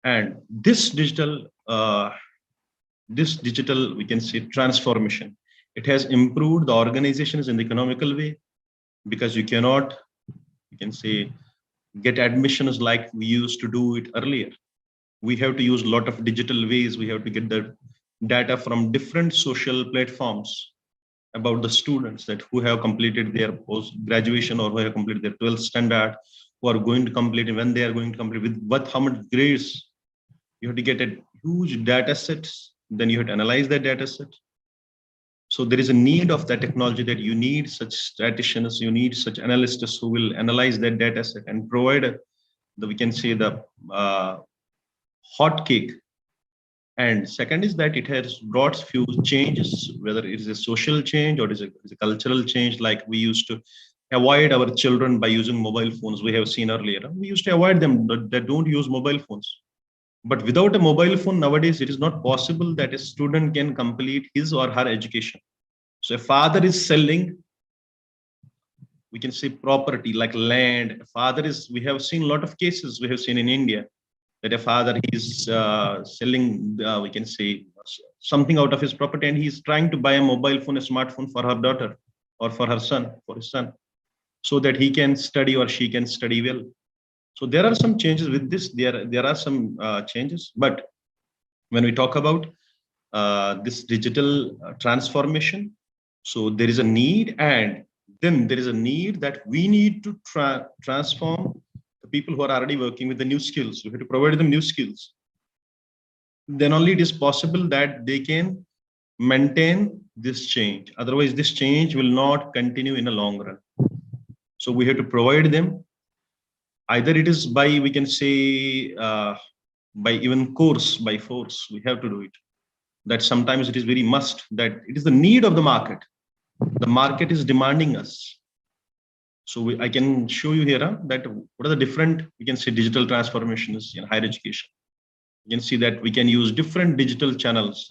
And this digital, we can say, transformation, it has improved the organizations in the economical way, because you cannot, you can say, get admissions like we used to do it earlier. We have to use a lot of digital ways. We have to get the data from different social platforms about the students that who have completed their post graduation or who have completed their 12th standard, who are going to complete, when they are going to complete, with what, how much grades. You have to get a huge data set, then you have to analyze that data set. So there is a need of that technology, that you need such statisticians, you need such analysts who will analyze that data set and provide the, we can say, the uh, hot cake. And second is that it has brought few changes, whether it is a social change or it is a cultural change. Like we used to avoid our children by using mobile phones. We have seen earlier, we used to avoid them that don't use mobile phones. But without a mobile phone nowadays, it is not possible that a student can complete his or her education. So a father is selling, we can say, property like land. A father is, we have seen a lot of cases we have seen in India, that a father is selling, we can say, something out of his property, and he's trying to buy a mobile phone, a smartphone for her daughter or for her son, for his son, so that he can study or she can study well. So there are some changes with this. There are some changes, but when we talk about this digital transformation, so there is a need, and then there is a need that we need to transform the people who are already working with the new skills. We have to provide them new skills. Then only it is possible that they can maintain this change. Otherwise, this change will not continue in the long run. So we have to provide them. Either it is by, we can say, by even course, by force, we have to do it. That sometimes it is very must, that it is the need of the market. The market is demanding us. So I can show you here that what are the different, we can say, digital transformations in higher education. You can see that we can use different digital channels,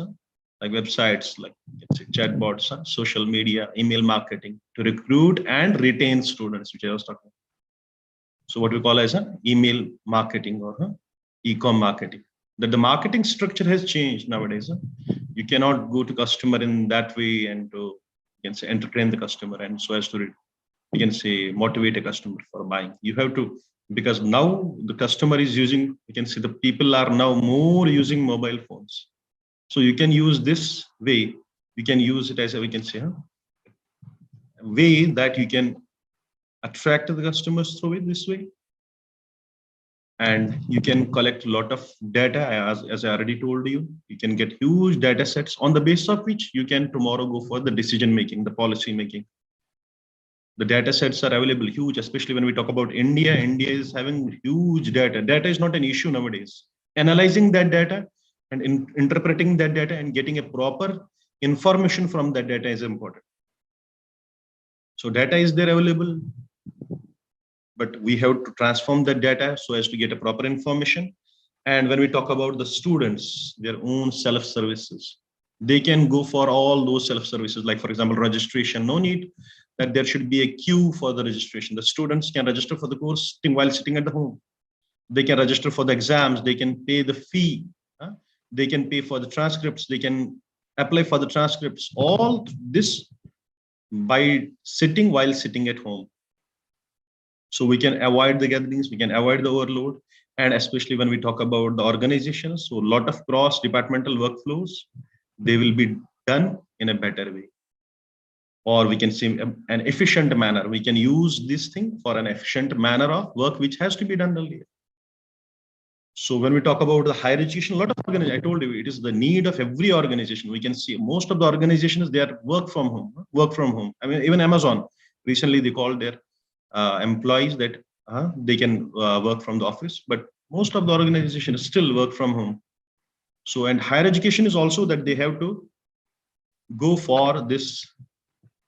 like websites, like, you can say, chatbots, social media, email marketing, to recruit and retain students, which I was talking about. So what we call as email marketing or e-com marketing. That the marketing structure has changed nowadays. You cannot go to customer in that way and to, you can say, entertain the customer, and so as to, you can say, motivate a customer for buying. You have to, because now the customer is using, you can see, the people are now more using mobile phones. So you can use this way. You can use it as a, we can say, a way that you can attract the customers through it this way. And you can collect a lot of data, as I already told you. You can get huge data sets on the basis of which you can tomorrow go for the decision making, the policy making. The data sets are available huge, especially when we talk about India. India is having huge data. Data is not an issue nowadays. Analyzing that data and interpreting that data and getting a proper information from that data is important. So data is there available, but we have to transform that data so as to get a proper information. And when we talk about the students, their own self-services, they can go for all those self-services, like, for example, registration. No need that there should be a queue for the registration. The students can register for the course while sitting at the home. They can register for the exams. They can pay the fee. They can pay for the transcripts. They can apply for the transcripts. All this by sitting while sitting at home. So we can avoid the gatherings, we can avoid the overload. And especially when we talk about the organizations, so a lot of cross-departmental workflows, they will be done in a better way. Or we can say an efficient manner. We can use this thing for an efficient manner of work which has to be done earlier. So when we talk about the higher education, a lot of organizations, I told you, it is the need of every organization. We can see most of the organizations, they are work from home. I mean, even Amazon, recently they called their employees that they can work from the office, but most of the organizations still work from home. So, and higher education is also that they have to go for this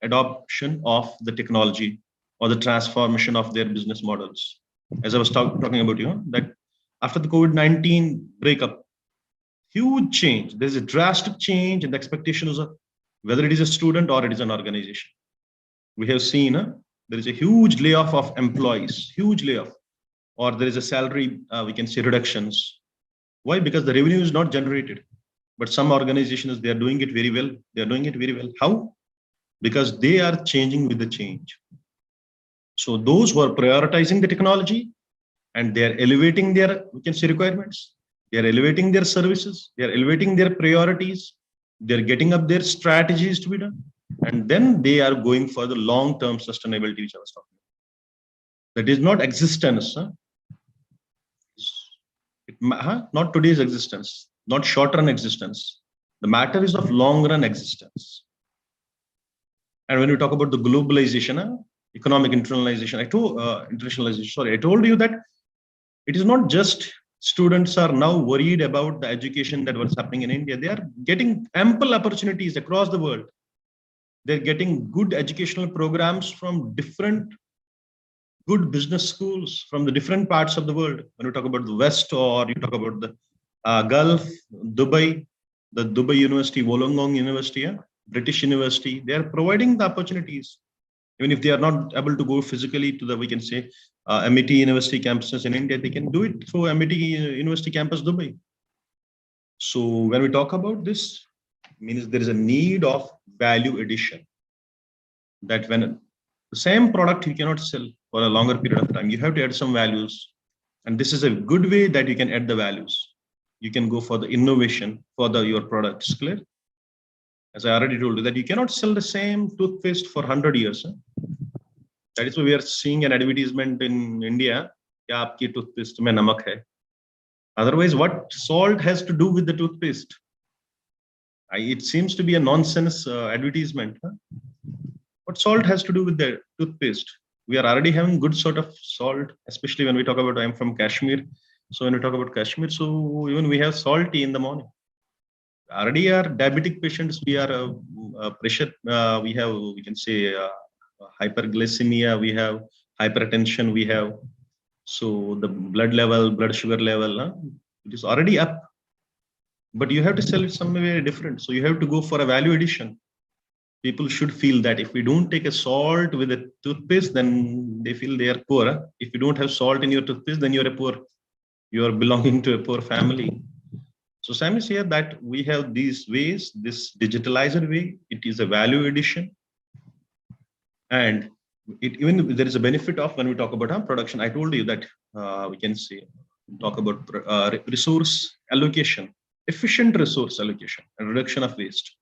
adoption of the technology or the transformation of their business models. As I was talking about, that after the COVID-19 breakup, huge change. There's a drastic change in the expectations of whether it is a student or it is an organization. We have seen there is a huge layoff of employees, huge layoff, or there is a salary, we can say, reductions. Why? Because the revenue is not generated. But some organizations, they are doing it very well. They are doing it very well. How? Because they are changing with the change. So those who are prioritizing the technology and they are elevating their, we can say, requirements, they are elevating their services, they are elevating their priorities, they are getting up their strategies to be done, and then they are going for the long-term sustainability, which I was talking about. That is not existence. Not today's existence, not short-run existence. The matter is of long-run existence. And when we talk about the globalization, economic internationalization, I told you that it is not just students are now worried about the education that was happening in India. They are getting ample opportunities across the world. They're getting good educational programs from different good business schools from the different parts of the world. When you talk about the West, or you talk about the Gulf, Dubai, the Dubai University, Wollongong University, British University, they are providing the opportunities. Even if they are not able to go physically to the, we can say, MIT University campuses in India, they can do it through MIT University campus, Dubai. So when we talk about this, means there is a need of value addition. That when the same product you cannot sell for a longer period of time, you have to add some values. And this is a good way that you can add the values. You can go for the innovation for your products, clear? As I already told you, that you cannot sell the same toothpaste for 100 years. That is why we are seeing an advertisement in India, kya aapki toothpaste mein namak hai? Otherwise, what salt has to do with the toothpaste? It seems to be a nonsense advertisement. What salt has to do with the toothpaste? We are already having good sort of salt, especially when we talk about, I'm from Kashmir. So when we talk about Kashmir, so even we have salt tea in the morning. Already our diabetic patients, we are pressure, we have, we can say, hyperglycemia, we have hypertension, we have, so the blood level, blood sugar level, it is already up. But you have to sell it somewhere different. So you have to go for a value addition. People should feel that if we don't take a salt with a toothpaste, then they feel they are poor. If you don't have salt in your toothpaste, then you're a poor. You are belonging to a poor family. So Sam is here that we have these ways, this digitalized way, it is a value addition. And even there is a benefit of when we talk about production. I told you that we can say, talk about resource allocation, efficient resource allocation and reduction of waste.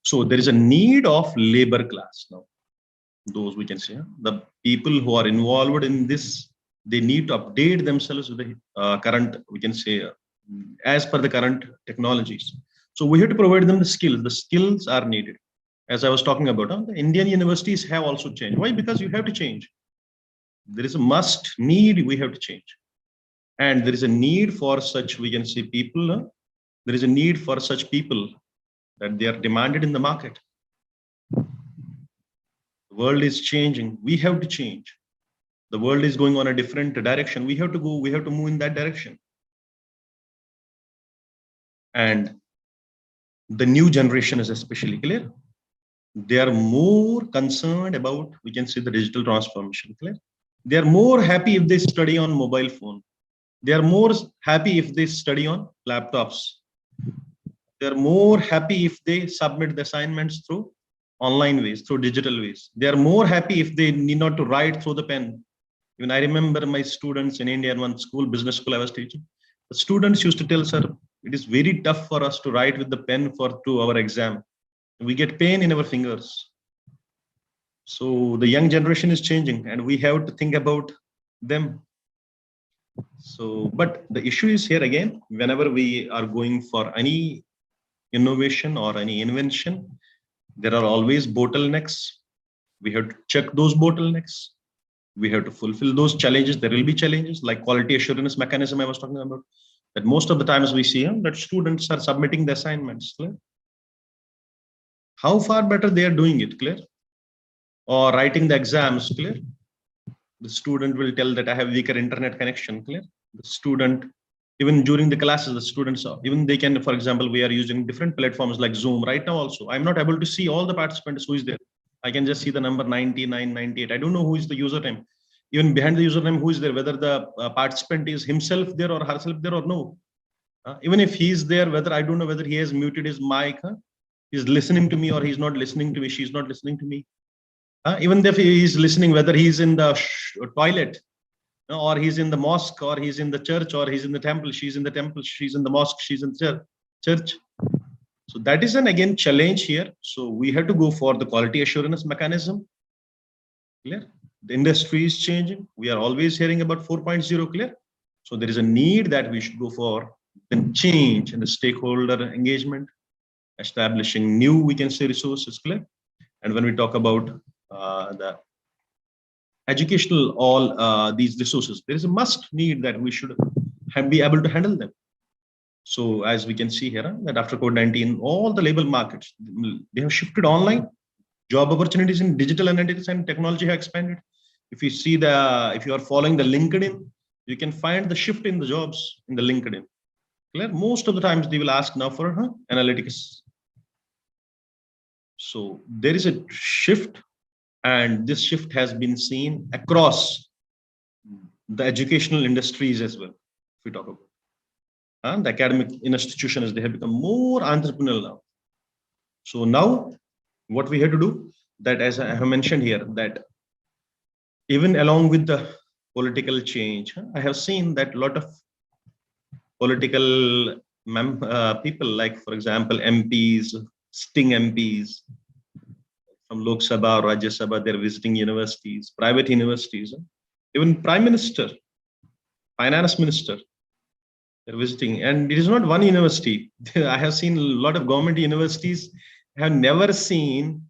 So there is a need of labor class now. Those we can say, the people who are involved in this, they need to update themselves with the current, we can say, as per the current technologies. So we have to provide them the skills. The skills are needed. As I was talking about, the Indian universities have also changed. Why? Because you have to change. There is a must need, we have to change. And there is a need for such, we can say, people. There is a need for such people that they are demanded in the market. The world is changing. We have to change. The world is going on a different direction. We have to go, we have to move in that direction. And the new generation is especially clear. They are more concerned about, we can say, the digital transformation, clear. They are more happy if they study on mobile phone. They are more happy if they study on laptops. They are more happy if they submit the assignments through online ways, through digital ways. They are more happy if they need not to write through the pen. Even I remember my students in India, in one school, business school I was teaching. The students used to tell, sir, it is very tough for us to write with the pen to our exam. We get pain in our fingers. So the young generation is changing and we have to think about them. So, but the issue is here again, whenever we are going for any innovation or any invention, there are always bottlenecks. We have to check those bottlenecks. We have to fulfill those challenges. There will be challenges like quality assurance mechanism I was talking about. That most of the times we see that students are submitting the assignments, clear? How far better they are doing it, clear? Or writing the exams, clear? The student will tell that I have weaker internet connection, clear? The student, even during the classes, the students are, even they can, for example, we are using different platforms like Zoom right now also. I'm not able to see all the participants who is there. I can just see the number 99, 98. I don't know who is the username. Even behind the username, who is there, whether the participant is himself there or herself there or no. Even if he's there, whether I don't know whether he has muted his mic, he's listening to me or he's not listening to me, she's not listening to me. Even if he's listening, whether he's in the toilet, or he's in the mosque, or he's in the church, or he's in the temple, she's in the temple, she's in the mosque, she's in the church. So that is an again challenge here. So we have to go for the quality assurance mechanism. Clear? The industry is changing. We are always hearing about 4.0, clear? So there is a need that we should go for the change in the stakeholder engagement, establishing new, we can say, resources, clear? And when we talk about the educational, all these resources, there is a must need that we should be able to handle them. So as we can see here, that after COVID-19, all the labor markets, they have shifted online. Job opportunities in digital analytics and technology have expanded. If you see if you are following the LinkedIn, you can find the shift in the jobs in the LinkedIn. Clear? Most of the times they will ask now for analytics. So there is a shift, and this shift has been seen across the educational industries as well. If we talk about the academic institutions, they have become more entrepreneurial now. So now what we have to do, that as I have mentioned here, that even along with the political change, I have seen that a lot of political people, like for example MPs, sting MPs from Lok Sabha or Rajya Sabha, they're visiting universities, private universities, even Prime Minister, Finance Minister, they're visiting. And it is not one university. I have seen a lot of government universities. I have never seen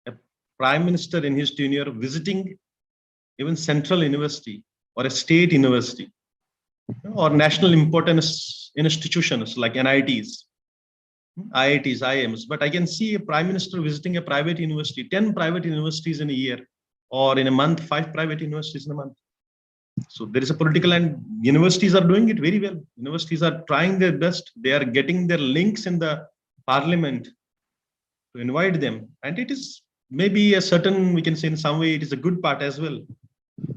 a prime minister in his tenure visiting even central university or a state university or national importance institutions like NITs, IITs, IIMs. But I can see a prime minister visiting a private university, 10 private universities in a year, or in a month, 5 private universities in a month. So there is a political, and universities are doing it very well. Universities are trying their best. They are getting their links in the parliament to invite them. And it is maybe a certain, we can say in some way, it is a good part as well.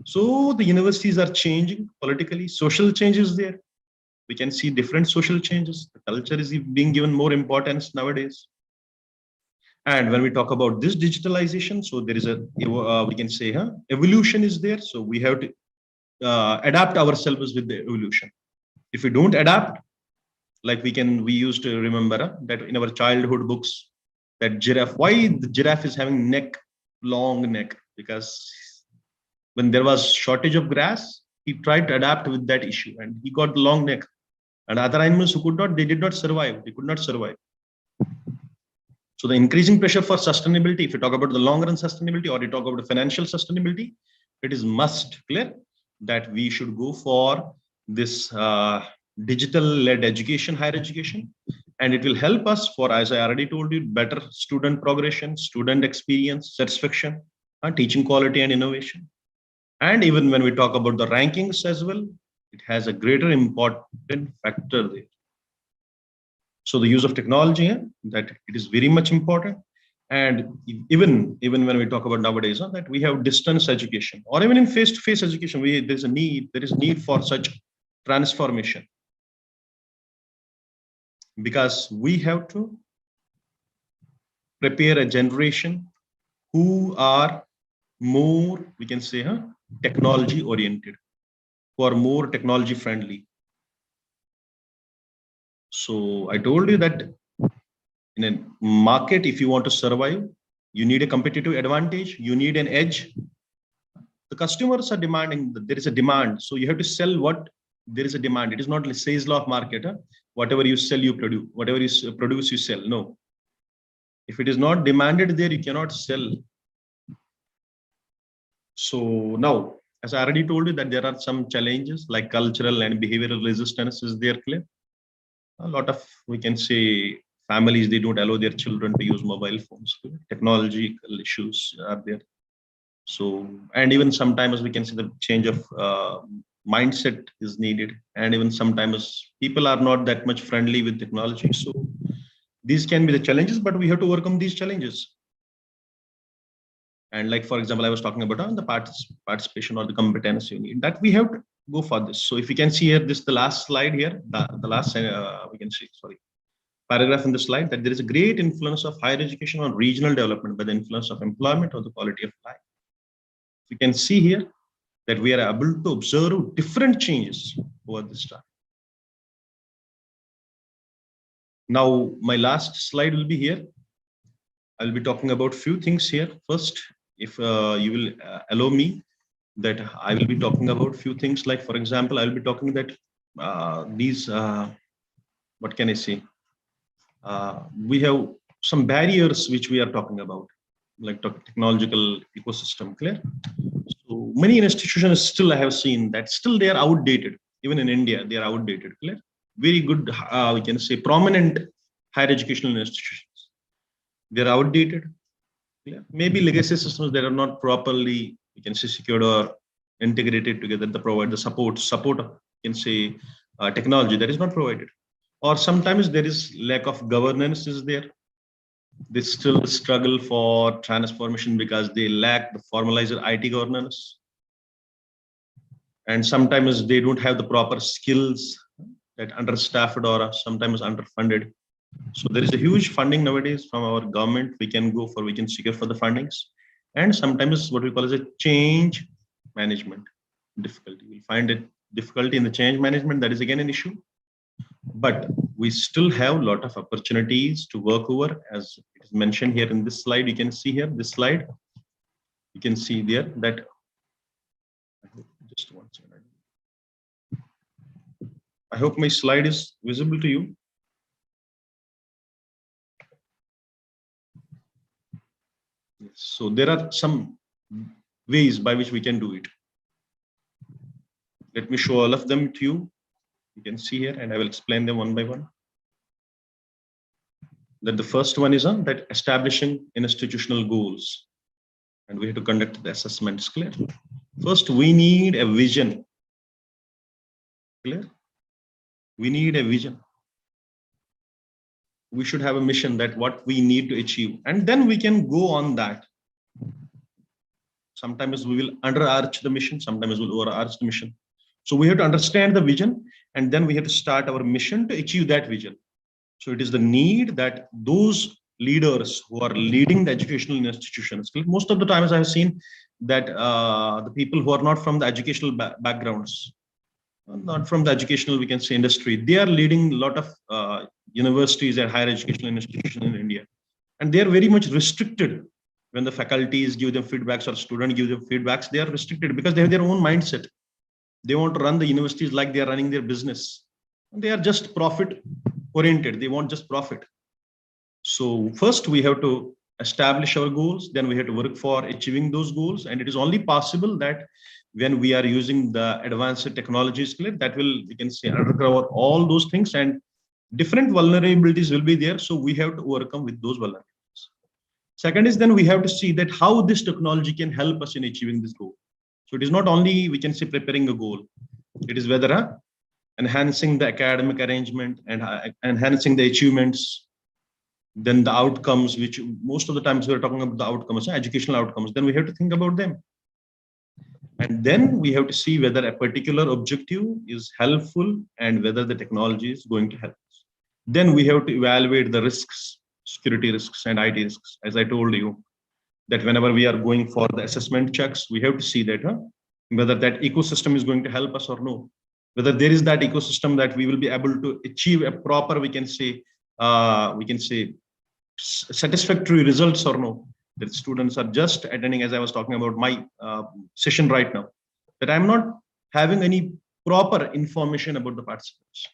So the universities are changing politically, social changes there. We can see different social changes. The culture is being given more importance nowadays. And when we talk about this digitalization, so there is a, we can say, evolution is there. So we have to adapt ourselves with the evolution. If we don't adapt, like we used to remember that in our childhood books, that giraffe, why the giraffe is having long neck? Because when there was shortage of grass, he tried to adapt with that issue and he got the long neck. And other animals who could not, they did not survive. They could not survive. So the increasing pressure for sustainability, if you talk about the long run sustainability or you talk about the financial sustainability, it is must clear that we should go for this digital-led education, higher education, and it will help us for, as I already told you, better student progression, student experience, satisfaction, teaching quality and innovation. And even when we talk about the rankings as well, it has a greater important factor there. So the use of technology, that it is very much important. And even when we talk about nowadays, that we have distance education or even in face-to-face education, there is need for such transformation, because we have to prepare a generation who are more, we can say, technology oriented, who are more technology friendly. So I told you that in a market, if you want to survive, you need a competitive advantage, you need an edge. The customers are demanding, there is a demand. So you have to sell what there is a demand. It is not Say's law of market. Whatever you sell, you produce. Whatever you produce, you sell. No. If it is not demanded there, you cannot sell. So now, as I already told you, that there are some challenges like cultural and behavioral resistance is there, clear. A lot of, we can say, families, they don't allow their children to use mobile phones. Technological issues are there. So, and even sometimes we can see the change of mindset is needed. And even sometimes people are not that much friendly with technology. So these can be the challenges, but we have to overcome these challenges. And like, for example, I was talking about the participation or the competence you need, that we have to go for this. So if you can see here, the last slide here, the last, we can see, sorry, paragraph in the slide, that there is a great influence of higher education on regional development by the influence of employment or the quality of life. You can see here that we are able to observe different changes over this time. Now, my last slide will be here. I'll be talking about few things here. First, if you will allow me, that I will be talking about few things, like, for example, I'll be talking that these, what can I say? We have some barriers which we are talking about, like technological ecosystem, clear? So many institutions still I have seen that still they are outdated. Even in India, they are outdated, clear? Very good, we can say, prominent higher educational institutions. They're outdated. Yeah. Maybe legacy systems that are not properly, we can say, secured or integrated together to provide the support, you can say, technology that is not provided. Or sometimes there is lack of governance is there. They still struggle for transformation because they lack the formalized IT governance. And sometimes they don't have the proper skills, that understaffed or sometimes underfunded. So there is a huge funding nowadays from our government. We can secure for the fundings. And sometimes what we call as a change management difficulty. We find it difficulty in the change management. That is again an issue. But we still have a lot of opportunities to work over, as it is mentioned here in this slide. You can see here, this slide. You can see there that, just one second. I hope my slide is visible to you. So there are some ways by which we can do it. Let me show all of them to you. You can see here, and I will explain them one by one. That the first one is that establishing institutional goals, and we have to conduct the assessments, clear? First, we need a vision, clear? We need a vision. We should have a mission, that what we need to achieve, and then we can go on that. Sometimes we will underarch the mission, sometimes we'll overarch the mission. So we have to understand the vision, and then we have to start our mission to achieve that vision. So it is the need that those leaders who are leading the educational institutions, most of the times I have seen that the people who are not from the educational backgrounds, not from the educational, we can say, industry, they are leading a lot of universities and higher educational institutions in India. And they are very much restricted. When the faculties give them feedbacks or students give them feedbacks, they are restricted because they have their own mindset. They want to run the universities like they are running their business. They are just profit oriented. They want just profit. So first we have to establish our goals, then we have to work for achieving those goals. And it is only possible that when we are using the advanced technologies, that will, we can say, undercover all those things, and different vulnerabilities will be there. So we have to overcome with those vulnerabilities. Second is, then we have to see that how this technology can help us in achieving this goal. So it is not only, we can say, preparing a goal. It is whether enhancing the academic arrangement and enhancing the achievements, then the outcomes, which most of the times we're talking about the outcomes, educational outcomes, then we have to think about them. And then we have to see whether a particular objective is helpful and whether the technology is going to help us. Then we have to evaluate the risks, security risks and IT risks. As I told you, that whenever we are going for the assessment checks, we have to see that whether that ecosystem is going to help us or no. Whether there is that ecosystem that we will be able to achieve a proper, we can say, satisfactory results or no. That students are just attending, as I was talking about my session right now, that I'm not having any proper information about the participants,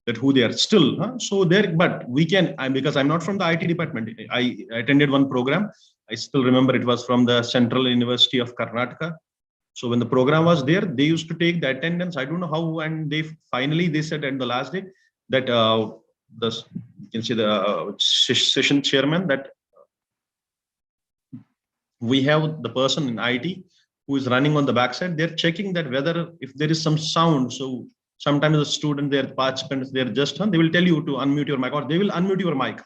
that who they are still. So there, but we can, because I'm not from the IT department. I attended one program. I still remember it was from the Central University of Karnataka. So when the program was there, they used to take the attendance. I don't know how, and they said at the last day that you can see the session chairman, that we have the person in IT who is running on the backside. They're checking that whether if there is some sound. So sometimes the student, their participants, they're just, they will tell you to unmute your mic, or they will unmute your mic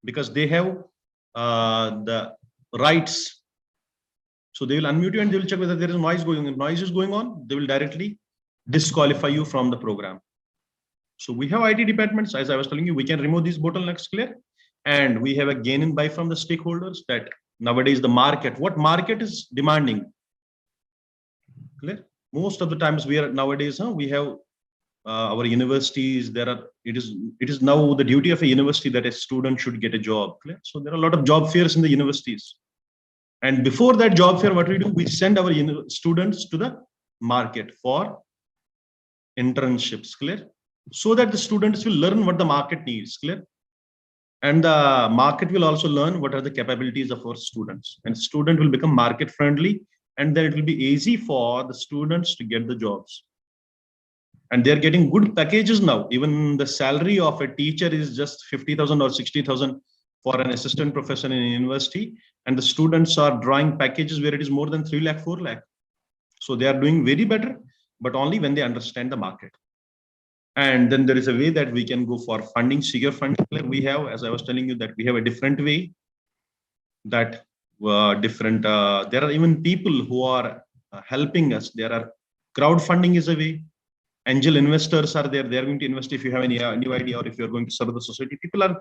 because they have the rights So they will unmute you and they will check whether there is noise going on. If noise is going on, they will directly disqualify you from the program. So we have IT departments, as I was telling you, we can remove these bottlenecks, clear. And we have a gain and buy from the stakeholders that nowadays the market, what market is demanding, clear. Most of the times we are nowadays, we have our universities, it is now the duty of a university that a student should get a job, clear. So there are a lot of job fairs in the universities. And before that job fair, what we do, we send our students to the market for internships, clear, so that the students will learn what the market needs, clear. And the market will also learn what are the capabilities of our students, and student will become market friendly, and then it will be easy for the students to get the jobs. And they're getting good packages now. Even the salary of a teacher is just 50,000 or 60,000 for an assistant professor in a university, and the students are drawing packages where it is more than 3 lakh, 4 lakh. So they are doing very better, but only when they understand the market. And then there is a way that we can go for funding, secure funding. We have, as I was telling you, that we have a different way that there are even people who are helping us. There are crowdfunding is a way. Angel investors are there. They are going to invest if you have any new idea or if you're going to serve the society. People are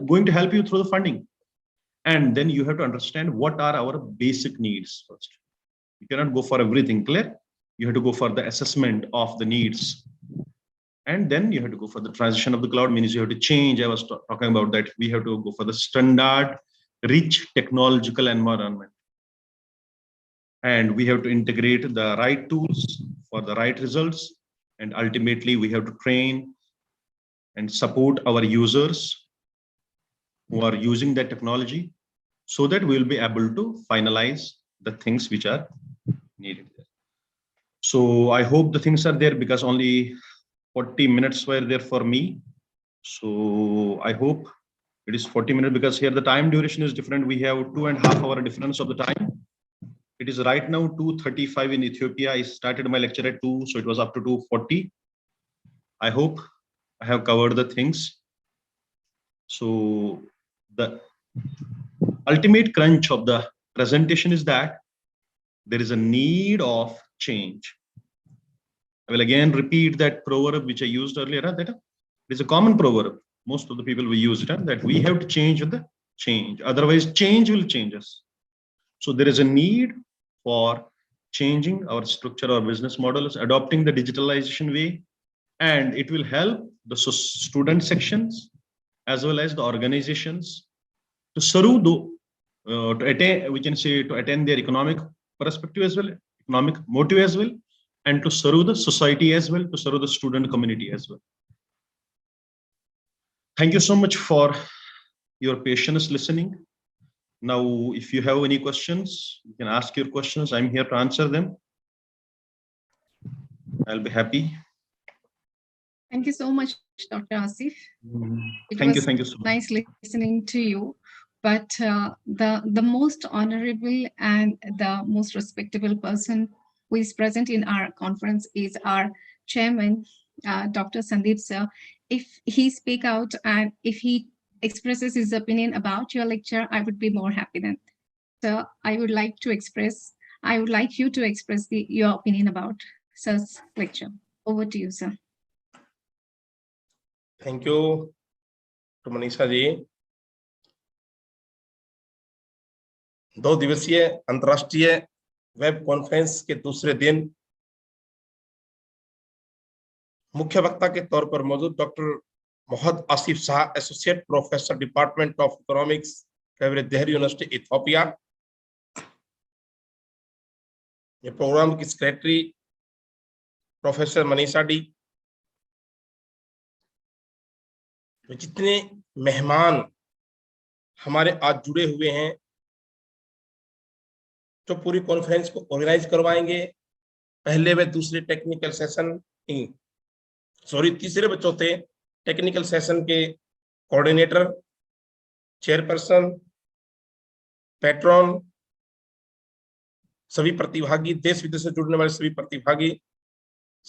going to help you through the funding. And then you have to understand what are our basic needs first. You cannot go for everything, clear. You have to go for the assessment of the needs. And then you have to go for the transition of the cloud, means you have to change. I was talking about that. We have to go for the standard, rich technological environment. And we have to integrate the right tools for the right results. And ultimately, we have to train and support our users who are using that technology so that we will be able to finalize the things which are needed there. So I hope the things are there, because only 40 minutes were there for me. So I hope it is 40 minutes, because here the time duration is different. We have 2.5 hour difference of the time. It is right now 2:35 in Ethiopia. I started my lecture at 2, so it was up to 2:40. I hope I have covered the things. So the ultimate crunch of the presentation is that there is a need of change. I will again repeat that proverb which I used earlier, that it is a common proverb. Most of the people will use it, that we have to change with the change. Otherwise, change will change us. So there is a need for changing our structure, our business models, adopting the digitalization way, and it will help the student sections as well as the organizations to serve to attain, we can say, to attain their economic perspective as well, economic motive as well, and to serve the society as well, to serve the student community as well. Thank you so much for your patience listening. Now, if you have any questions, you can ask your questions. I'm here to answer them. I'll be happy. Thank you so much, Dr. Asif. Thank you so much. Nice listening to you. But the most honorable and the most respectable person who is present in our conference is our chairman, Dr. Sandeep sir. If he speak out and if he expresses his opinion about your lecture, I would be more happy then. So I would like you to express your opinion about sir's lecture. Over to you, sir. Thank you तो मनीषा जी। 2 दिवसीय अंतर्राष्ट्रीय web conference के दूसरे दिन मुख्य वक्ता के तौर पर मौजूद doctor Mohammad Asif Shah, associate professor, department of economics, देहरी यूनिवर्सिटी, इथियोपिया। ये प्रोग्राम की सेक्रेटरी प्रोफेसर मनीषा डी। जितने मेहमान हमारे आज जुड़े हुए हैं, जो पूरी कॉन्फ्रेंस को ऑर्गेनाइज करवाएंगे, पहले व दूसरे टेक्निकल सेशन, तीसरे व चौथे टेक्निकल सेशन के कोऑर्डिनेटर, चेयरपर्सन, पैट्रन, सभी प्रतिभागी, देश विदेश से जुड़ने वाले सभी प्रतिभागी,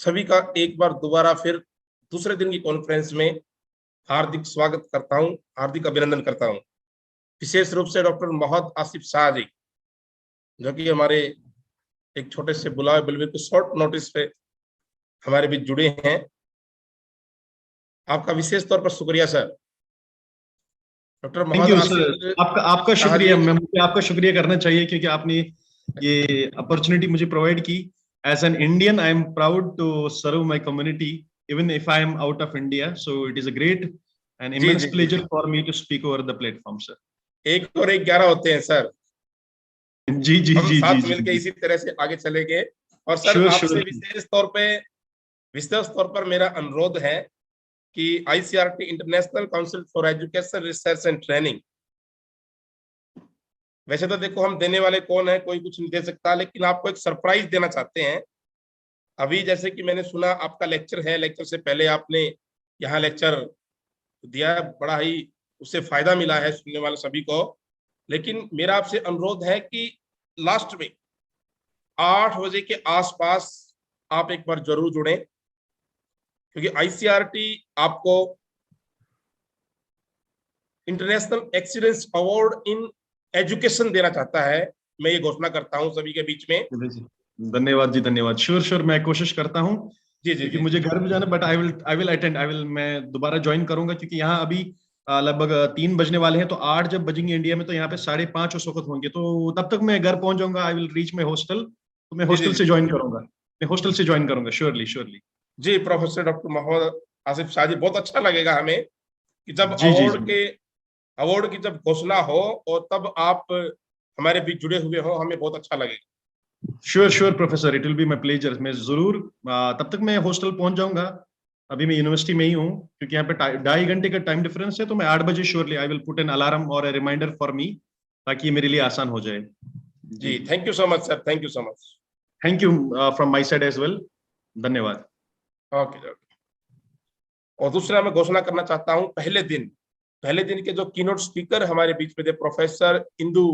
सभी का एक बार दोबारा फिर दूसरे दिन की कॉन्फ्रेंस में हार्दिक स्वागत करता हूं, हार्दिक अभिनंदन करता हूं। विशेष रूप से डॉक्टर मोहम्मद आसिफ शाह जी, जो कि हमारे एक छोटे से बुलावे बिल्कुल के शॉर्ट नोटिस पे हमारे बीच जुड़े हैं। आपका विशेष तौर पर शुक्रिया sir. Doctor thank Mohammad you sir, Asif आपका शाह शुक्रिया, जी। मुझे आपका शुक्रिया करना चाहिए क्योंकि आपने ये अपॉर्चुनिटी मुझे प्रोवाइड की। As an Indian I am proud to serve my community even if I am out of India, so it is a great and जी इमेंस जी जी प्लेजर जी, for me to speak over the platform sir. 1 और 1 11 होते हैं sir. जी जी हम जी जी साथ जी मिलकर जी, इसी तरह से आगे चलेंगे। और सर श्योर आपसे श्योर। विशेष तौर पर मेरा अनुरोध है कि ICRT international council for education research and training, वैसे तो देखो हम देने वाले कौन है, कोई कुछ नहीं दे सकता, लेकिन आपको एक सरप्राइज देना चाहते हैं। अभी जैसे कि मैंने सुना आपका लेक्चर है, लेक्चर से पहले आपने यहाँ लेक्चर दिया है, बड़ा ही उससे फायदा मिला है सुनने वाले सभी को। लेकिन मेरा आपसे अनुरोध है कि लास्ट में 8 बजे के आसपास आप एक बार जरूर जुड़ें, क्योंकि आईसीआरटी आपको international excellence award in education देना चाहता है। मैं ये घोषणा करता हूं सभी के बीच में। धन्यवाद जी, धन्यवाद। श्योर श्योर, मैं कोशिश करता हूँ जी जी क्योंकि जी मुझे घर भी जाना, बट आई विल अटेंड, मैं दोबारा ज्वाइन करूंगा क्योंकि यहाँ अभी लगभग 3 बजने वाले हैं, तो 8 जब बजेंगे इंडिया में तो यहाँ पे 5:30 उस वक्त होंगे, तो तब तक मैं घर पहुंच जाऊंगा। I will reach my hostel, तो मैं जी जी हॉस्टल जी से ज्वाइन करूंगा, मैं हॉस्टल से ज्वाइन करूंगा श्योरली श्योरली। जी प्रोफेसर डॉक्टर मोहम्मद आसिफ शाह जी, बहुत अच्छा लगेगा हमें कि जब जी जी जी, अवार्ड की जब घोषणा हो और तब आप हमारे बीच जुड़े हुए हो, हमें बहुत अच्छा लगेगा। Sure sure professor, it will be my pleasure. मैं जरूर तब तक मैं हॉस्टल पहुंच जाऊंगा। अभी मैं यूनिवर्सिटी में ही हूँ क्योंकि यहाँ पे 2.5 घंटे का टाइम डिफरेंस है, तो मैं 8 बजे surely I will put an alarm और ए रिमाइंडर फॉर मी, ताकि ये मेरे लिए आसान हो जाए। जी जी, thank you so much sir, thank you so much. Thank you from my side as well. धन्यवाद। ओके। और दूसरा मैं घोषणा करना चाहता हूँ, पहले दिन के जो कीनोट स्पीकर हमारे बीच में थे, प्रोफेसर इंदु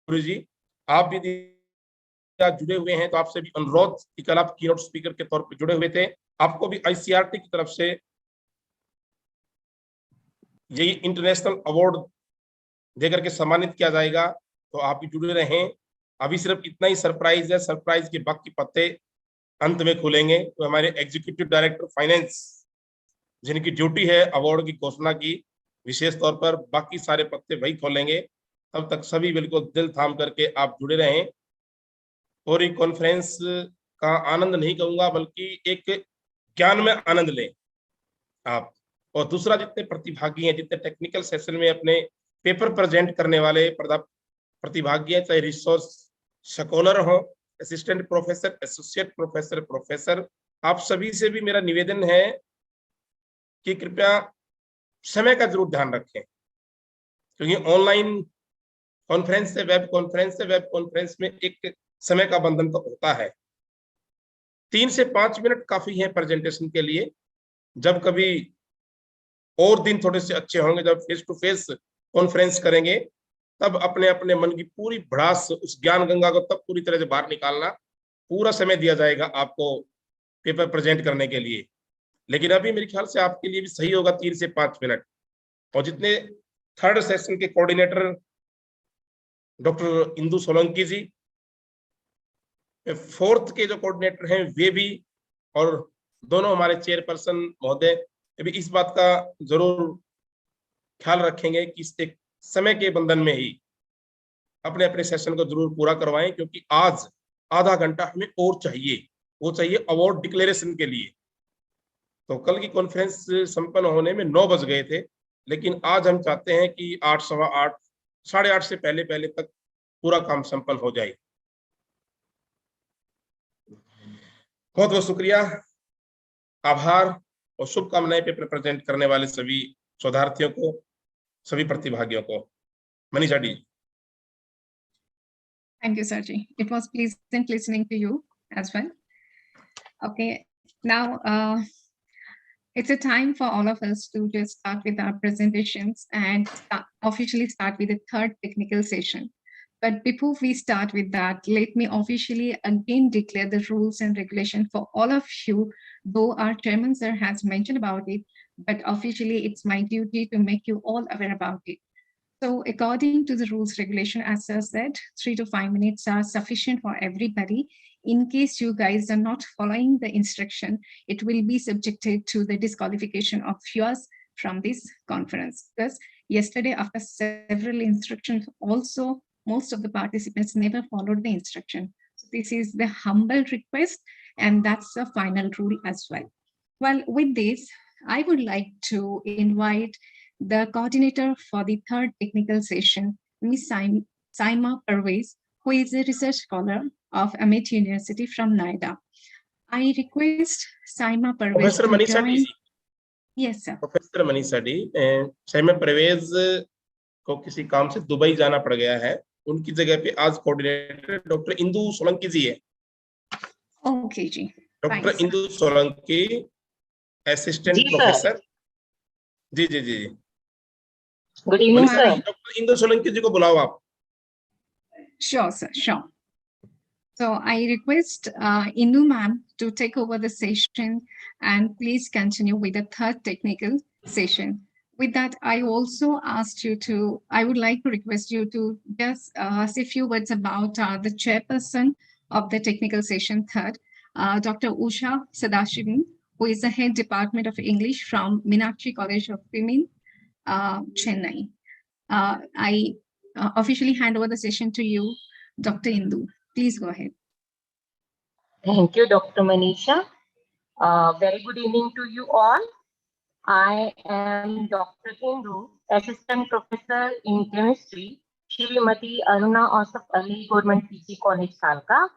जी, आप भी जुड़े हुए हैं, तो आपसे भी अनुरोध कि कल आप कीनोट स्पीकर के तौर पर जुड़े हुए थे, आपको भी आईसीआरटी की तरफ से यही इंटरनेशनल अवार्ड देकर के सम्मानित किया जाएगा, तो आप भी जुड़े रहें। अभी सिर्फ इतना ही सरप्राइज है, सरप्राइज के बाकी पत्ते अंत में खुलेंगे। तो हमारे एग्जीक्यूटिव डायरेक्टर फाइनेंस, जिनकी ड्यूटी है अवार्ड की घोषणा की, विशेष तौर पर बाकी सारे पत्ते वही खोलेंगे। तब तक सभी बिल्कुल दिल थाम करके आप जुड़े रहें और ये कॉन्फ्रेंस का आनंद नहीं कहूंगा, बल्कि एक ज्ञान में आनंद लें आप। और दूसरा, जितने प्रतिभागी हैं, जितने टेक्निकल सेशन में अपने पेपर प्रेजेंट करने वाले प्रतिभागी हैं, चाहे रिसोर्स स्कॉलर हो, assistant professor, associate professor, professor, आप सभी से भी मेरा निवेदन है कि कृपया समय का जरूर ध्यान रखें, क्योंकि ऑनलाइन वेब कॉन्फ्रेंस में एक समय का बंधन तो होता है। 3 से 5 मिनट काफी है प्रेजेंटेशन के लिए। जब कभी और दिन थोड़े से अच्छे होंगे, जब फेस टू फेस कॉन्फ्रेंस करेंगे, तब अपने अपने मन की पूरी भड़ास, उस ज्ञान गंगा को तब पूरी तरह से बाहर निकालना। पूरा समय दिया जाएगा आपको पेपर प्रेजेंट करने के लिए, लेकिन अभी मेरे ख्याल से आपके लिए भी सही होगा 3 से 5 मिनट। और जितने थर्ड सेशन के कोऑर्डिनेटर डॉक्टर इंदु सोलंकी जी, फोर्थ के जो कोऑर्डिनेटर हैं वे भी, और दोनों हमारे चेयरपर्सन महोदय भी इस बात का जरूर ख्याल रखेंगे कि इस एक समय के बंधन में ही अपने अपने सेशन को जरूर पूरा करवाएं, क्योंकि आज आधा घंटा हमें और चाहिए, वो चाहिए अवार्ड डिक्लेरेशन के लिए। तो कल की कॉन्फ्रेंस संपन्न होने में 9 बज गए थे, लेकिन आज हम चाहते हैं कि 8, सवा 8, 8:30 से पहले पहले तक पूरा काम संपन्न हो जाए। बहुत बहुत शुक्रिया, आभार और शुभकामनाएं पेपर प्रेजेंट करने वाले सभी शोधार्थियों को, सभी प्रतिभागियों को। Manisha D. Thank you, Sarji. It was pleasant listening to you as well. Okay, now it's a time for all of us to just start with our presentations and officially start with the third technical session. But before we start with that, let me officially again declare the rules and regulation for all of you, though our chairman sir has mentioned about it, but officially it's my duty to make you all aware about it. So according to the rules regulation, as I said, 3 to 5 minutes are sufficient for everybody. In case you guys are not following the instruction, it will be subjected to the disqualification of yours from this conference. Because yesterday, after several instructions, also most of the participants never followed the instruction. So this is the humble request, and that's the final rule as well. Well, with this, I would like to invite the coordinator for the third technical session, Ms. Saima Parvez, who is a research scholar of Amit University from Noida. I request Saima Parvez Professor to Manisha join. जी, Yes, sir. Professor Manisha D, Saima Parvez को किसी काम से Dubai जाना पड़ गया है। उनकी जगह पे आज कोऑर्डिनेटर डॉक्टर इंदु सोलंकी जी है। Okay, जी. Doctor Fine, sir. Indu Solanki, assistant जी, प्रोफेसर। जी जी जी, good evening Manisha ji, sir. Doctor Indu Solanki ji को बुलाओ आप। Sure, sir. Sure. So I request Indu ma'am to take over the session and please continue with the third technical session. With that, I also asked you to, I would like to request you to just say a few words about the chairperson of the technical session third, Dr. Usha Sadashivan, who is the head department of English from Meenakshi College of Women, Chennai. I officially hand over the session to you, Dr. Indu. Please go ahead. Thank you, Dr. Manisha. Very good evening to you all. I am Dr. Indu, Assistant Professor in Chemistry, Shrimati Aruna Osaf Ali Government PG College, Salka.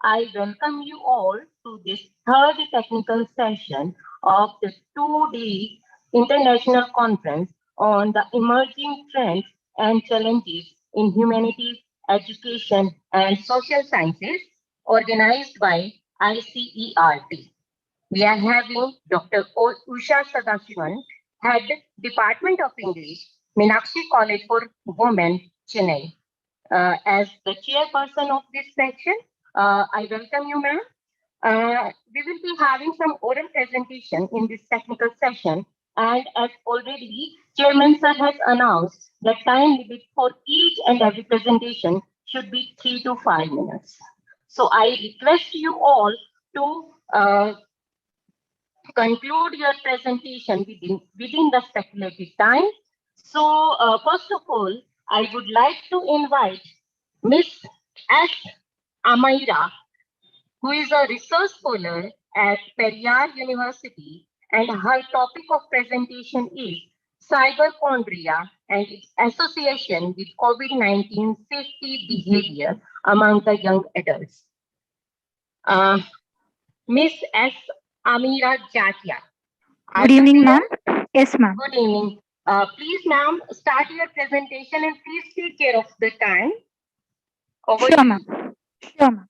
I welcome you all to this third technical session of the 2-day international conference on the emerging trends and challenges in humanities, education, and social sciences, organized by ICERT. We are having Dr. Usha Sadashivan, Head Department of English, Meenakshi College for Women, Chennai. As the chairperson of this section, I welcome you, ma'am. We will be having some oral presentation in this technical session, and as already Chairman Sir has announced, the time limit for each and every presentation should be 3 to 5 minutes. So I request you all to conclude your presentation within the stipulated time. So first of all, I would like to invite Miss S. Amaira, who is a research scholar at Periyar University, and her topic of presentation is cyberchondria and its association with COVID-19 safety behavior among the young adults. Miss S. Amira Jatia. Good evening, ma'am. Yes, ma'am. Good evening. Please, ma'am, start your presentation and please take care of the time. Over Sure, to ma'am. Sure, ma'am.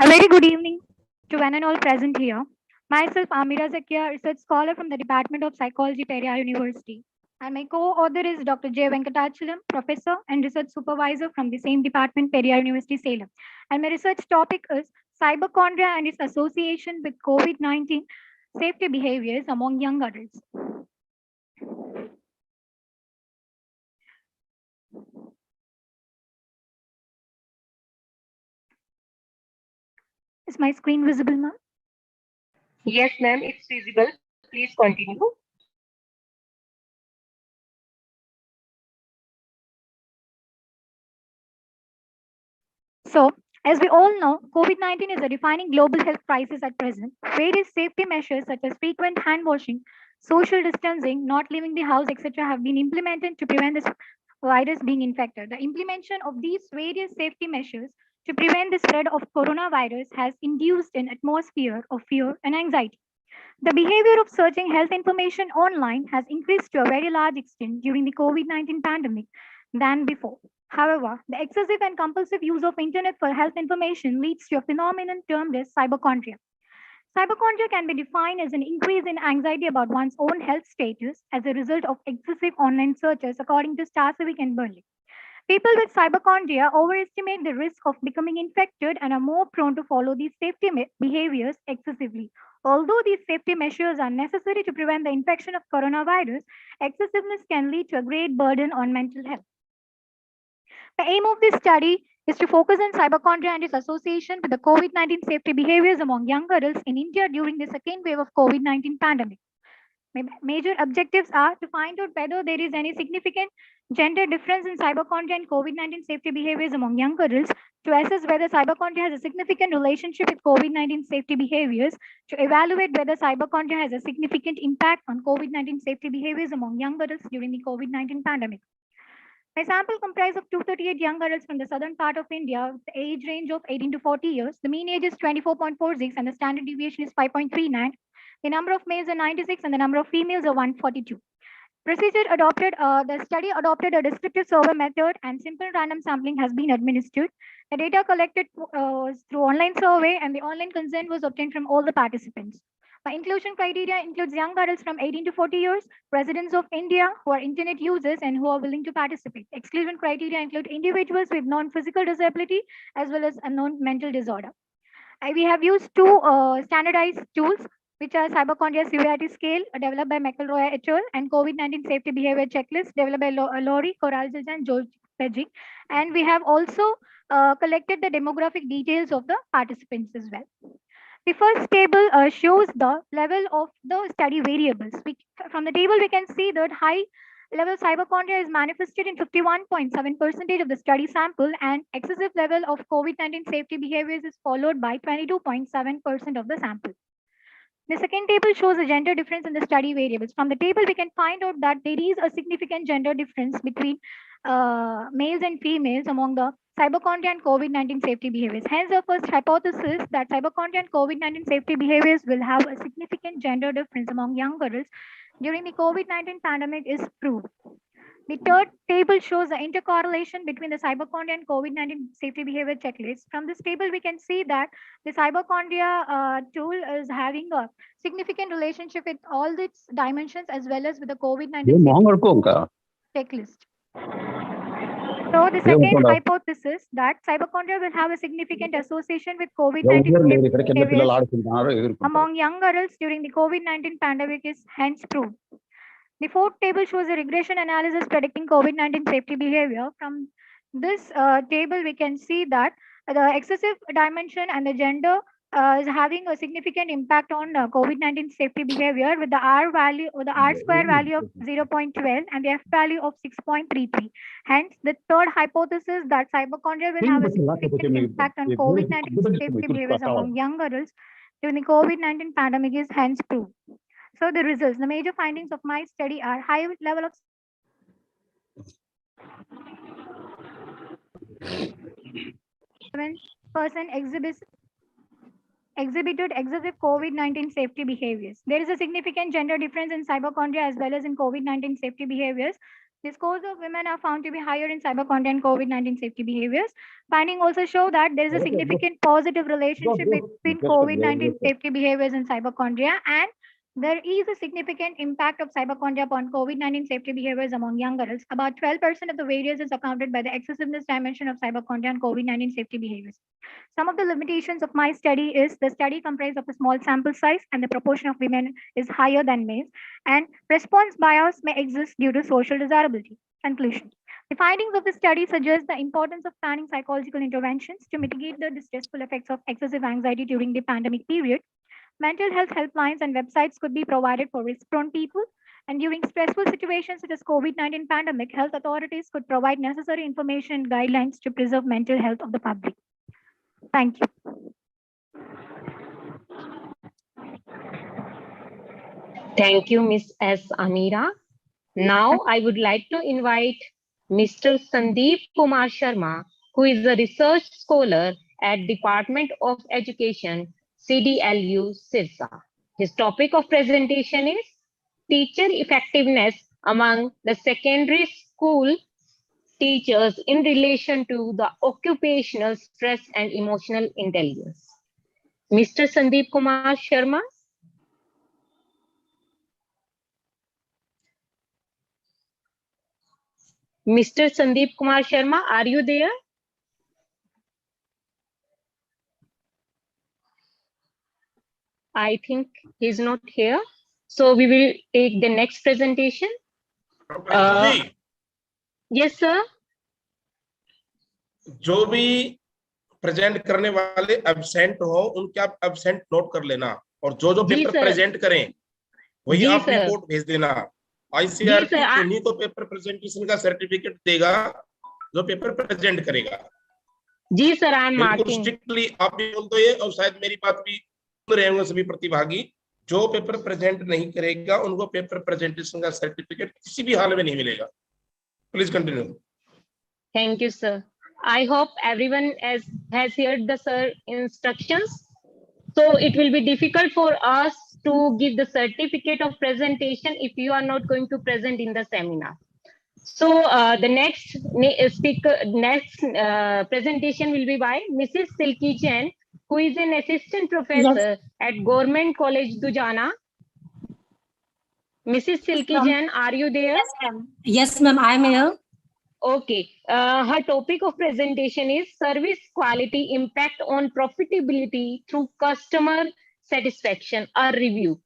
A very good evening to one and all present here. Myself, Amira Zakia, research scholar from the Department of Psychology, Periyar University. And my co-author is Dr. J. Venkatachalam, professor and research supervisor from the same department, Periyar University, Salem. And my research topic is cyberchondria and its association with COVID-19 safety behaviors among young adults. Is my screen visible, ma'am? Yes, ma'am, it's visible. Please continue. So, as we all know, COVID-19 is a defining global health crisis at present. Various safety measures such as frequent hand washing, social distancing, not leaving the house, etc., have been implemented to prevent this virus being infected. The implementation of these various safety measures to prevent the spread of coronavirus has induced an atmosphere of fear and anxiety. The behavior of searching health information online has increased to a very large extent during the COVID-19 pandemic than before. However, the excessive and compulsive use of internet for health information leads to a phenomenon termed as cyberchondria. Cyberchondria can be defined as an increase in anxiety about one's own health status as a result of excessive online searches, according to Starcevic and Burnley. People with cyberchondria overestimate the risk of becoming infected and are more prone to follow these safety behaviors excessively. Although these safety measures are necessary to prevent the infection of coronavirus, excessiveness can lead to a great burden on mental health. The aim of this study is to focus on cyberchondria and its association with the COVID-19 safety behaviors among young adults in India during the second wave of COVID-19 pandemic. Major objectives are to find out whether there is any significant gender difference in cyberchondria and COVID-19 safety behaviors among young adults, to assess whether cyberchondria has a significant relationship with COVID-19 safety behaviors, to evaluate whether cyberchondria has a significant impact on COVID-19 safety behaviors among young adults during the COVID-19 pandemic. My sample comprised of 238 young adults from the southern part of India with the age range of 18 to 40 years. The mean age is 24.46 and the standard deviation is 5.39. The number of males are 96 and the number of females are 142. The study adopted a descriptive survey method and simple random sampling has been administered. The data collected through online survey and the online consent was obtained from all the participants. My inclusion criteria includes young adults from 18 to 40 years, residents of India who are internet users and who are willing to participate. Exclusion criteria include individuals with non-physical disability as well as a non-mental disorder. We have used two standardized tools, which are Cyberchondria Severity Scale, developed by McElroy et al., and COVID-19 Safety Behavior Checklist, developed by Laurie, Corrales, and George Pedrick. And we have also collected the demographic details of the participants as well. The first table shows the level of the study variables. From the table, we can see that high level cyberchondria is manifested in 51.7% of the study sample, and excessive level of COVID-19 safety behaviors is followed by 22.7% of the sample. The second table shows the gender difference in the study variables. From the table, we can find out that there is a significant gender difference between males and females among the cyberchondria and COVID-19 safety behaviors. Hence, the first hypothesis that cyberchondria and COVID-19 safety behaviors will have a significant gender difference among young adults during the COVID-19 pandemic is proved. The third table shows the intercorrelation between the cyberchondria and COVID-19 safety behavior checklist. From this table, we can see that the cyberchondria tool is having a significant relationship with all its dimensions as well as with the COVID-19 checklist. So the second hypothesis that cyberchondria will have a significant association with COVID-19 behaviors among young adults during the COVID-19 pandemic is hence proved. The fourth table shows a regression analysis predicting COVID-19 safety behavior. From this table, we can see that the excessive dimension and the gender is having a significant impact on COVID-19 safety behavior with the R value or the R square value of 0.12 and the F value of 6.33. Hence, the third hypothesis that cyberchondria will have a significant impact on COVID-19 safety behaviors among young adults during the COVID-19 pandemic is hence proved. So the results, the major findings of my study are high level of person exhibited excessive COVID-19 safety behaviors. There is a significant gender difference in cyberchondria as well as in COVID-19 safety behaviors. The scores of women are found to be higher in cyberchondria and COVID-19 safety behaviors. Finding also show that there is a significant positive relationship between COVID-19 safety behaviors and cyberchondria, and there is a significant impact of cyberchondria upon COVID-19 safety behaviors among young adults. About 12% of the variance is accounted by the excessiveness dimension of cyberchondria and COVID-19 safety behaviors. Some of the limitations of my study is the study comprised of a small sample size and the proportion of women is higher than males, and response bias may exist due to social desirability. Conclusion. The findings of the study suggest the importance of planning psychological interventions to mitigate the distressful effects of excessive anxiety during the pandemic period. Mental health helplines and websites could be provided for risk-prone people. And during stressful situations such as COVID-19 pandemic, health authorities could provide necessary information and guidelines to preserve mental health of the public. Thank you. Thank you, Ms. S. Amira. Now I would like to invite Mr. Sandeep Kumar Sharma, who is a research scholar at Department of Education, CDLU, Sirsa. His topic of presentation is teacher effectiveness among the secondary school teachers in relation to the occupational stress and emotional intelligence. Mr. Sandeep Kumar Sharma. Mr. Sandeep Kumar Sharma, are you there? I think he's not here. So we will take the next presentation. Yes, sir. जो भी present करने वाले absent हो उनके आप absent note कर लेना, और जो जी पेपर सर। प्रेजेंट करें वही जी आप सर। रिपोर्ट भेज देना। जी आईसीआरटी सर। उन्हीं को पेपर प्रेजेंटेशन का सर्टिफिकेट देगा जो पेपर प्रेजेंट करेगा। जी सर, आई एम बिल्कुल मार्किंग। स्ट्रिक्टली आप भी बोल दो ये, और शायद मेरी बात भी सुन रहे होंगे सभी प्रतिभागी। जो पेपर प्रेजेंट नहीं करेगा उनको पेपर प्रेजेंटेशन का सर्टिफिकेट किसी भी हाल में नहीं मिलेगा। Please continue. Thank you, sir. I hope everyone has heard the sir instructions. So it will be difficult for us to give the certificate of presentation if you are not going to present in the seminar. So the next presentation will be by Mrs. Silky Jain, who is an assistant professor at Government College Dujana. Mrs. Silky Jain, are you there? Yes, ma'am. Yes, ma'am. I am here. Okay. Her topic of presentation is service quality impact on profitability through customer satisfaction, a review.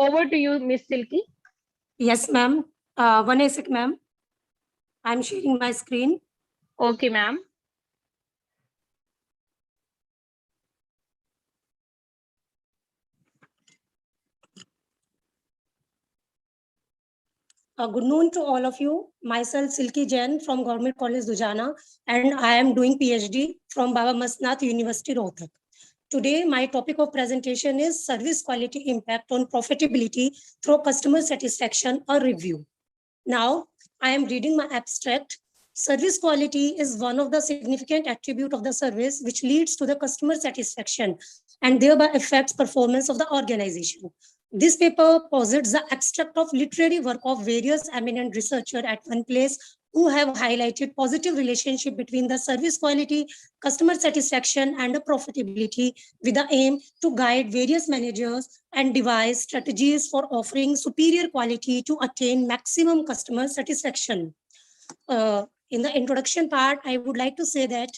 Over to you, Miss Silky. Yes, ma'am. One sec, ma'am. I'm sharing my screen. Okay, ma'am. Good noon to all of you. Myself, Silky Jain from Government College Dujana, and I am doing PhD from Baba Masnath University, Rohtak. Today, my topic of presentation is service quality impact on profitability through customer satisfaction, a review. Now, I am reading my abstract. Service quality is one of the significant attributes of the service which leads to the customer satisfaction and thereby affects performance of the organization. This paper posits the extract of literary work of various eminent researchers at one place who have highlighted positive relationship between the service quality, customer satisfaction, and the profitability with the aim to guide various managers and devise strategies for offering superior quality to attain maximum customer satisfaction. In the introduction part, I would like to say that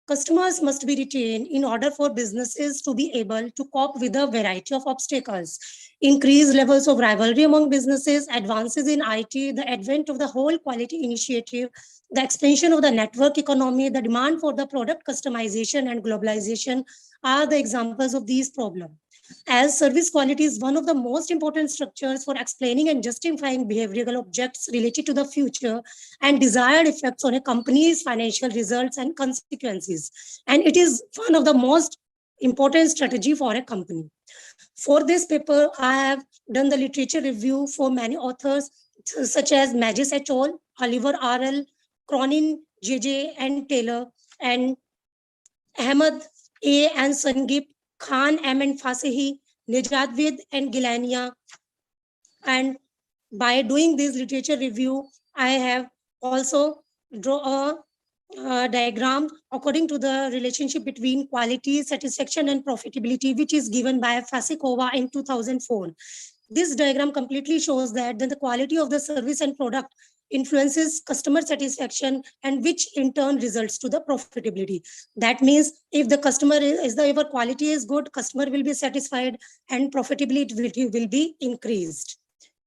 customers must be retained in order for businesses to be able to cope with a variety of obstacles. Increased levels of rivalry among businesses, advances in IT, the advent of the whole quality initiative, the expansion of the network economy, the demand for the product customization and globalization are the examples of these problems. As service quality is one of the most important structures for explaining and justifying behavioral objects related to the future and desired effects on a company's financial results and consequences. And it is one of the most important strategy for a company. For this paper, I have done the literature review for many authors such as Magis et al., Oliver R.L., Cronin, J.J. and Taylor, and Ahmed A. and Sangip, Khan M. and Fasehi, Nejadvid and Gilania. And by doing this literature review, I have also draw a diagram according to the relationship between quality, satisfaction, and profitability, which is given by Fasikova in 2004. This diagram completely shows that the quality of the service and product influences customer satisfaction, and which in turn results to the profitability. That means if the customer is the if quality is good, customer will be satisfied and profitability will be increased.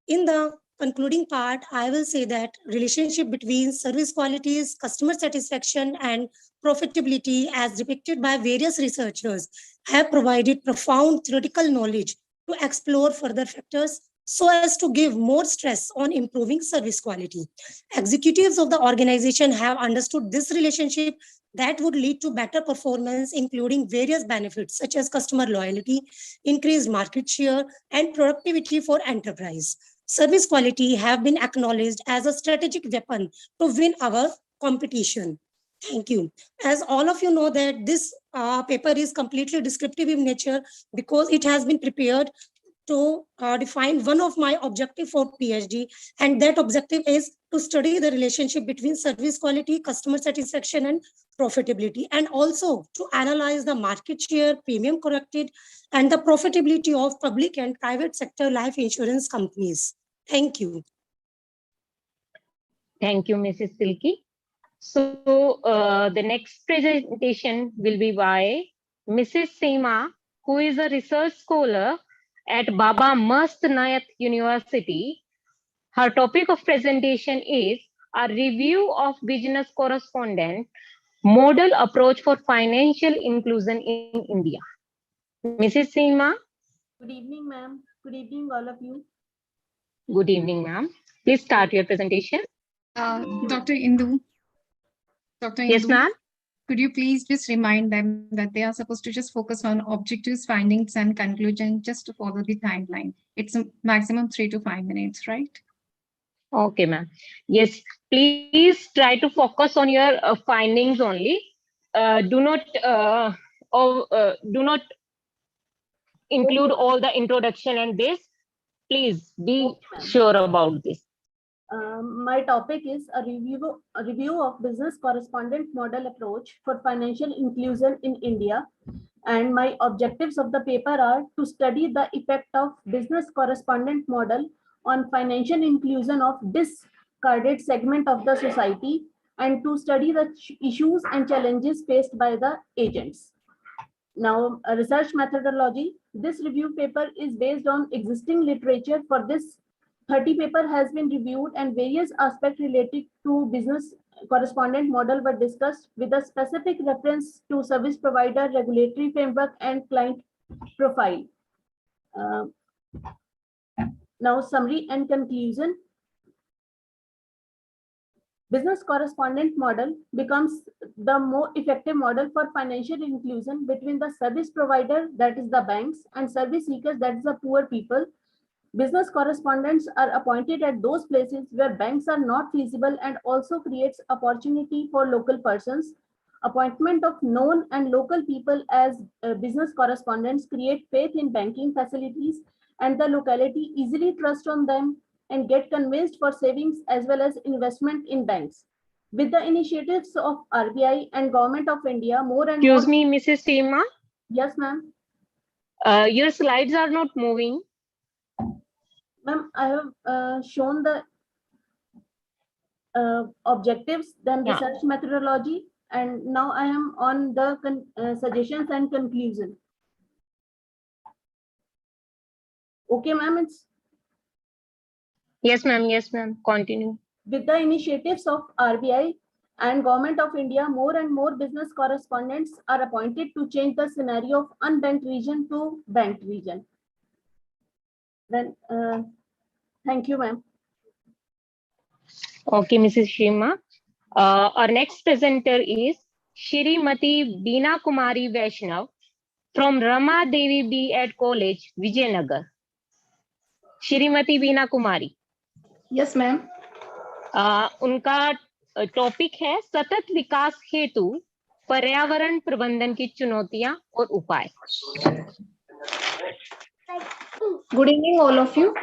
In the concluding part, I will say that relationship between service qualities, customer satisfaction, and profitability as depicted by various researchers have provided profound theoretical knowledge to explore further factors so as to give more stress on improving service quality. Executives of the organization have understood this relationship that would lead to better performance, including various benefits such as customer loyalty, increased market share, and productivity for enterprise. Service quality have been acknowledged as a strategic weapon to win our competition. Thank you. As all of you know that this paper is completely descriptive in nature because it has been prepared to define one of my objective for PhD, and that objective is to study the relationship between service quality, customer satisfaction, and profitability, and also to analyze the market share, premium corrected, and the profitability of public and private sector life insurance companies. Thank you. Thank you, Mrs. Silky. So the next presentation will be by Mrs. Seema, who is a research scholar at Baba Mast Nayak University. Her topic of presentation is a review of business correspondent model approach for financial inclusion in India. Mrs. Seema. Good evening, ma'am. Good evening, all of you. Good evening, ma'am. Please start your presentation. Dr. Indu. Dr. Yes, Indu, ma'am. could you please just remind them that they are supposed to just focus on objectives, findings, and conclusion just to follow the timeline? It's a maximum 3 to 5 minutes, right? Okay, ma'am. Yes, please try to focus on your findings only. Do not include all the introduction and this. Please be sure about this. My topic is a review of business correspondent model approach for financial inclusion in India. And my objectives of the paper are to study the effect of business correspondent model on financial inclusion of discarded segment of the society, and to study the issues and challenges faced by the agents. Now, a research methodology. This review paper is based on existing literature. For this 30 paper has been reviewed and various aspects related to business correspondent model were discussed with a specific reference to service provider, regulatory framework, and client profile. Now, summary and conclusion. Business correspondent model becomes the more effective model for financial inclusion between the service provider, that is the banks, and service seekers, that is the poor people. Business correspondents are appointed at those places where banks are not feasible, and also creates opportunity for local persons. Appointment of known and local people as business correspondents create faith in banking facilities, and the locality easily trust on them and get convinced for savings as well as investment in banks. With the initiatives of RBI and Government of India, more and Excuse more. me, Mrs. Seema. Yes, ma'am. Your slides are not moving. Ma'am, I have shown the objectives, then research methodology, and now I am on the suggestions and conclusion. Okay, ma'am, it's. Yes, ma'am. Yes, ma'am. Continue. With the initiatives of RBI and Government of India, more and more business correspondents are appointed to change the scenario of unbanked region to banked region. Then, thank you, ma'am. Okay, Mrs. Seema. Our next presenter is Shrimati Beena Kumari Vaishnav from Rama Devi B.Ed College, Vijayanagar. Shrimati Beena Kumari. Yes ma'am. उनका topic है सतत विकास हेतु पर्यावरण प्रबंधन की चुनौतियां और उपाय. Good evening all of you.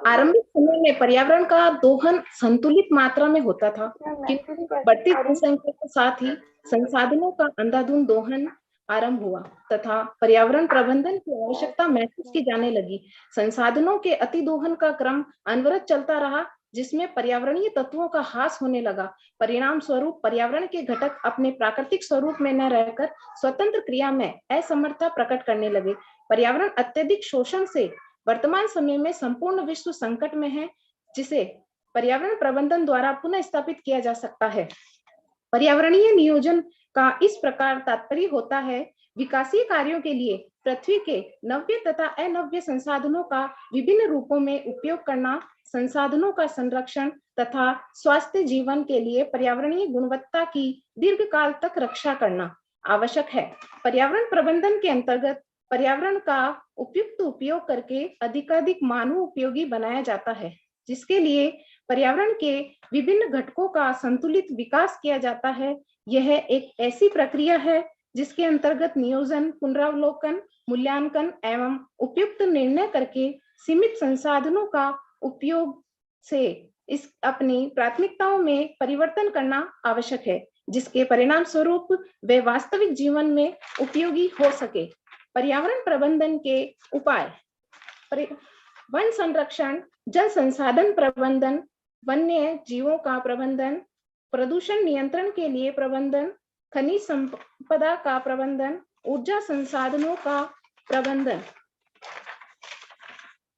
आरंभिक समय में पर्यावरण का दोहन संतुलित मात्रा में होता था, किंतु बढ़ती जनसंख्या के साथ ही संसाधनों का अंधाधुंध दोहन आरंभ हुआ तथा पर्यावरण प्रबंधन की आवश्यकता महसूस की जाने लगी. संसाधनों के अति दोहन का क्रम अनवरत चलता रहा, जिसमें पर्यावरणीय तत्वों का ह्रास होने लगा. परिणाम स्वरूप पर्यावरण के घटक अपने प्राकृतिक स्वरूप में न रहकर स्वतंत्र क्रिया में असमर्थता प्रकट करने लगे. पर्यावरण अत्यधिक शोषण से वर्तमान समय में संपूर्ण विश्व संकट में है, जिसे पर्यावरण प्रबंधन द्वारा पुनः स्थापित किया जा सकता है. पर्यावरणीय नियोजन का इस प्रकार तात्पर्य होता है विकासीय कार्यों के लिए पृथ्वी के नव्य तथा अनव्य संसाधनों का विभिन्न रूपों में उपयोग करना, संसाधनों का संरक्षण तथा स्वास्थ्य जीवन के लिए पर्यावरणीय गुणवत्ता की दीर्घकाल तक रक्षा करना आवश्यक है. पर्यावरण प्रबंधन के अंतर्गत पर्यावरण का उपयुक्त उपयोग करके अधिकाधिक मानव उपयोगी बनाया जाता है, जिसके लिए पर्यावरण के विभिन्न घटकों का संतुलित विकास किया जाता है. यह एक ऐसी प्रक्रिया है जिसके अंतर्गत नियोजन, पुनरावलोकन, मूल्यांकन एवं उपयुक्त निर्णय करके सीमित संसाधनों का उपयोग से इस अपनी प्राथमिकताओं में परिवर्तन करना आवश्यक है, जिसके परिणाम स्वरूप वे वास्तविक जीवन में उपयोगी हो सके. पर्यावरण प्रबंधन के उपाय: वन संरक्षण, जल संसाधन प्रबंधन, वन्य जीवों का प्रबंधन, प्रदूषण नियंत्रण के लिए प्रबंधन, खनिज संपदा का प्रबंधन, ऊर्जा संसाधनों का प्रबंधन.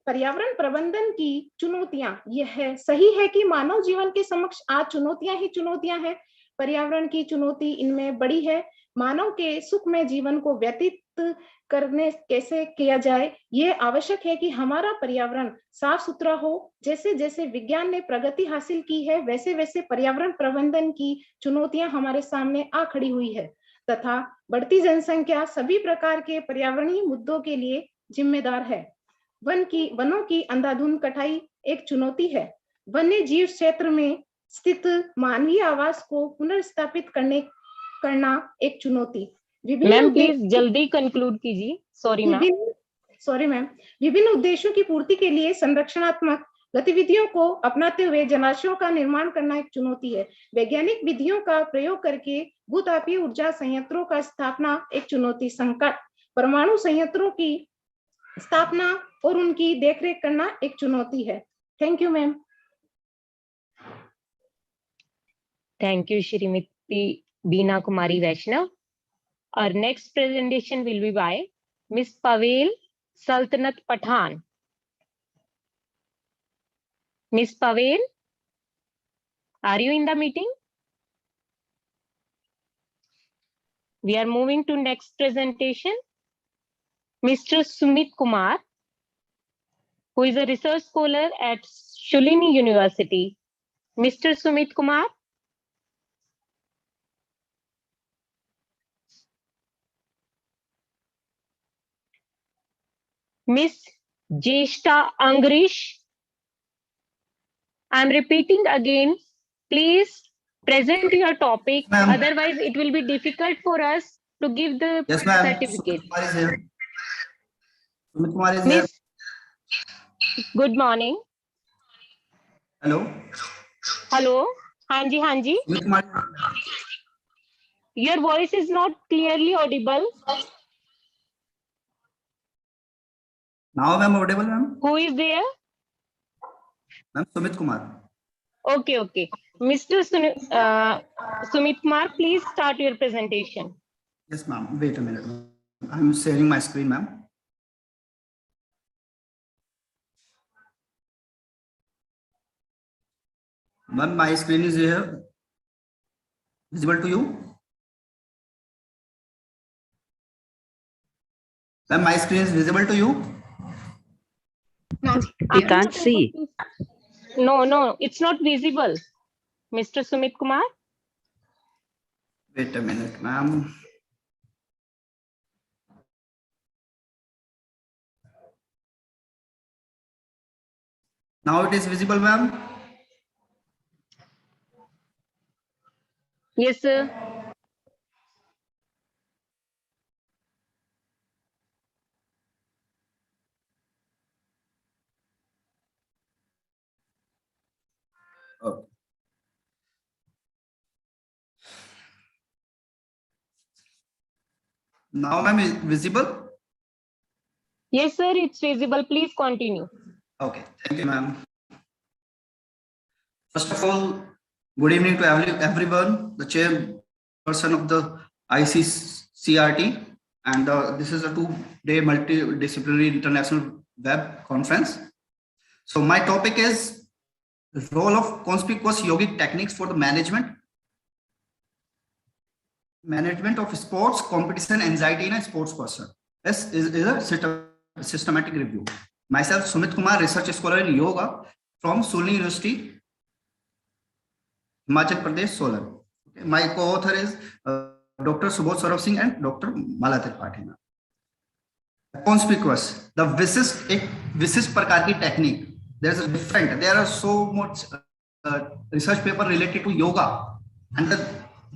पर्यावरण प्रबंधन की चुनौतियां. यह सही है कि मानव जीवन के समक्ष आज चुनौतियां ही चुनौतियां हैं, पर्यावरण की चुनौती इनमें बड़ी है। मानव के सुखमय जीवन को व्यतीत करने कैसे किया जाए, ये आवश्यक है कि हमारा पर्यावरण साफ सुथरा हो। जैसे जैसे विज्ञान ने प्रगति हासिल की है, वैसे वैसे पर्यावरण प्रबंधन की चुनौतियां हमारे सामने आ खड़ी हुई है तथा बढ़ती जनसंख्या सभी प्रकार के पर्यावरणीय मुद्दों के लिए जिम्मेदार है। वनों की अंधाधुंध कटाई एक चुनौती है। वन्य जीव क्षेत्र में स्थित मानवीय आवास को पुनर्स्थापित करना एक चुनौती। मैम प्लीज जल्दी कंक्लूड कीजिए। Sorry ma'am. विभिन्न उद्देश्यों की पूर्ति के लिए संरक्षणात्मक गतिविधियों को अपनाते हुए जलाशयों का निर्माण करना एक चुनौती है। वैज्ञानिक विधियों का प्रयोग करके भूतापीय ऊर्जा संयंत्रों का स्थापना एक चुनौती। संकट परमाणु संयंत्रों की स्थापना और उनकी देखरेख करना एक चुनौती है। Thank you ma'am. Thank you Shrimati Beena Kumari Vaishnav. Our next presentation will be by Miss Pavel Saltanat Pathan. Miss Pavel, are you in the meeting? We are moving to next presentation. Mr. Sumit Kumar, who is a research scholar at Shulini University. Mr. Sumit Kumar. Miss Jeshta Angrish, I am repeating again, please present your topic, otherwise it will be difficult for us to give the certificate. Sumit Kumar is here. Good morning. Hello. Hello. Hanji, Hanji. Sumit Kumar. Your voice is not clearly audible. Now I am audible, ma'am. Who is there? Ma'am, Sumit Kumar. Okay, okay. Mr. Sumit Kumar, please start your presentation. Yes, ma'am. Wait a minute. I am sharing my screen, ma'am. Ma'am, my screen is here. Visible to you? Ma'am, my screen is visible to you? We can't see. No, it's not visible. Mr. Sumit Kumar. Wait a minute, ma'am. Now it is visible, ma'am? Yes, sir. Okay. Now, ma'am, is visible? Yes, sir, it's visible. Please continue. Okay, thank you, ma'am. First of all, good evening to everyone, the chairperson of the ICERT, and this is a 2-day multidisciplinary international web conference. So my topic is the role of conspicuous yogic techniques for the management of sports competition anxiety in a sports person. This is a systematic review. Myself, Sumit Kumar, research scholar in yoga from Shulini University, Himachal Pradesh, Solan. Okay. My co-author is Dr. Subodh Saurav Singh and Dr. Mala Tripathi. Conspicuous, the विशिष्ट प्रकार की technique. There are so much research paper related to yoga, and the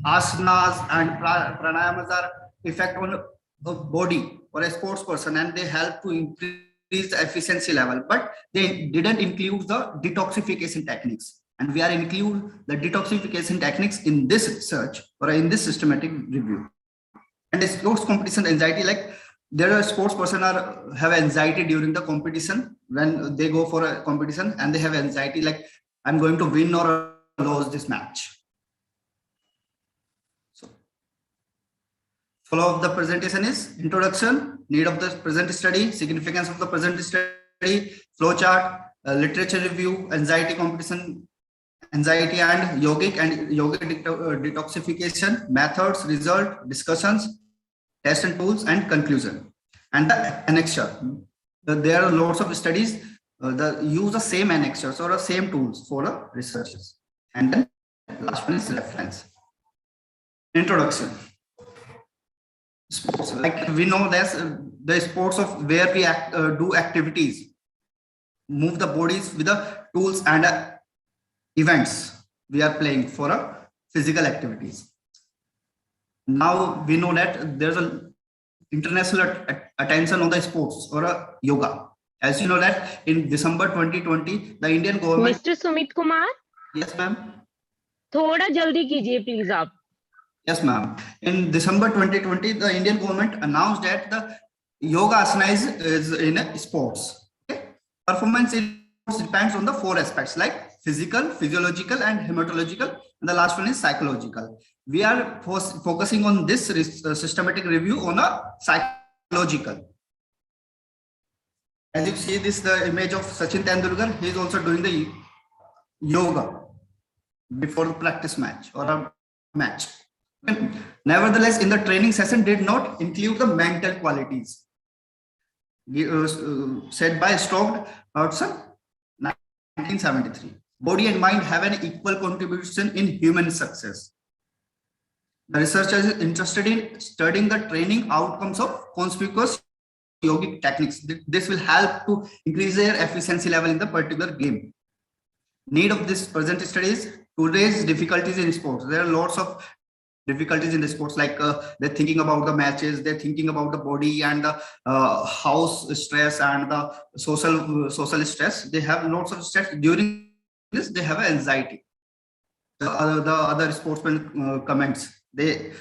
asanas and pranayamas are effect on the body or a sports person, and they help to increase the efficiency level, but they didn't include the detoxification techniques, and we are include the detoxification techniques in this research or in this systematic review. And the sports competition anxiety, like there are sports person have anxiety during the competition when they go for a competition, and they have anxiety like I'm going to win or lose this match. So follow of the presentation is introduction, need of the present study, significance of the present study, flow chart, literature review, anxiety competition anxiety and yogic detoxification, methods, result, discussions, test and tools, and conclusion. And the annexure. There are lots of studies that use the same annexures or the same tools for the researchers. And then last one is reference. Introduction. Sports, like we know there's the sports of where we do activities, move the bodies with the tools and events we are playing for physical activities. Now we know that there's an international attention on the sports or yoga. As you know that in December 2020, the Indian government. Mr. Sumit Kumar. Yes, ma'am. थोड़ा जल्दी कीजिए please आप. Yes, ma'am. In December 2020, the Indian government announced that the yoga asana is in sports. Okay? Performance in sports depends on the 4 aspects like physical, physiological, and hematological. And the last one is psychological. We are focusing on this systematic review on a psychological. As you see this, the image of Sachin Tendulkar, he is also doing the yoga before the practice match or a match. Nevertheless, in the training session did not include the mental qualities said by Stokes 1973. Body and mind have an equal contribution in human success. The researcher is interested in studying the training outcomes of conspicuous yogic techniques. This will help to increase their efficiency level in the particular game. Need of this present study is to raise difficulties in sports. There are lots of difficulties in the sports, like they're thinking about the matches, they're thinking about the body and the house stress and the social stress. They have lots of stress during this. They have anxiety. The other sportsmen comments, they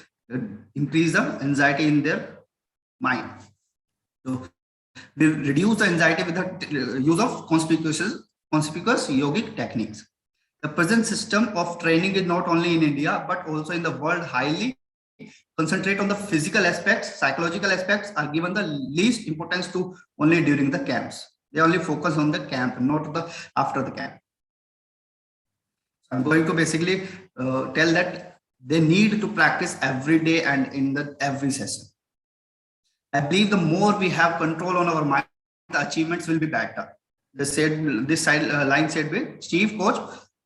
increase the anxiety in their mind. So we reduce the anxiety with the use of conspicuous yogic techniques. The present system of training is not only in India, but also in the world highly concentrate on the physical aspects. Psychological aspects are given the least importance to only during the camps. They only focus on the camp, not the after the camp. I'm going to basically tell that they need to practice every day and in every session. I believe the more we have control on our mind, the achievements will be better. This line said by Chief Coach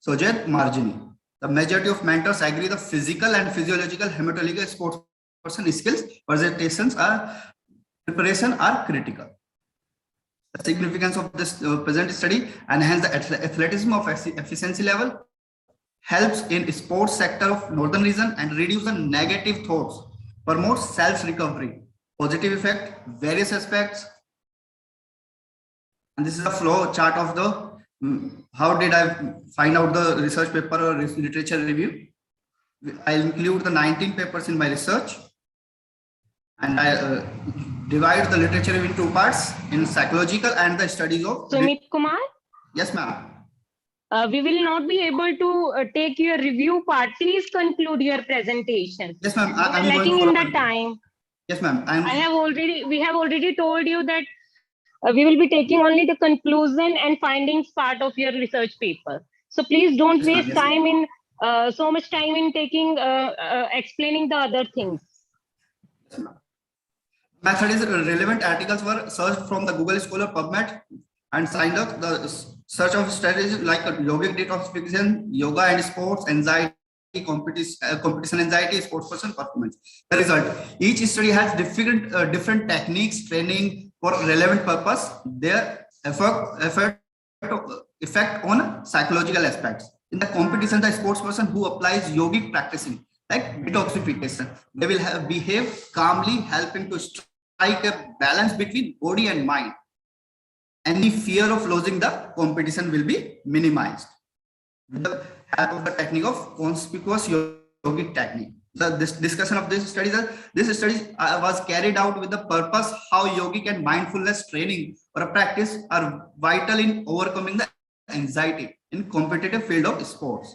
Sojat Margini. The majority of mentors agree the physical and physiological hematological sports person skills, preparation are critical. The significance of this present study enhance the athleticism of efficiency level, helps in sports sector of northern region and reduce the negative thoughts, promotes self-recovery, positive effect, various aspects. And this is a flow chart of the how did I find out the research paper or literature review. I'll include the 19 papers in my research, and I divide the literature in 2 parts, in psychological and the studies of. Sumit Kumar? Yes, ma'am. We will not be able to take your review part. Please conclude your presentation. Yes, ma'am. I'm lacking in the time. Yes, ma'am. We have already told you that we will be taking only the conclusion and findings part of your research paper. So please don't waste time in so much time in taking explaining the other things. Method is relevant articles were searched from the Google Scholar PubMed and signed up the search of strategies like yogic detoxification, yoga and sports, anxiety, competition anxiety, sports person performance. The result: each study has different techniques, training for relevant purpose. Their effect on psychological aspects. In the competition, the sports person who applies yogic practicing like detoxification, they will behave calmly, helping to strike a balance between body and mind. Any fear of losing the competition will be minimized with the help of the technique of conspicuous yogic technique. This discussion of this study was carried out with the purpose how yogic and mindfulness training or a practice are vital in overcoming the anxiety in competitive field of sports.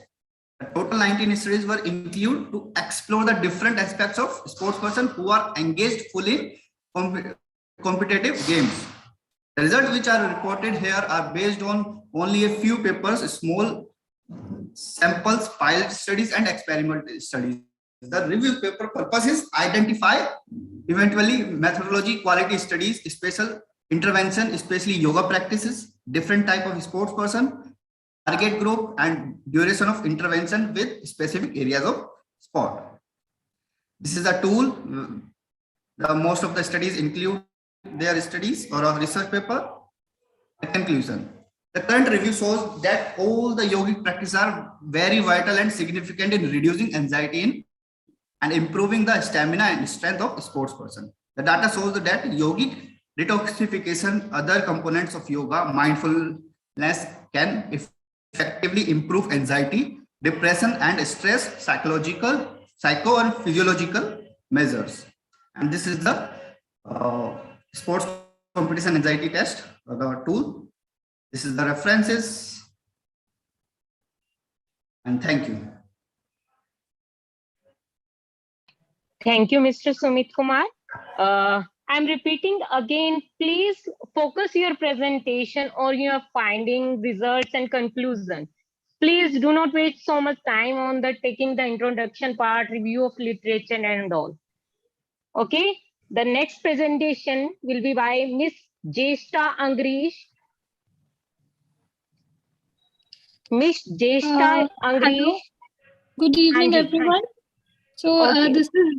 The total 19 studies were included to explore the different aspects of sports person who are engaged fully in competitive games. The results which are reported here are based on only a few papers, small samples, pilot studies, and experimental studies. The review paper purpose is identify eventually methodology, quality studies, special intervention, especially yoga practices, different type of sports person, target group, and duration of intervention with specific areas of sport. This is a tool. Most of the studies include their studies or a research paper. The conclusion. The current review shows that all the yogic practices are very vital and significant in reducing anxiety and improving the stamina and strength of sports person. The data shows that yogic detoxification, other components of yoga, mindfulness can effectively improve anxiety, depression, and stress, psycho and physiological measures. And this is the sports competition anxiety test, the tool. This is the references. And thank you. Thank you, Mr. Sumit Kumar. I'm repeating again, please focus your presentation or your finding, results, and conclusion. Please do not waste so much time on taking the introduction part, review of literature and all. Okay, the next presentation will be by Miss Jeshta Angrish. Miss Jeshta Angrish. Hello. Good evening, everyone. So Okay. this is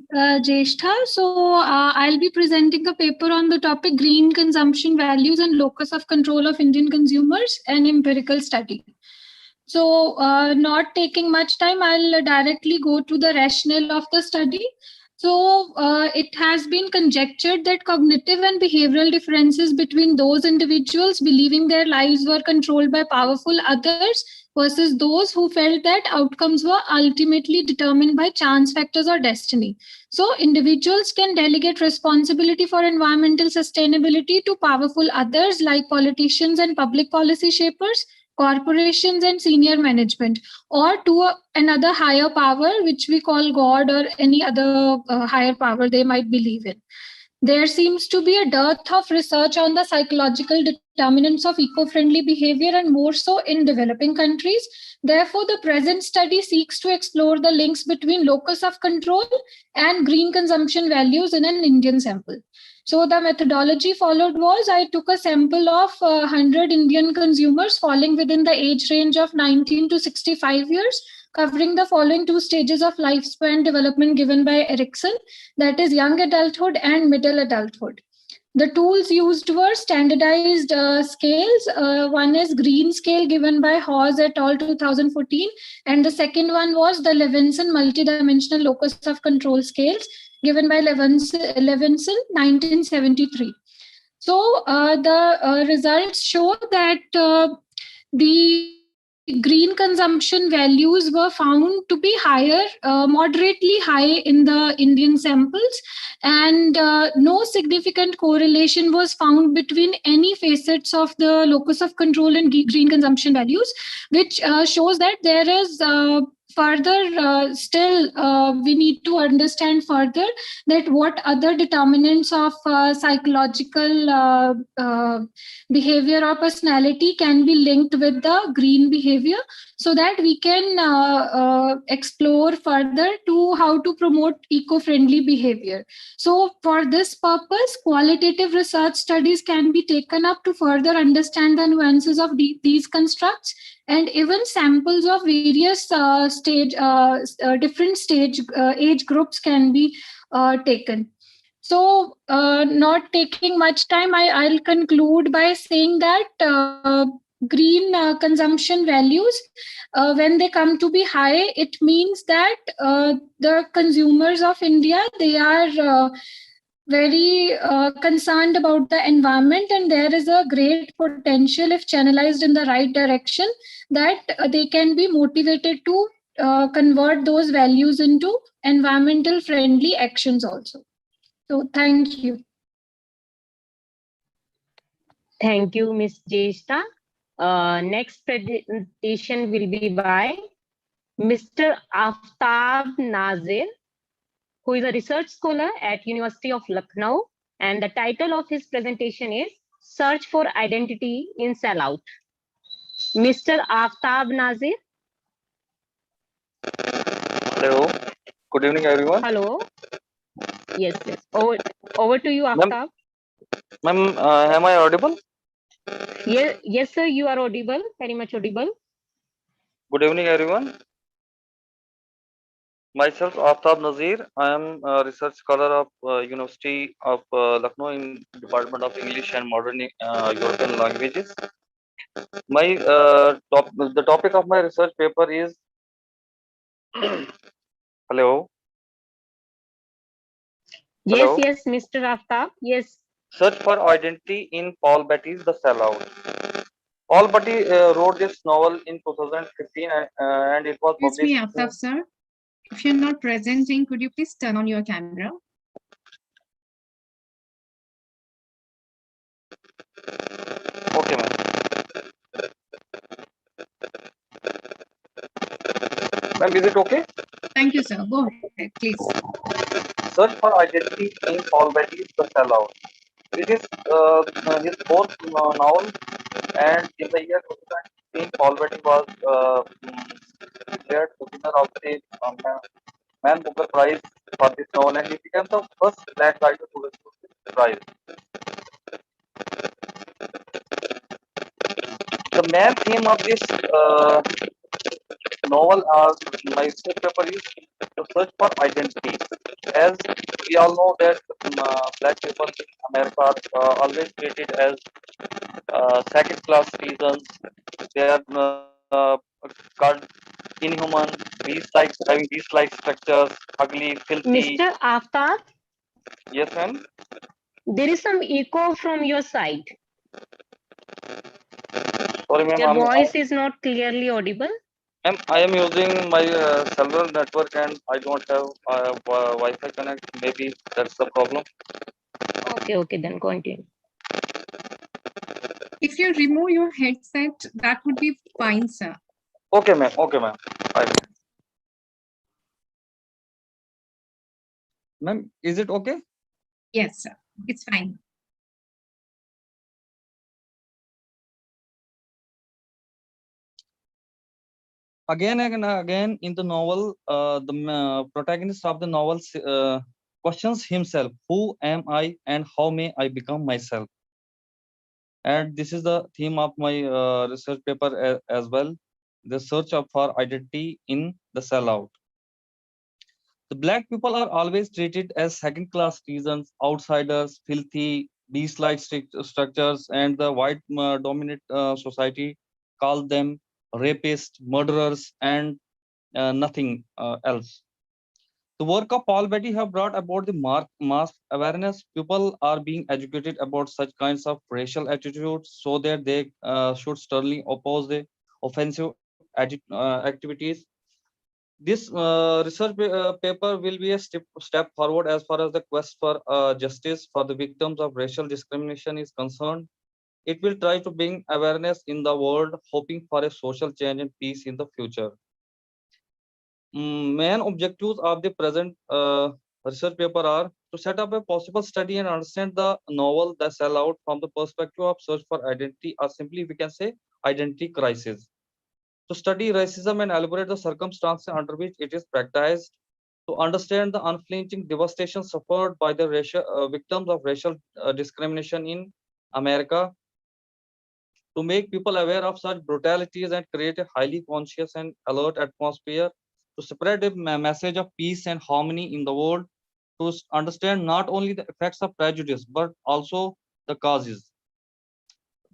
Jeshta. So I'll be presenting a paper on the topic green consumption values and locus of control of Indian consumers, an empirical study. So not taking much time, I'll directly go to the rationale of the study. So it has been conjectured that cognitive and behavioral differences between those individuals believing their lives were controlled by powerful others versus those who felt that outcomes were ultimately determined by chance factors or destiny. So individuals can delegate responsibility for environmental sustainability to powerful others like politicians and public policy shapers, corporations and senior management, or to another higher power, which we call God or any other higher power they might believe in. There seems to be a dearth of research on the psychological determinants of eco-friendly behavior, and more so in developing countries. Therefore, the present study seeks to explore the links between locus of control and green consumption values in an Indian sample. So the methodology followed was I took a sample of 100 Indian consumers falling within the age range of 19 to 65 years, covering the following two stages of lifespan development given by Erickson, that is young adulthood and middle adulthood. The tools used were standardized scales. One is green scale given by Hawes et al. 2014, and the second one was the Levinson multidimensional locus of control scales given by Levinson 1973. So the results show that the green consumption values were found to be higher, moderately high in the Indian samples, and no significant correlation was found between any facets of the locus of control and green consumption values, which shows that there is further still we need to understand further that what other determinants of psychological behavior or personality can be linked with the green behavior, so that we can explore further to how to promote eco-friendly behavior. So for this purpose, qualitative research studies can be taken up to further understand the nuances of these constructs, and even samples of various different age groups can be taken. So not taking much time, I'll conclude by saying that green consumption values, when they come to be high, it means that the consumers of India, they are very concerned about the environment, and there is a great potential, if channelized in the right direction, that they can be motivated to convert those values into environmental friendly actions also. So thank you. Thank you, Ms. Jeshta. Next presentation will be by Mr. Aftab Nazir, who is a research scholar at University of Lucknow, and the title of his presentation is Search for Identity in Sellout. Mr. Aftab Nazir. Hello. Good evening, everyone. Hello. Yes, yes. Over to you, Aftab. Ma'am, am I audible? Yes, sir. You are audible. Very much audible. Good evening, everyone. Myself, Aftab Nazir. I am a research scholar of University of Lucknow in Department of English and Modern European Languages. My the topic of my research paper is hello. Yes, Hello. yes, Mr. Aftab. Yes. Search for identity in Paul Betty's The Sellout. Paul Betty wrote this novel in 2015 and it was Excuse me, published. Aftab sir. If you're not presenting, could you please turn on your camera? Okay, ma'am. Ma'am, is it okay? Thank you, sir. Go ahead, please. Search for identity in Paul Betty's The Sellout. It is his fourth novel, and in the year 2016, Paul Betty was declared the winner of the Man Booker Prize for this novel, and he became the first black writer to receive this prize. The main theme of this novel, my research paper is to search for identity. As we all know that black people in America are always treated as second class citizens. They are called inhuman, having these like structures, ugly, filthy. Mr. Aftab, Yes, ma'am. there is some echo from your side. Sorry, ma'am. Your voice is not clearly audible. I am using my cellular network and I don't have Wi-Fi connect. Maybe that's the problem. Okay, then continue. If you remove your headset, that would be fine, sir. Okay, ma'am. Ma'am, is it okay? Yes, sir. It's fine. Again and again in the novel, the protagonist of the novel questions himself, who am I and how may I become myself? And this is the theme of my research paper as well, the search for identity in the sellout. The black people are always treated as second-class citizens, outsiders, filthy, beast-like structures, and the white dominant society call them rapists, murderers, and nothing else. The work of Paul Betty have brought about the mass awareness. People are being educated about such kinds of racial attitudes so that they should sternly oppose the offensive activities. This research paper will be a step forward as far as the quest for justice for the victims of racial discrimination is concerned. It will try to bring awareness in the world, hoping for a social change and peace in the future. Main objectives of the present research paper are to set up a possible study and understand the novel The Sellout from the perspective of search for identity, or simply we can say identity crisis. To study racism and elaborate the circumstances under which it is practiced, to understand the unflinching devastation suffered by the victims of racial discrimination in America, to make people aware of such brutalities and create a highly conscious and alert atmosphere, to spread a message of peace and harmony in the world, to understand not only the effects of prejudice but also the causes.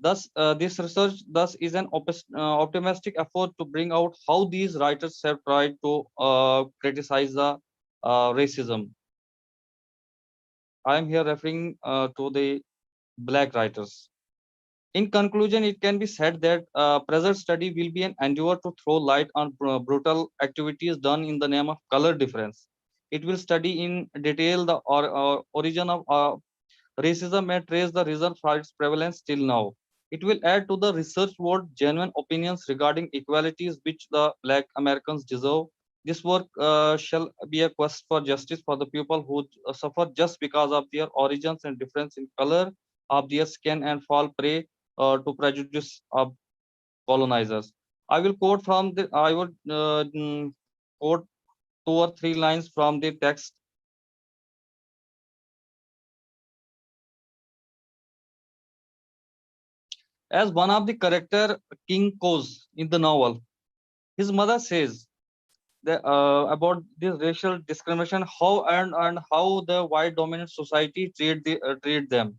Thus, this research is an optimistic effort to bring out how these writers have tried to criticize the racism. I am here referring to the black writers. In conclusion, it can be said that present study will be an endeavor to throw light on brutal activities done in the name of color difference. It will study in detail the origin of racism and trace the reason for its prevalence till now. It will add to the research world genuine opinions regarding equalities which the Black Americans deserve. This work shall be a quest for justice for the people who suffer just because of their origins and difference in color of their skin and fall prey to prejudice of colonizers. I will quote from the. I would quote 2 or 3 lines from the text. As one of the character, King Koz, in the novel, his mother says that, about this racial discrimination, how and how the white dominant society treat them.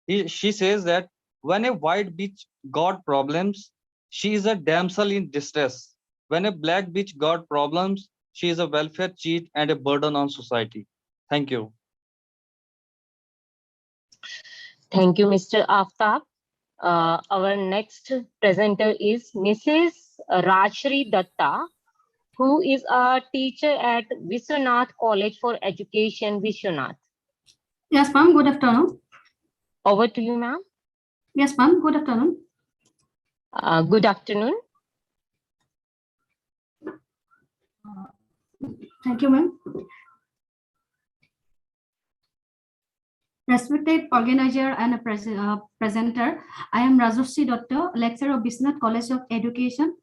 She says that when a white bitch got problems, she is a damsel in distress. When a black bitch got problems, she is a welfare cheat and a burden on society. Thank you. Thank you, Mr. Aftab. Our next presenter is Mrs. Rajshri Datta, who is a teacher at Vishwanath College for Education, Vishwanath. Yes, ma'am. Good afternoon. Over to you, ma'am. Yes, ma'am. Good afternoon. Good afternoon. Thank you, ma'am. Respected organizer and a presenter, I am Rajshri Datta, lecturer of Vishwanath College of Education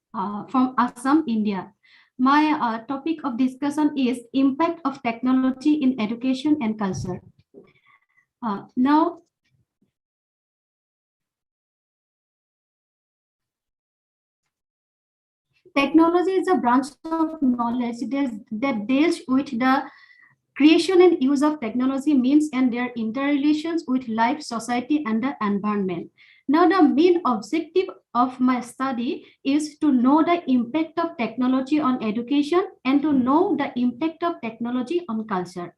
from Assam, India. My topic of discussion is impact of technology in education and culture. Now, technology is a branch of knowledge that deals with the creation and use of technology means and their interrelations with life, society, and the environment. Now, the main objective of my study is to know the impact of technology on education and to know the impact of technology on culture.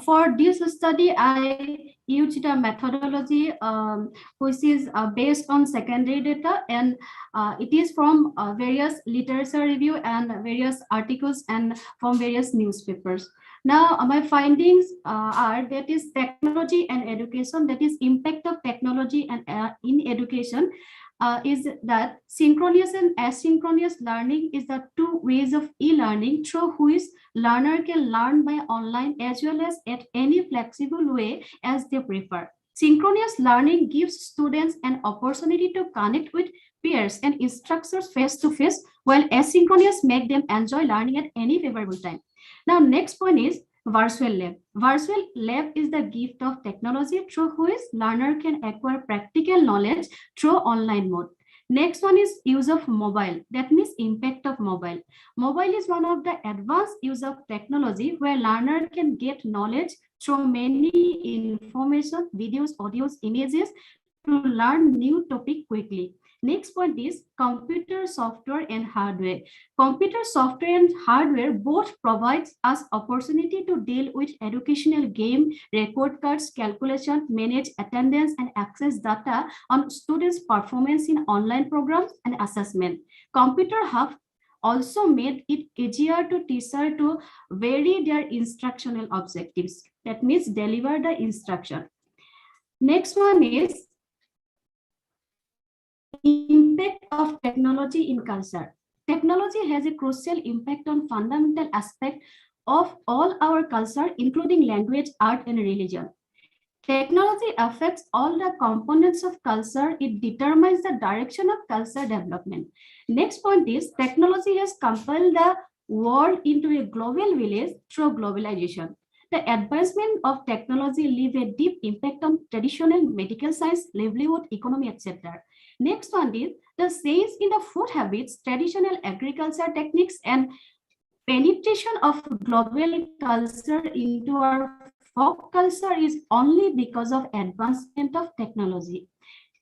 For this study, I used a methodology which is based on secondary data, and it is from various literature review and various articles and from various newspapers. Now, my findings are that is technology and education, that is impact of technology and in education is that synchronous and asynchronous learning is the two ways of e-learning through which learner can learn by online as well as at any flexible way as they prefer. Synchronous learning gives students an opportunity to connect with peers and instructors face to face, while asynchronous make them enjoy learning at any favorable time. Now, next point is virtual lab. Virtual lab is the gift of technology through which learner can acquire practical knowledge through online mode. Next one is use of mobile. That means impact of mobile. Mobile is one of the advanced use of technology where learner can get knowledge through many information, videos, audios, images to learn new topic quickly. Next point is computer software and hardware. Computer software and hardware both provides us opportunity to deal with educational game, record cards, calculation, manage attendance, and access data on students' performance in online programs and assessment. Computer have also made it easier to teacher to vary their instructional objectives. That means deliver the instruction. Next one is impact of technology in culture. Technology has a crucial impact on fundamental aspect of all our culture, including language, art, and religion. Technology affects all the components of culture. It determines the direction of culture development. Next point is technology has compelled the world into a global village through globalization. The advancement of technology leave a deep impact on traditional medical science, livelihood, economy, etc. Next one is the change in the food habits, traditional agriculture techniques, and penetration of global culture into our folk culture is only because of advancement of technology.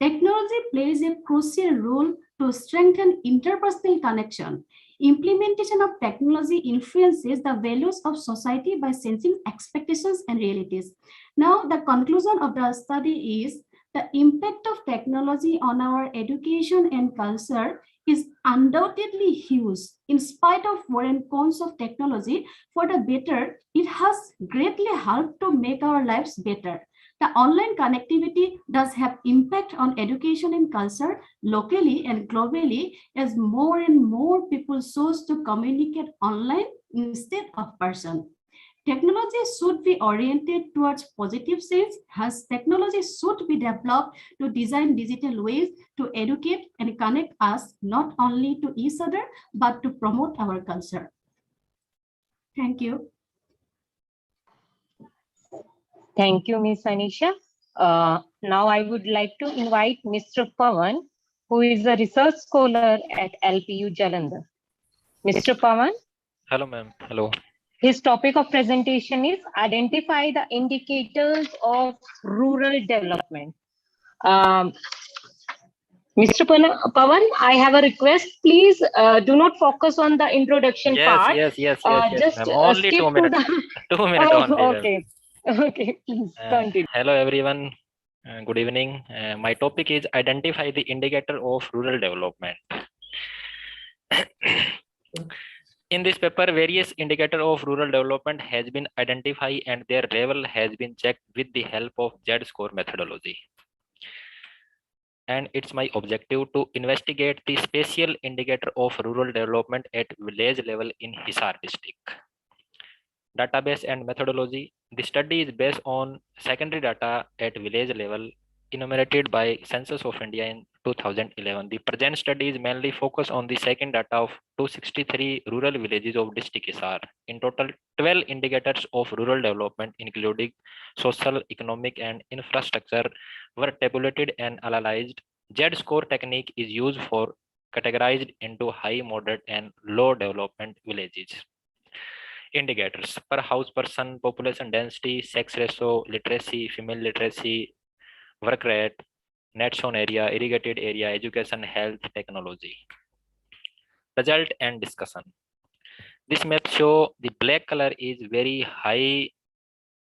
Technology plays a crucial role to strengthen interpersonal connection. Implementation of technology influences the values of society by sensing expectations and realities. Now, the conclusion of the study is the impact of technology on our education and culture is undoubtedly huge. In spite of pros and cons of technology, for the better, it has greatly helped to make our lives better. The online connectivity does have impact on education and culture locally and globally as more and more people choose to communicate online instead of person. Technology should be oriented towards positive sense, as technology should be developed to design digital ways to educate and connect us not only to each other, but to promote our culture. Thank you. Thank you, Ms. Anisha. Now I would like to invite Mr. Pawan, who is a research scholar at LPU Jalandhar. Mr. Pawan. Hello, ma'am. Hello. His topic of presentation is identify the indicators of rural development. Mr. Pawan, I have a request. Please do not focus on the introduction part. Yes. Just only skip 2 to minutes. the 2 minutes only. ma'am. okay. Okay, please continue. Hello, everyone. Good evening. My topic is identify the indicator of rural development. In this paper, various indicators of rural development has been identified and their level has been checked with the help of Z-score methodology. And it's my objective to investigate the spatial indicator of rural development at village level in Hisar district. Database and methodology. The study is based on secondary data at village level enumerated by Census of India in 2011. The present study is mainly focused on the second data of 263 rural villages of district Hisar. In total, 12 indicators of rural development, including social, economic, and infrastructure, were tabulated and analyzed. Z-score technique is used for categorized into high, moderate, and low development villages. Indicators: per house person, population density, sex ratio, literacy, female literacy, work rate, net shown area, irrigated area, education, health, technology. Result and discussion. This map show the black color is very high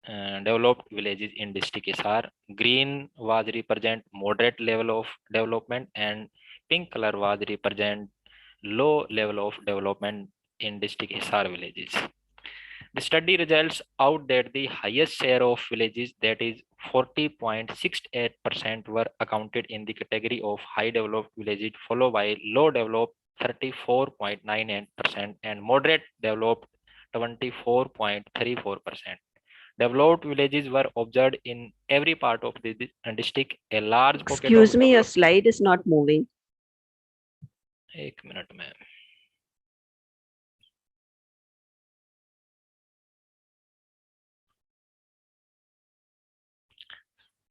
developed villages in district Hisar. Green was represent moderate level of development and pink color was represent low level of development in district Hisar villages. The study results out that the highest share of villages, that is 40.68%, were accounted in the category of high developed villages, followed by low developed 34.98% and moderate developed 24.34%. Developed villages were observed in every part of the district. A large pocket. Excuse me, your slide is not moving. 1 minute, ma'am.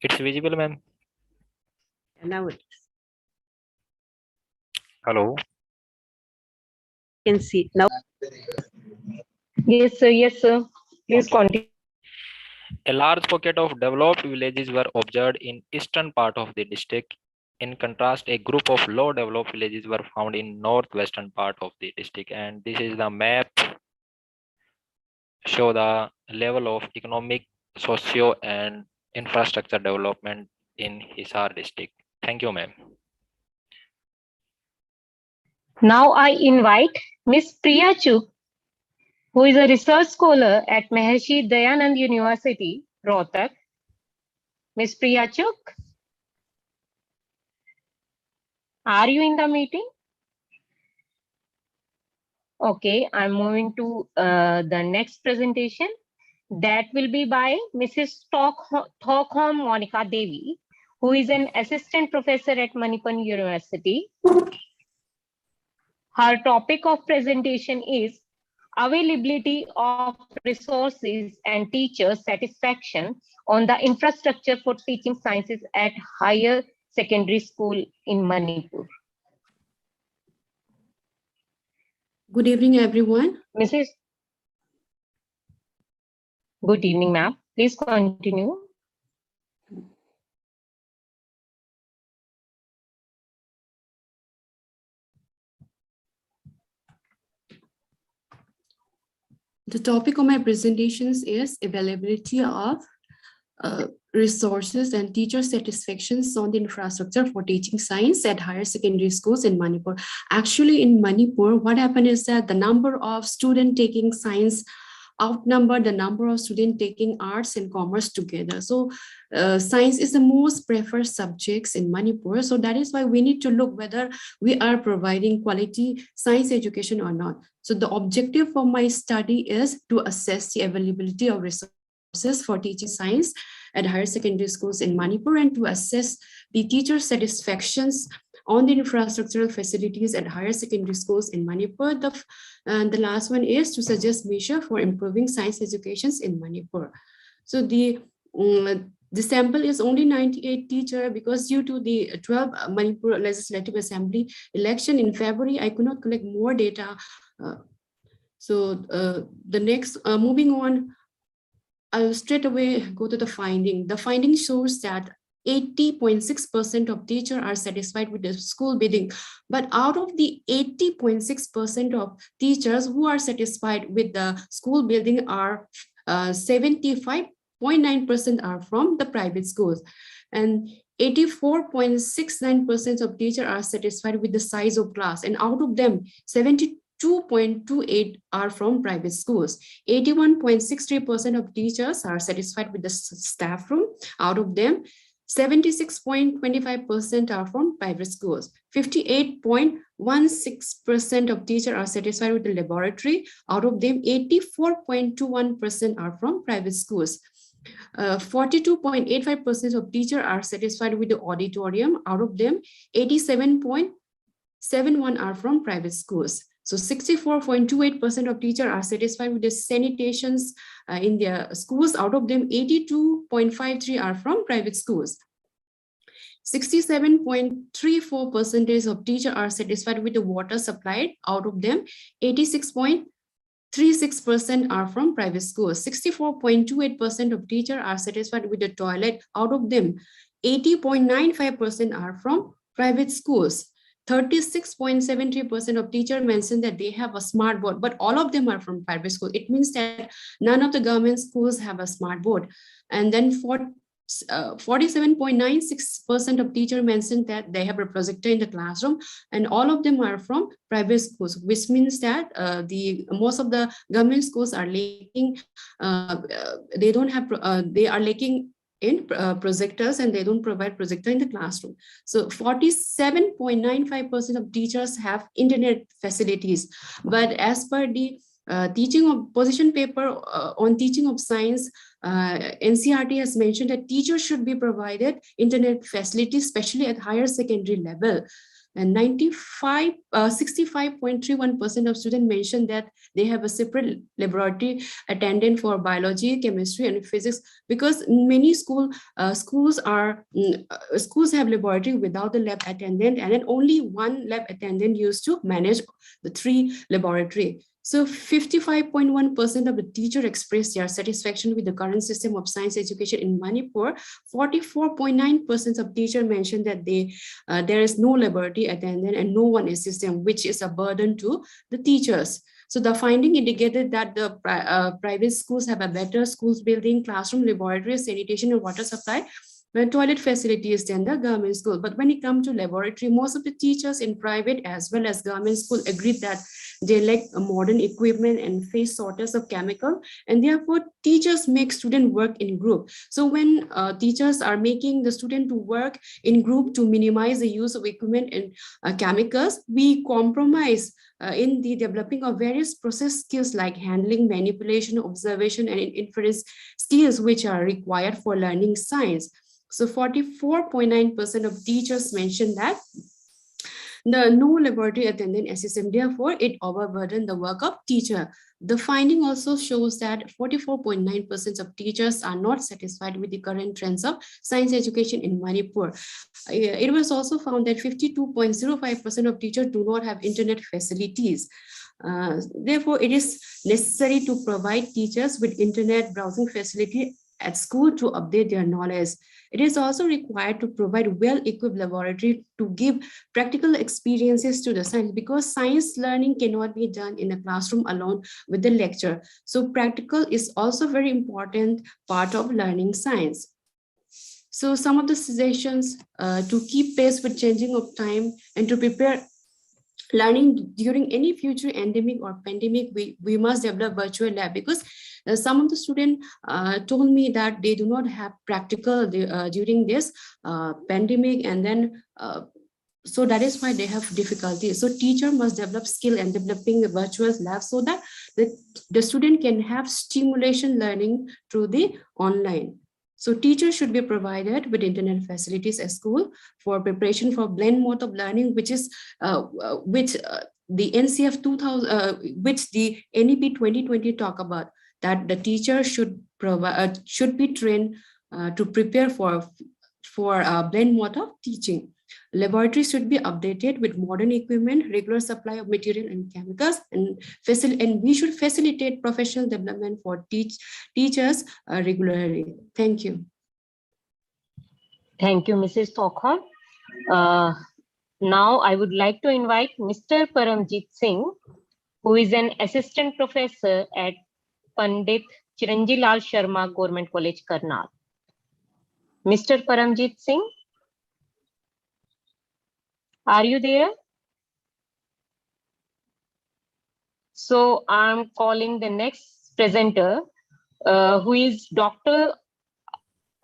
It's visible, ma'am. Now it is. Hello. Can see now. Yes, sir. Yes, sir. Please continue. A large pocket of developed villages were observed in eastern part of the district. In contrast, a group of low developed villages were found in northwestern part of the district. And this is the map show the level of economic, socio and infrastructure development in Hisar district. Thank you, ma'am. Now I invite Ms. Priya Chuk, who is a research scholar at Maharishi Dayanand University, Rohtak. Ms. Priya Chuk, are you in the meeting? Okay, I'm moving to the next presentation. That will be by Mrs. Stockholm Monica Devi, who is an assistant professor at Manipur University. Her topic of presentation is availability of resources and teacher satisfaction on the infrastructure for teaching sciences at higher secondary school in Manipur. Good evening, everyone. Mrs. Good evening, ma'am. Please continue. The topic of my presentations is availability of resources and teacher satisfactions on the infrastructure for teaching science at higher secondary schools in Manipur. Actually, in Manipur, what happened is that the number of students taking science outnumber the number of students taking arts and commerce together. So science is the most preferred subjects in Manipur. So that is why we need to look whether we are providing quality science education or not. So the objective for my study is to assess the availability of resources for teaching science at higher secondary schools in Manipur, and to assess the teacher satisfactions on the infrastructural facilities at higher secondary schools in Manipur. The last one is to suggest measures for improving science educations in Manipur. So the sample is only 98 teachers, because due to the 12th Manipur Legislative Assembly election in February, I could not collect more data. The next, moving on, I'll straight away go to the finding. The finding shows that 80.6% of teachers are satisfied with the school building. But out of the 80.6% of teachers who are satisfied with the school building, are 75.9% are from the private schools. And 84.69% of teachers are satisfied with the size of class. And out of them, 72.28 are from private schools. 81.63% of teachers are satisfied with the staff room. Out of them, 76.25% are from private schools. 58.16% of teachers are satisfied with the laboratory. Out of them, 84.21% are from private schools. 42.85% of teachers are satisfied with the auditorium. Out of them, 87.71% are from private schools. So 64.28% of teachers are satisfied with the sanitations in their schools. Out of them, 82.53% are from private schools. 67.34% of teachers are satisfied with the water supplied. Out of them, 86.36% are from private schools. 64.28% of teachers are satisfied with the toilet. Out of them, 80.95% are from private schools. 36.73% of teachers mentioned that they have a smart board, but all of them are from private school. It means that none of the government schools have a smart board. And then 47.96% of teachers mentioned that they have a projector in the classroom, and all of them are from private schools, which means that most of the government schools are lacking. They are lacking in projectors, and they don't provide projector in the classroom. So 47.95% of teachers have internet facilities, but as per the teaching of position paper on teaching of science, NCERT has mentioned that teachers should be provided internet facilities, especially at higher secondary level. And 65.31% of students mentioned that they have a separate laboratory attendant for biology, chemistry, and physics, because many schools have laboratory without the lab attendant, and then only one lab attendant used to manage the 3 laboratory. So 55.1% of the teachers expressed their satisfaction with the current system of science education in Manipur. 44.9% of teachers mentioned that there is no laboratory attendant and no one assists them, which is a burden to the teachers. So the finding indicated that the private schools have a better schools building, classroom, laboratory, sanitation, and water supply, toilet facilities than the government school. But when it comes to laboratory, most of the teachers in private as well as government school agreed that they lack modern equipment and face shortage of chemical, and therefore teachers make student work in group. So when teachers are making the student to work in group to minimize the use of equipment and chemicals, we compromise in the developing of various process skills like handling, manipulation, observation, and inference skills which are required for learning science. So 44.9% of teachers mentioned that no laboratory attendant assistant, therefore it overburdened the work of teacher. The finding also shows that 44.9% of teachers are not satisfied with the current trends of science education in Manipur. It was also found that 52.05% of teachers do not have internet facilities. Therefore, it is necessary to provide teachers with internet browsing facility at school to update their knowledge. It is also required to provide well-equipped laboratory to give practical experiences to the science, because science learning cannot be done in a classroom alone with the lecture. So practical is also very important part of learning science. So some of the suggestions to keep pace with changing of time and to prepare learning during any future endemic or pandemic, we must develop virtual lab, because Some of the students told me that they do not have practical during this pandemic, and then so that is why they have difficulty. So teacher must develop skill in developing a virtual lab so that the student can have stimulation learning through the online. So teachers should be provided with internet facilities at school for preparation for blend mode of learning, which is the NCF 2000, which the NEP 2020 talk about, that the teacher should provide should be trained to prepare for blend mode of teaching. Laboratories should be updated with modern equipment, regular supply of material and chemicals, and we should facilitate professional development for teachers regularly. Thank you. Thank you, Mrs. Stockholm. Now I would like to invite Mr. Paramjit Singh, who is an assistant professor at Pandit Chiranjilal Sharma Government College, Karnal. Mr. Paramjit Singh, are you there? So I'm calling the next presenter, who is Dr.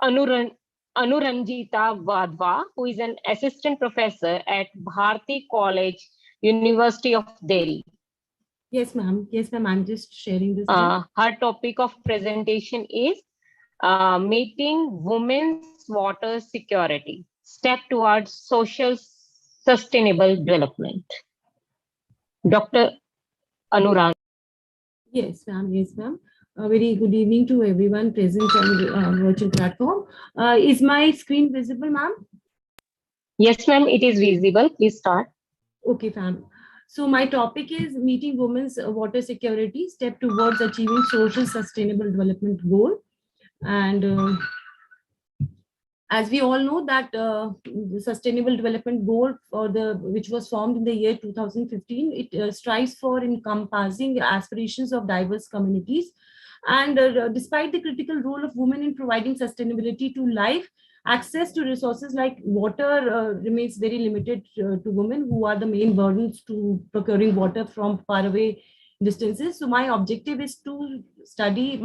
Anuranjita Vadva, who is an assistant professor at Bharati College, University of Delhi. Yes, ma'am. Yes, ma'am. I'm just sharing this. Her topic of presentation is Meeting Women's Water Security, Step Towards Social Sustainable Development. Dr. Anurang. Yes, ma'am. Yes, ma'am. A very good evening to everyone present on the virtual platform. Is my screen visible, ma'am? Yes, ma'am. It is visible. Please start. Okay, ma'am. So my topic is Meeting Women's Water Security, Step Towards Achieving Social Sustainable Development Goal. And as we all know that the Sustainable Development Goal, which was formed in the year 2015, it strives for encompassing aspirations of diverse communities. And despite the critical role of women in providing sustainability to life, access to resources like water remains very limited to women, who are the main burdens to procuring water from faraway distances. So my objective of study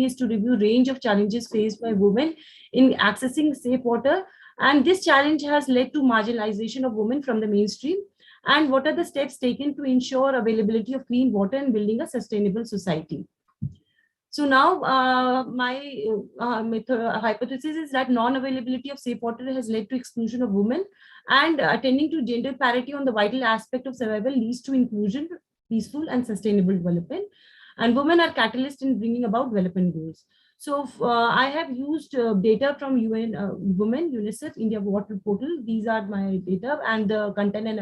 is to review range of challenges faced by women in accessing safe water, and this challenge has led to marginalization of women from the mainstream, and what are the steps taken to ensure availability of clean water and building a sustainable society. So now my hypothesis is that non-availability of safe water has led to exclusion of women, and attending to gender parity on the vital aspect of survival leads to inclusion, peaceful and sustainable development, and women are catalysts in bringing about development goals. So I have used data from UN Women, UNICEF, India Water Portal. These are my data, and the content and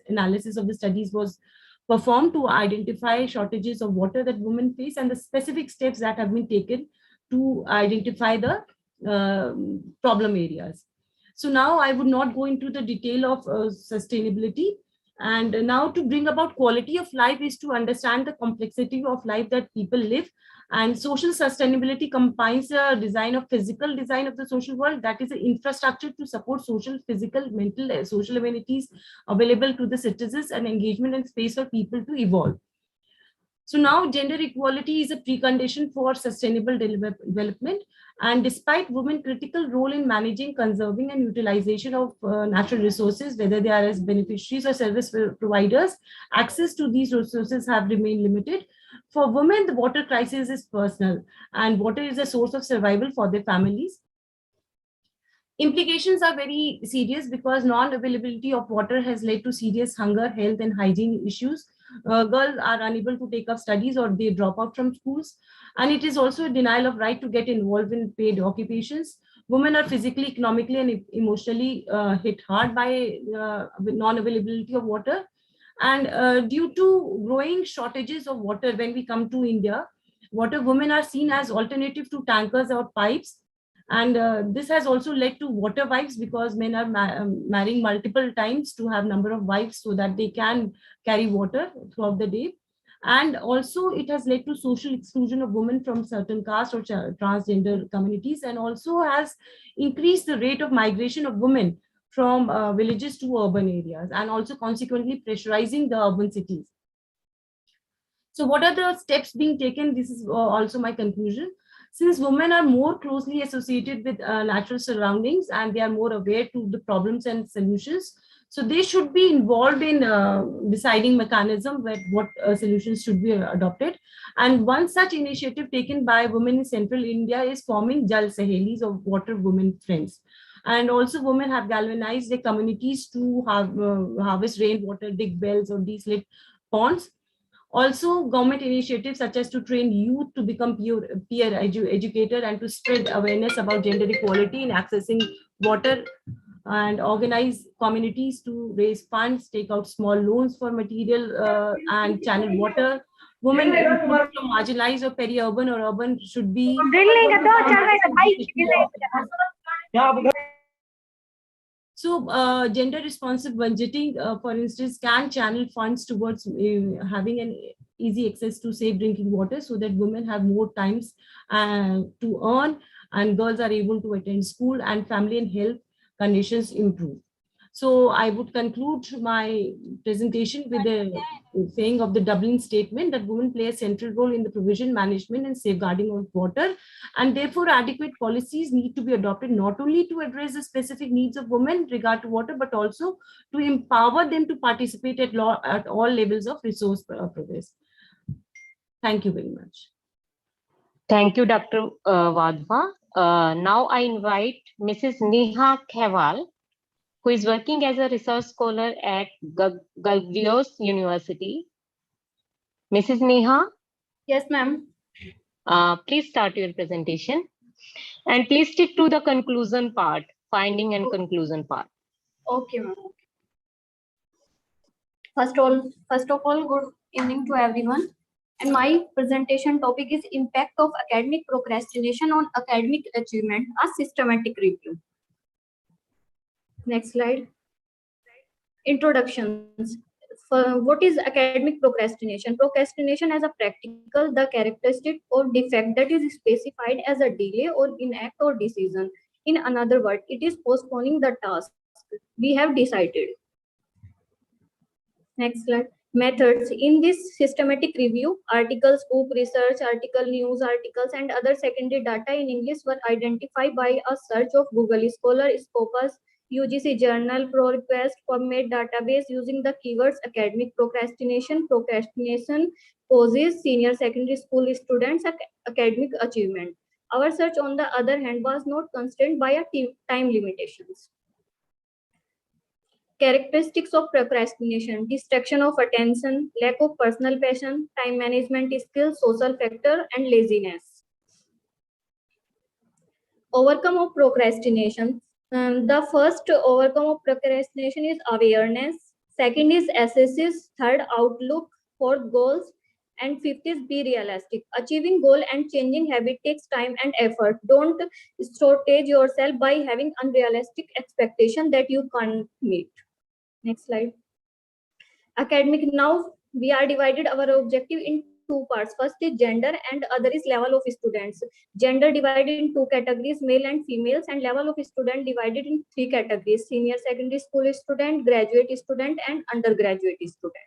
analysis of the studies was performed to identify shortages of water that women face and the specific steps that have been taken to identify the problem areas. So now I would not go into the detail of sustainability. And now to bring about quality of life is to understand the complexity of life that people live. And social sustainability combines a design of physical design of the social world, that is, an infrastructure to support social, physical, mental, social amenities available to the citizens, and engagement and space for people to evolve. So now gender equality is a precondition for sustainable development. And despite women's critical role in managing, conserving and utilization of natural resources, whether they are as beneficiaries or service providers, access to these resources have remained limited. For women, the water crisis is personal, and water is a source of survival for their families. Implications are very serious because non-availability of water has led to serious hunger, health and hygiene issues. Girls are unable to take up studies or they drop out from schools. And it is also a denial of right to get involved in paid occupations. Women are physically, economically and emotionally hit hard by non-availability of water. And due to growing shortages of water, when we come to India, women are seen as alternative to tankers or pipes. And this has also led to water wives, because men are marrying multiple times to have number of wives so that they can carry water throughout the day. And also it has led to social exclusion of women from certain caste or transgender communities, and also has increased the rate of migration of women from villages to urban areas, and also consequently pressurizing the urban cities. So what are the steps being taken? This is also my conclusion. Since women are more closely associated with natural surroundings and they are more aware to the problems and solutions, so they should be involved in deciding mechanism where what solutions should be adopted. And one such initiative taken by women in central India is forming Jal Sahelis, or water women friends. And also women have galvanized their communities to have harvest rainwater, dig wells or desalinate ponds. Also, government initiatives such as to train youth to become peer educator and to spread awareness about gender equality in accessing water, and organize communities to raise funds, take out small loans for material and channel water. Women from marginalized or peri-urban or urban should be so gender responsive budgeting, for instance, can channel funds towards having an easy access to safe drinking water, so that women have more times to earn and girls are able to attend school and family and health conditions improve. So I would conclude my presentation with the saying of the Dublin Statement that women play a central role in the provision, management, and safeguarding of water, and therefore adequate policies need to be adopted not only to address the specific needs of women in regard to water, but also to empower them to participate at all levels of resource progress. Thank you very much. Thank you, Dr. Wadhwa. Now I invite Mrs. Neha Khewal, who is working as a research scholar at Gulf University. Mrs. Neha? Yes, ma'am. Please start your presentation. And please stick to the conclusion part, finding and conclusion part. Okay, ma'am. First of all, good evening to everyone. And my presentation topic is impact of academic procrastination on academic achievement, a systematic review. Next slide. Introductions. What is academic procrastination? Procrastination as a practical, the characteristic or defect that is specified as a delay or inact or decision. In another word, it is postponing the task we have decided. Next slide. Methods. In this systematic review, articles, book research, article, news articles, and other secondary data in English were identified by a search of Google Scholar, Scopus, UGC Journal, ProRequest, PubMed database using the keywords academic procrastination, procrastination causes senior secondary school students, academic achievement. Our search, on the other hand, was not constrained by time limitations. Characteristics of procrastination: distraction of attention, lack of personal passion, time management skills, social factor, and laziness. Overcome of procrastination. The first overcome of procrastination is awareness. Second is assesses. Third, outlook. Fourth, goals. And fifth is be realistic. Achieving goal and changing habit takes time and effort. Don't shortage yourself by having unrealistic expectation that you can't meet. Next slide. Academic. Now we are divided our objective in two parts. First is gender and other is level of students. Gender divided in two categories, male and females, and level of student divided in three categories: senior secondary school student, graduate student, and undergraduate students.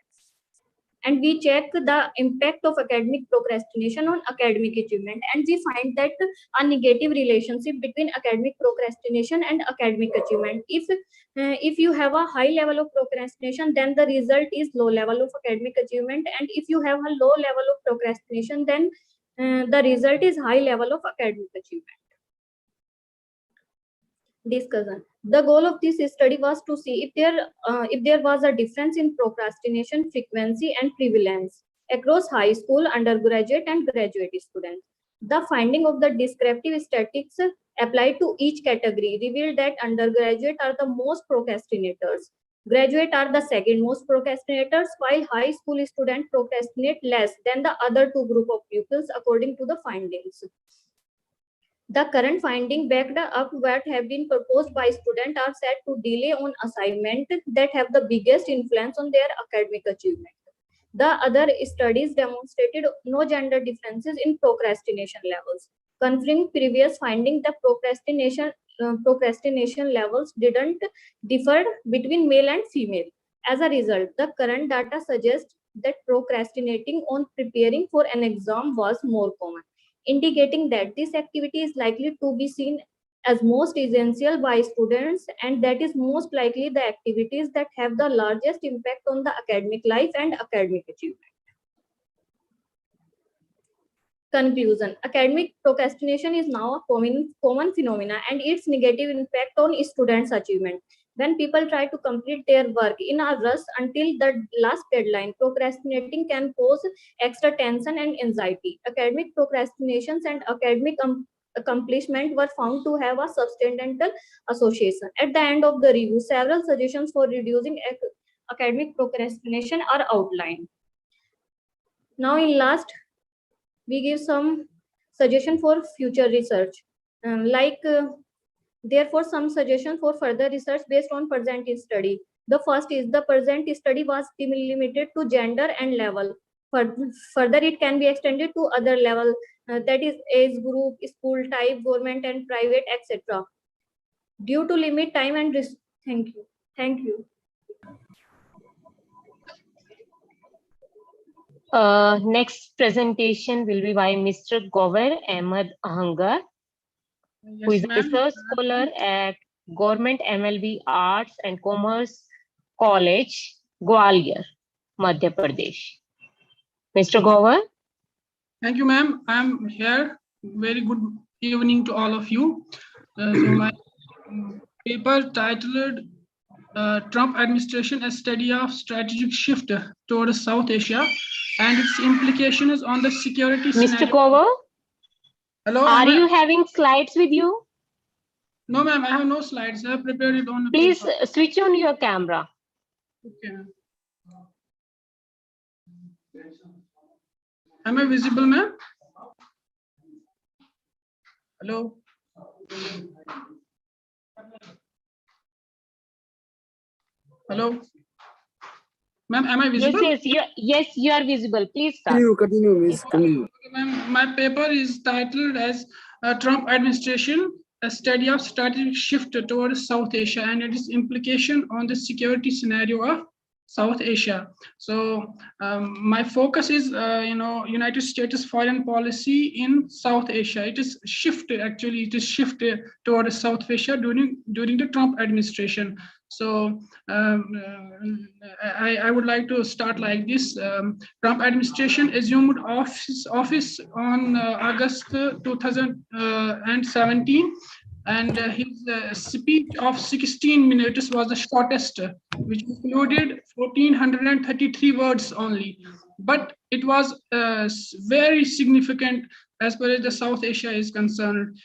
And we check the impact of academic procrastination on academic achievement, and we find that a negative relationship between academic procrastination and academic achievement. If you have a high level of procrastination, then the result is low level of academic achievement, and if you have a low level of procrastination, then the result is high level of academic achievement. Discussion. The goal of this study was to see if there was a difference in procrastination frequency and prevalence across high school, undergraduate, and graduate students. The finding of the descriptive statistics applied to each category revealed that undergraduate are the most procrastinators, graduate are the second most procrastinators, while high school students procrastinate less than the other two group of pupils according to the findings. The current finding backed up what have been proposed by students are said to delay on assignment that have the biggest influence on their academic achievement. The other studies demonstrated no gender differences in procrastination levels. Confirming previous finding, the procrastination levels didn't differ between male and female. As a result, the current data suggests that procrastinating on preparing for an exam was more common, indicating that this activity is likely to be seen as most essential by students, and that is most likely the activities that have the largest impact on the academic life and academic achievement. Conclusion: academic procrastination is now a common phenomena, and its negative impact on students' achievement. When people try to complete their work in a rush until the last deadline, procrastinating can cause extra tension and anxiety. Academic procrastinations and academic accomplishment were found to have a substantial association. At the end of the review, several suggestions for reducing academic procrastination are outlined. Now, in last, we give some suggestion for future research, therefore some suggestion for further research based on present study. The first is the present study was limited to gender and level. Further, it can be extended to other level, that is age group, school type, government and private, etc. Due to limit time and risk. Thank you. Thank you. Next presentation will be by Mr. Gover Ahmed Ahangar, who is a research scholar at Government MLB Arts and Commerce College, Gwalior, Madhya Pradesh. Mr. Gover. Thank you, ma'am. I'm here. Very good evening to all of you. So my paper titled Trump Administration: A Study of Strategic Shift Towards South Asia and its implications on the security Mr. scenario. Gover? Hello. Are you having slides with you? No, ma'am, I have no slides. I have prepared it on the Please paper. switch on your camera. Okay. Am I visible, ma'am? Hello. Hello. Ma'am, am I visible? Yes, you are visible. Please start. Continue, miss. Continue. Okay, ma'am, my paper is titled as Trump Administration: A Study of Strategic Shift Towards South Asia and its implication on the security scenario of South Asia. So my focus is, United States foreign policy in South Asia. It is shifted, actually, it is shifted towards South Asia during the Trump administration. So I would like to start like this. Trump administration assumed office on August 2017. And his speech of 16 minutes was the shortest, which included 1,433 words only. But it was very significant as far as the South Asia is concerned.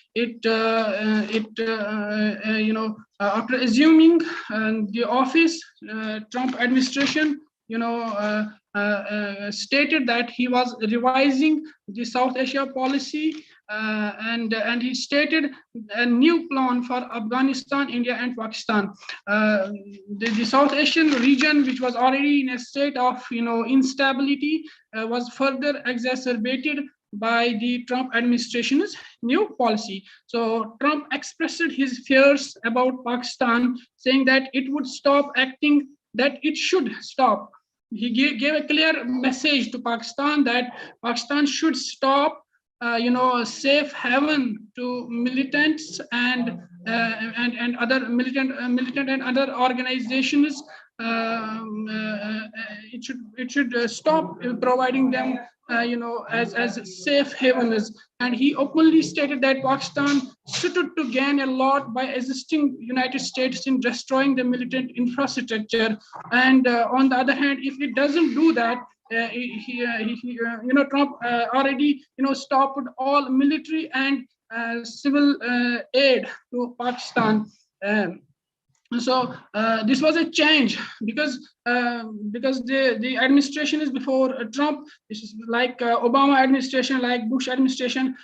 After assuming the office, Trump administration, stated that he was revising the South Asia policy, and he stated a new plan for Afghanistan, India, and Pakistan. The South Asian region, which was already in a state of instability, was further exacerbated by the Trump administration's new policy. So Trump expressed his fears about Pakistan, saying that it would stop acting, that it should stop. He gave a clear message to Pakistan that Pakistan should stop, a safe haven to militants and other militant and other organizations. It should stop providing them, as safe havens. And he openly stated that Pakistan stood to gain a lot by assisting United States in destroying the militant infrastructure. And on the other hand, if it doesn't do that, Trump already, stopped all military and civil aid to Pakistan. So this was a change because the administration is before Trump. This is like Obama administration, like Bush administration,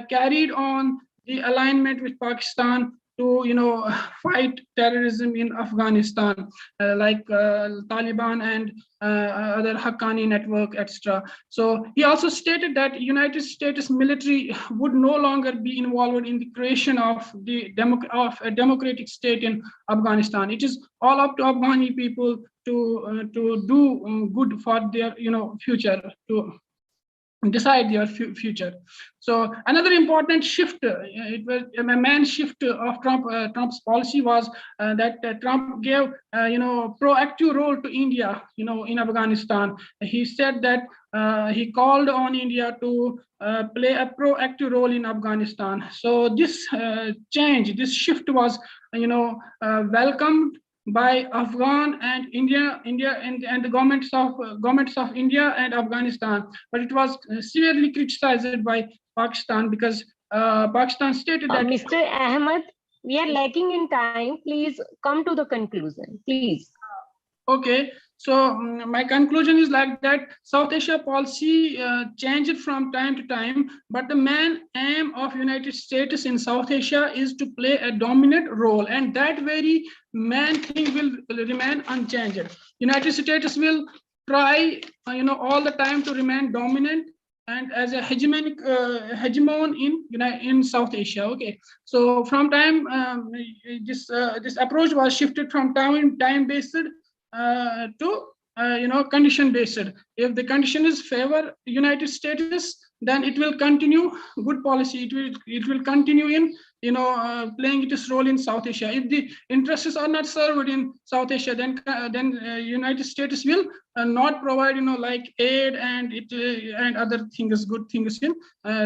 carried on the alignment with Pakistan to fight terrorism in Afghanistan, like Taliban and other Haqqani network, etc. So he also stated that United States military would no longer be involved in the creation of a democratic state in Afghanistan. It is all up to Afghani people to do good for their future, to decide their future. So another important shift, it was a main shift of Trump's policy was that Trump gave proactive role to India in Afghanistan. He said that he called on India to play a proactive role in Afghanistan. So this change, this shift was welcomed by Afghan and India and the governments of India and Afghanistan, but it was severely criticized by Pakistan because Pakistan stated that Mr. Ahmed, we are lacking in time. Please come to the conclusion, please. Okay, so my conclusion is like that South Asia policy changed from time to time, but the main aim of United States in South Asia is to play a dominant role, and that very main thing will remain unchanged. United States will try all the time to remain dominant and as a hegemon in South Asia. Okay, so from time this approach was shifted from time based to condition based. If the condition is favor United States, then it will continue good policy. It will continue in playing its role in South Asia. If the interests are not served in South Asia, then United States will not provide like aid and other things, good things in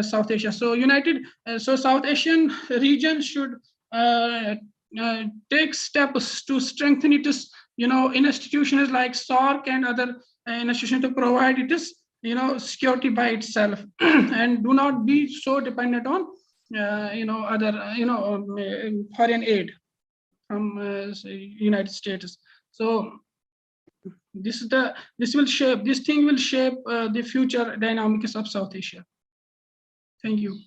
South Asia. So South Asian region should take steps to strengthen its institutions like SARC and other institutions to provide its security by itself and do not be so dependent on other foreign aid from United States. So this thing will shape the future dynamics of South Asia. Thank you.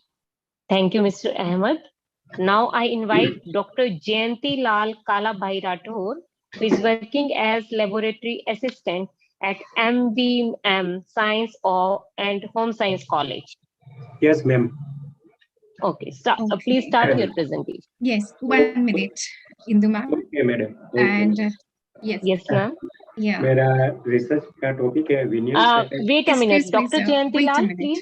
Thank you, Mr. Ahmed. Now I invite Dr. Jayanti Lal Kalabhai Rathore, who is working as laboratory assistant at MBM Science and Home Science College. Yes, ma'am. Okay, please start your presentation. Yes, 1 minute, Indu ma'am. Okay, madam. And yes. Yes, ma'am. Yeah. मेरा research का topic है Wait a minute, Dr. Jayanti Lal, please.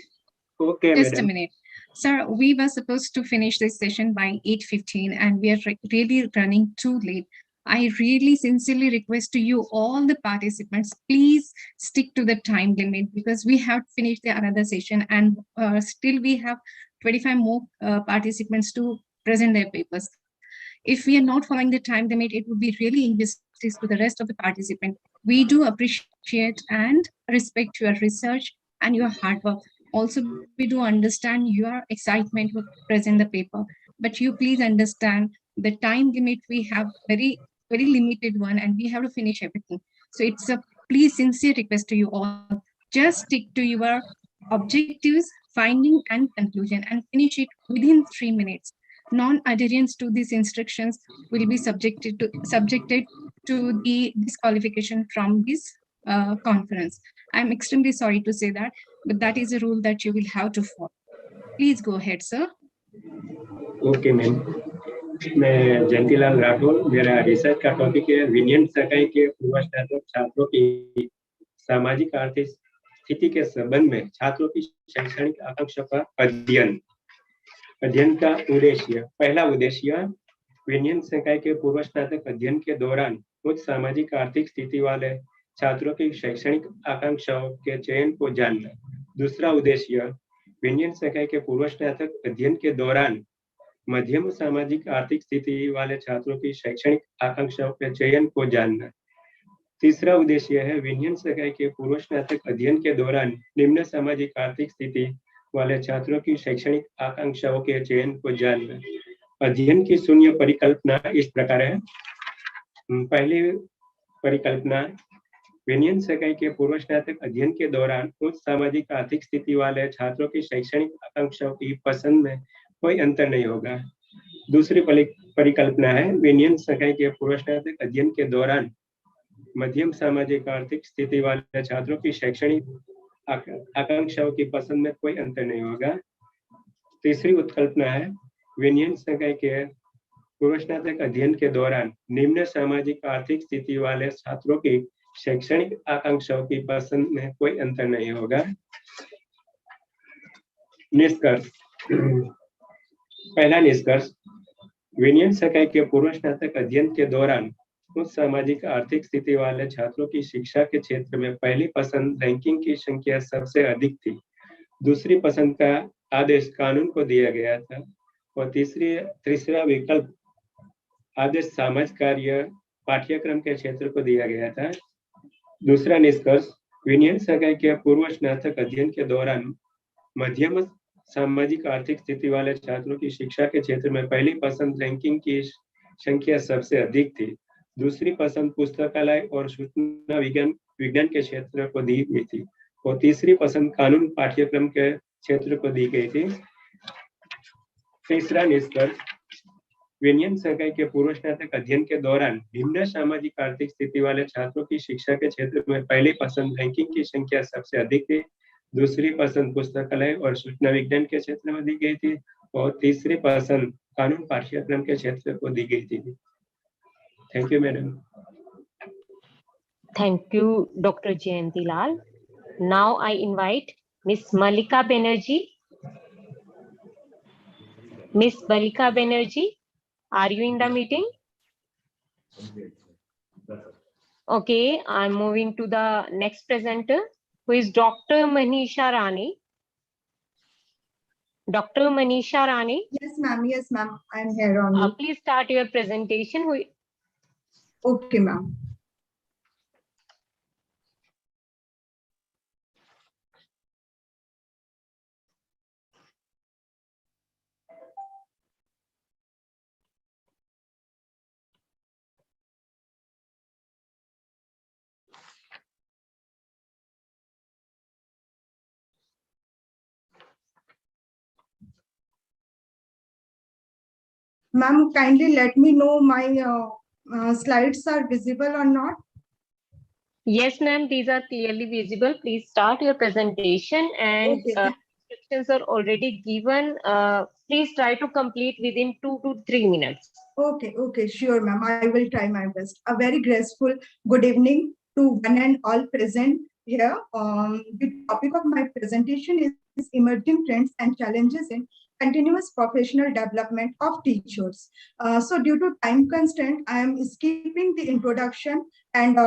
Okay, just madam. a minute. Sir, we were supposed to finish this session by 8:15 and we are really running too late. I really sincerely request to you, all the participants, please stick to the time limit because we have finished the another session and still we have 25 more participants to present their papers. If we are not following the time limit, it would be really injustice to the rest of the participants. We do appreciate and respect your research and your hard work. Also, we do understand your excitement to present the paper, but you please understand the time limit we have very limited one and we have to finish everything. So it's a please sincere request to you all, just stick to your objectives, finding and conclusion and finish it within 3 minutes. Non-adherence to these instructions will be subjected to the disqualification from this conference. I'm extremely sorry to say that, but that is a rule that you will have to follow. Please go ahead, sir. Okay, ma'am. मैं जयंतीलाल राठौर, मेरा research का topic है विनियन सरकार के पूर्व स्नातक छात्रों की सामाजिक आर्थिक स्थिति के संबंध में छात्रों की शैक्षणिक आकांक्षा का अध्ययन का उद्देश्य। पहला उद्देश्य विनियन संकाय के पूर्व स्नातक अध्ययन के दौरान उच्च सामाजिक आर्थिक स्थिति वाले छात्रों की शैक्षणिक आकांक्षाओं के चयन को जानना। दूसरा उद्देश्य विनियन संकाय के पूर्व स्नातक अध्ययन के दौरान मध्यम सामाजिक आर्थिक स्थिति वाले छात्रों की शैक्षणिक आकांक्षाओं के चयन को जानना। तीसरा उद्देश्य है विनियन संकाय के पूर्व स्नातक अध्ययन के दौरान निम्न सामाजिक आर्थिक स्थिति वाले छात्रों की शैक्षणिक आकांक्षाओं के चयन को जानना। अध्ययन की शून्य परिकल्पना इस प्रकार है। पहली परिकल्पना, विनियन संकाय के पूर्व स्नातक अध्ययन के दौरान उच्च सामाजिक आर्थिक स्थिति वाले छात्रों की शैक्षणिक आकांक्षाओं की पसंद में कोई अंतर नहीं होगा। दूसरी परिकल्पना है विनयन संकाय के पूर्वस्नातक अध्ययन के दौरान मध्यम सामाजिक आर्थिक स्थिति वाले छात्रों की शैक्षणिक आकांक्षाओं की पसंद में कोई अंतर नहीं होगा। तीसरी उत्कल्पना है विनयन संकाय के पूर्वस्नातक अध्ययन के दौरान निम्न सामाजिक आर्थिक स्थिति वाले छात्रों की शैक्षणिक आकांक्षाओं की पसंद में कोई अंतर नहीं होगा। निष्कर्ष। पहला निष्कर्ष, विनयन संकाय के पूर्वस्नातक अध्ययन के दौरान उच्च सामाजिक आर्थिक स्थिति वाले छात्रों की शिक्षा के क्षेत्र में पहली पसंद रैंकिंग की संख्या सबसे अधिक थी। दूसरी पसंद का आदेश कानून को दिया गया था और तीसरा विकल्प आदेश सामाजिक कार्य पाठ्यक्रम के क्षेत्र को दिया गया था। दूसरा निष्कर्ष, विनयन संकाय के पूर्व स्नातक अध्ययन के दौरान मध्यम सामाजिक आर्थिक स्थिति वाले छात्रों की शिक्षा के क्षेत्र में पहली पसंद रैंकिंग की संख्या सबसे अधिक थी। दूसरी पसंद पुस्तकालय और सूचना विज्ञान के क्षेत्र को दी गई थी और तीसरी पसंद कानून पाठ्यक्रम के क्षेत्र को दी गई थी। तीसरा निष्कर्ष, विनयन संकाय के पूर्व स्नातक अध्ययन के दौरान निम्न सामाजिक आर्थिक स्थिति वाले छात्रों की शिक्षा के क्षेत्र में पहली पसंद रैंकिंग की संख्या सबसे अधिक थी। दूसरी पसंद पुस्तकालय और सूचना विज्ञान के क्षेत्र में दी गई थी और तीसरी पसंद कानून पाठ्यक्रम के क्षेत्र को दी गई थी। Thank you madam. Thank you, Dr. Jayanti Lal. Now I invite Miss Malika Banerjee. Miss Malika Banerjee, are you in the meeting? Okay, I'm moving to the next presenter, who is Dr. Manisha Rani. Dr. Manisha Rani. Yes, ma'am. Yes, ma'am. I'm here only. Please start your presentation. Okay, ma'am. Ma'am, kindly let me know my slides are visible or not. Yes, ma'am, these are clearly visible. Please start your presentation, and instructions are already given. Please try to complete within 2 to 3 minutes. Okay, sure, ma'am. I will try my best. A very graceful good evening to one and all present here. The topic of my presentation is emerging trends and challenges in continuous professional development of teachers. So due to time constraint, I am skipping the introduction and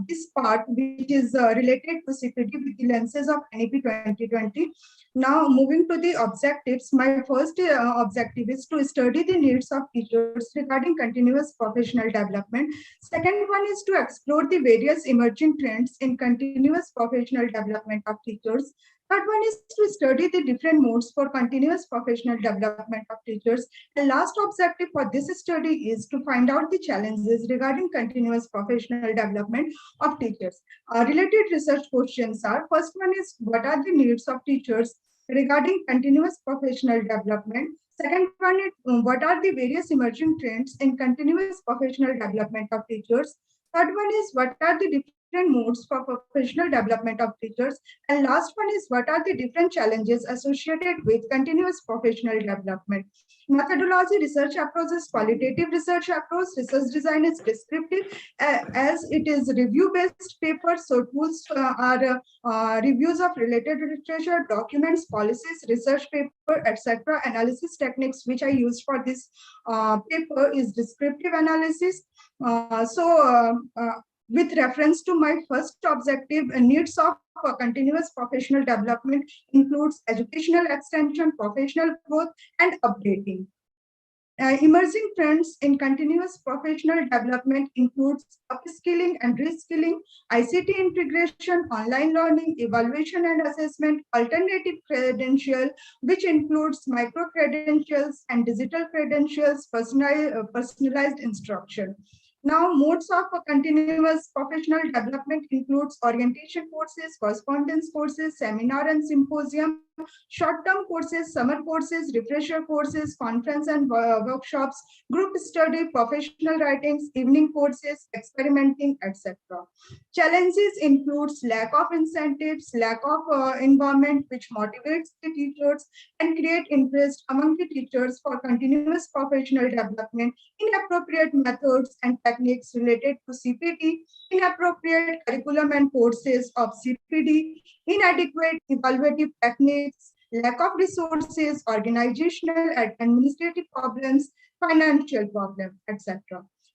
this part which is related to CPD with the lenses of NEP 2020. Now moving to the objectives, my first objective is to study the needs of teachers regarding continuous professional development. Second one is to explore the various emerging trends in continuous professional development of teachers. Third one is to study the different modes for continuous professional development of teachers. The last objective for this study is to find out the challenges regarding continuous professional development of teachers. Related research questions are, first one is, what are the needs of teachers regarding continuous professional development? Second one is, what are the various emerging trends in continuous professional development of teachers? Third one is, what are the different modes for professional development of teachers? And last one is, what are the different challenges associated with continuous professional development? Methodology: research approach is qualitative research approach. Research design is descriptive as it is review-based paper. So tools are reviews of related literature, documents, policies, research paper, etc. Analysis techniques which I used for this paper is descriptive analysis. With reference to my first objective, needs of continuous professional development includes educational extension, professional growth, and updating. Emerging trends in continuous professional development includes upskilling and reskilling, ICT integration, online learning, evaluation and assessment, alternative credential, which includes micro credentials and digital credentials, personalized instruction. Now, modes of continuous professional development includes orientation courses, correspondence courses, seminar and symposium, short-term courses, summer courses, refresher courses, conference and workshops, group study, professional writings, evening courses, experimenting, etc. Challenges includes lack of incentives, lack of environment which motivates the teachers and create interest among the teachers for continuous professional development, inappropriate methods and techniques related to CPD, inappropriate curriculum and courses of CPD, inadequate evaluative techniques, lack of resources, organizational and administrative problems, financial problems, etc.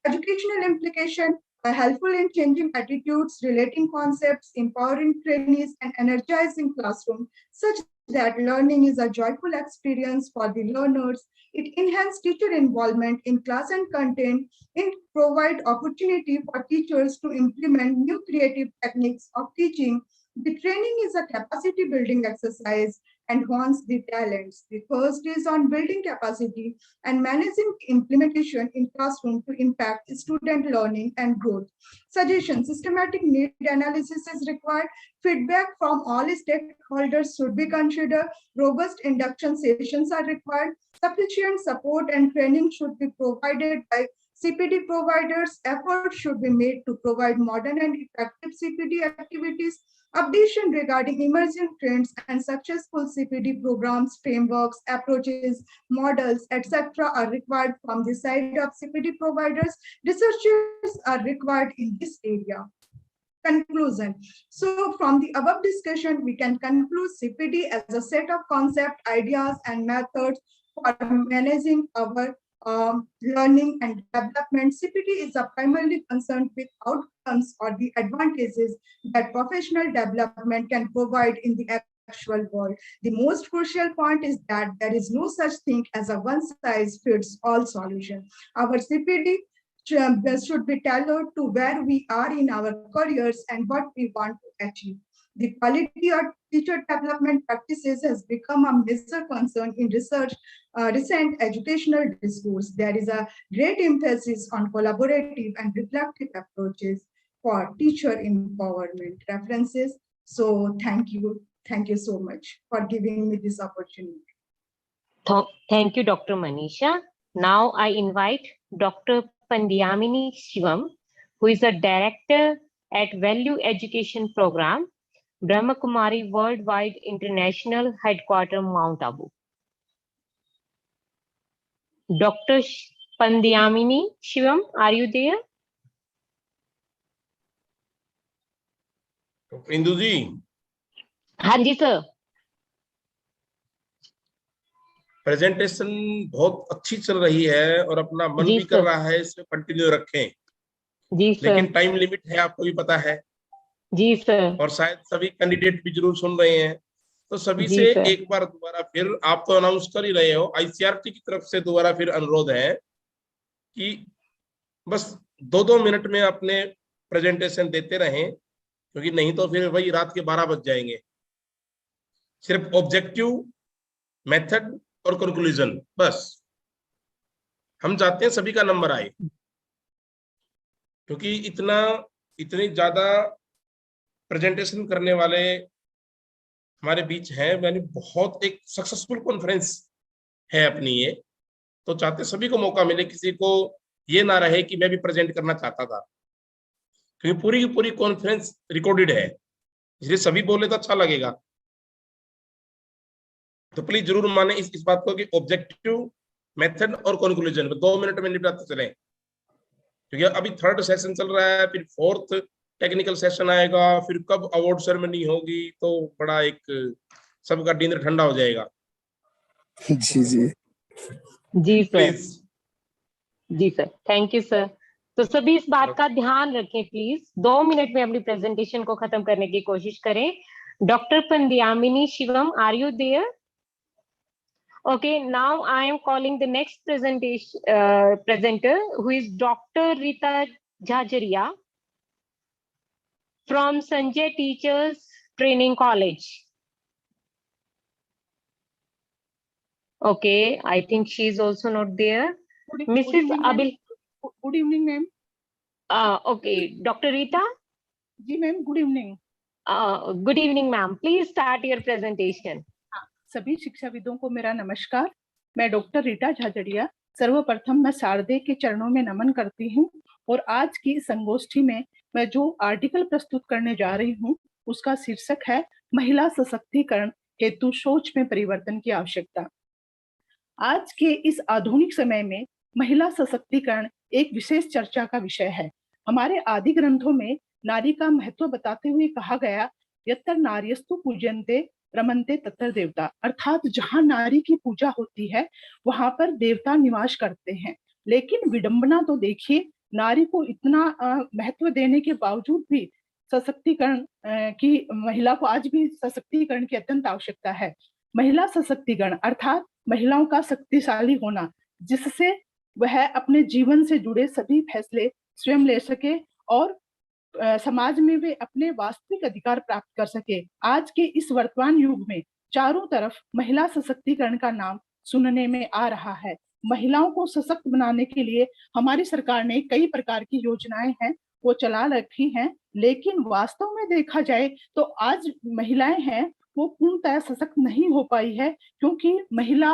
Educational implication are helpful in changing attitudes, relating concepts, empowering trainees, and energizing classroom, such that learning is a joyful experience for the learners. It enhances teacher involvement in class and content. It provides opportunity for teachers to implement new creative techniques of teaching. The training is a capacity building exercise and enhance the talents. The first is on building capacity and managing implementation in classroom to impact student learning and growth. Suggestion: systematic need analysis is required. Feedback from all stakeholders should be considered. Robust induction sessions are required. Sufficient support and training should be provided by CPD providers. Efforts should be made to provide modern and effective CPD activities. Updation regarding emerging trends and successful CPD programs, frameworks, approaches, models, etc. are required from the side of CPD providers. Researchers are required in this area. Conclusion. So from the above discussion, we can conclude CPD as a set of concept, ideas, and methods for managing our learning and development. CPD is primarily concerned with outcomes or the advantages that professional development can provide in the actual world. The most crucial point is that there is no such thing as a one-size-fits-all solution. Our CPD should be tailored to where we are in our careers and what we want to achieve. The quality of teacher development practices has become a major concern in recent educational discourse. There is a great emphasis on collaborative and reflective approaches for teacher empowerment references. So thank you so much for giving me this opportunity. Thank you, Dr. Manisha. Now I invite Dr. Pandyamini Shivam, who is a director at Value Education Program, Brahma Kumari Worldwide International Headquarters, Mount Abu. Dr. Pandyamini Shivam, are you there? Indu ji, हाँ जी sir. Presentation बहुत अच्छी चल रही है और अपना मन भी कर रहा है इसमें कंटिन्यू रखें। जी सर। लेकिन टाइम लिमिट है, आपको भी पता है। जी सर। और शायद सभी कैंडिडेट भी जरूर सुन रहे हैं, तो सभी से एक बार दोबारा फिर, आप तो अनाउंस कर ही रहे हो, आईसीआरटी की तरफ से दोबारा फिर अनुरोध है कि बस 2-2 मिनट में अपने प्रेजेंटेशन देते रहें, क्योंकि नहीं तो फिर वही रात के 12 बज जाएंगे। सिर्फ ऑब्जेक्टिव, मेथड और कंक्लूजन, बस हम चाहते हैं सभी का नंबर आए, क्योंकि इतनी ज्यादा प्रेजेंटेशन करने वाले हमारे बीच हैं। यानी बहुत एक सक्सेसफुल कॉन्फ्रेंस है अपनी ये, तो चाहते सभी को मौका मिले, किसी को ये ना रहे कि मैं भी प्रेजेंट करना चाहता था, क्योंकि पूरी की पूरी कॉन्फ्रेंस रिकॉर्डेड है, इसलिए सभी बोले तो अच्छा लगेगा। तो प्लीज जरूर माने इस बात को कि ऑब्जेक्टिव, मेथड और कंक्लूजन 2 मिनट में निपटाते चले, क्योंकि अभी 3rd सेशन चल रहा है, फिर 4th टेक्निकल सेशन आएगा, फिर कब अवार्ड सेरेमनी होगी, तो बड़ा एक सबका डिनर ठंडा हो जाएगा। जी जी जी सर। जी सर, थैंक यू सर। तो सभी इस बात का ध्यान रखें प्लीज, 2 मिनट में अपनी प्रेजेंटेशन को खत्म करने की कोशिश करें। डॉक्टर पंद्यामिनी Shivam, are you there? Okay, now I am calling the next presenter, who is Dr. Rita Jajaria from Sanjay Teachers Training College. Okay, I think she is also not there. Mrs. Abil. Good evening, ma'am. Okay, Dr. Rita. जी ma'am, good evening. Good evening, ma'am. Please start your presentation. सभी शिक्षाविदों को मेरा नमस्कार। मैं doctor Rita Jhajharia सर्वप्रथम मैं शारदे के चरणों में नमन करती हूँ और आज की संगोष्ठी में मैं जो आर्टिकल प्रस्तुत करने जा रही हूँ उसका शीर्षक है महिला सशक्तिकरण हेतु सोच में परिवर्तन की आवश्यकता। आज के इस आधुनिक समय में महिला सशक्तिकरण एक विशेष चर्चा का विषय है। हमारे आदि ग्रंथों में नारी का महत्व बताते हुए कहा गया, यत्र नार्यस्तु पूज्यन्ते रमन्ते तत्र देवता, अर्थात जहाँ नारी की पूजा होती है वहां पर देवता निवास करते हैं। लेकिन विडंबना तो देखिए, नारी को इतना महत्व देने के बावजूद भी सशक्तिकरण की महिला को आज भी सशक्तिकरण की अत्यंत आवश्यकता है। महिला सशक्तिकरण अर्थात महिलाओं का शक्तिशाली होना, जिससे वह अपने जीवन से जुड़े सभी फैसले स्वयं ले सके और समाज में वे अपने वास्तविक अधिकार प्राप्त कर सके। आज के इस वर्तमान युग में चारों तरफ महिला सशक्तिकरण का नाम सुनने में आ रहा है। महिलाओं को सशक्त बनाने के लिए हमारी सरकार ने कई प्रकार की योजनाएं हैं वो चला रखी हैं, लेकिन वास्तव में देखा जाए तो आज महिलाएं हैं वो पूर्णतः सशक्त नहीं हो पाई है, क्योंकि महिला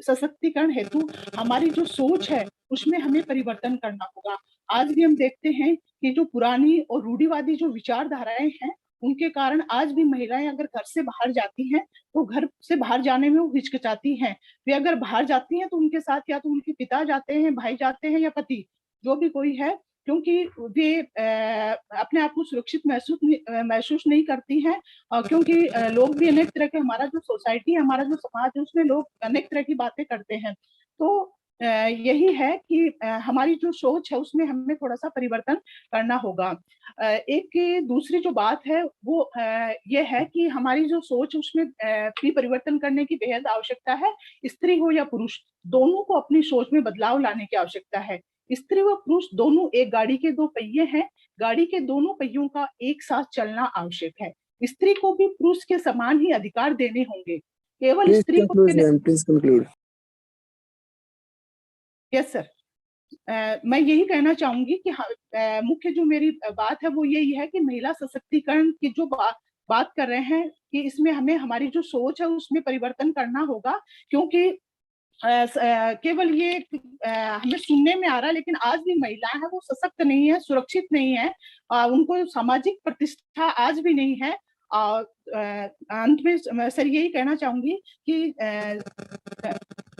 सशक्तिकरण हेतु हमारी जो सोच है उसमें हमें परिवर्तन करना होगा। आज भी हम देखते हैं कि जो पुरानी और रूढ़िवादी जो विचारधाराएं हैं उनके कारण आज भी महिलाएं अगर घर से बाहर जाती हैं तो घर से बाहर जाने में वो हिचकिचाती हैं। वे अगर बाहर जाती हैं तो उनके साथ या तो उनके पिता जाते हैं, भाई जाते हैं या पति, जो भी कोई है, क्योंकि वे अपने आप को सुरक्षित महसूस नहीं करती हैं, क्योंकि लोग भी अनेक तरह के, हमारा जो सोसाइटी है, हमारा जो समाज है, उसमें लोग अनेक तरह की बातें करते हैं। तो यही है कि हमारी जो सोच है उसमें हमें थोड़ा सा परिवर्तन करना होगा। एक दूसरी जो बात है वो ये है कि हमारी जो सोच उसमें भी परिवर्तन करने की बेहद आवश्यकता है। स्त्री हो या पुरुष, दोनों को अपनी सोच में बदलाव लाने की आवश्यकता है। स्त्री व पुरुष दोनों एक गाड़ी के दो पहिए हैं, गाड़ी के दोनों पहियों का एक साथ चलना आवश्यक है। स्त्री को भी पुरुष के समान ही अधिकार देने होंगे। केवल स्त्री को यस सर, मैं यही कहना चाहूंगी कि मुख्य जो मेरी बात है वो यही है कि महिला सशक्तिकरण की जो बात कर रहे हैं कि इसमें हमें हमारी जो सोच है उसमें परिवर्तन करना होगा, क्योंकि केवल ये हमें सुनने में आ रहा है, लेकिन आज भी महिलाएं हैं वो सशक्त नहीं है, सुरक्षित नहीं है, उनको सामाजिक प्रतिष्ठा आज भी नहीं है। अंत में सर यही कहना चाहूंगी कि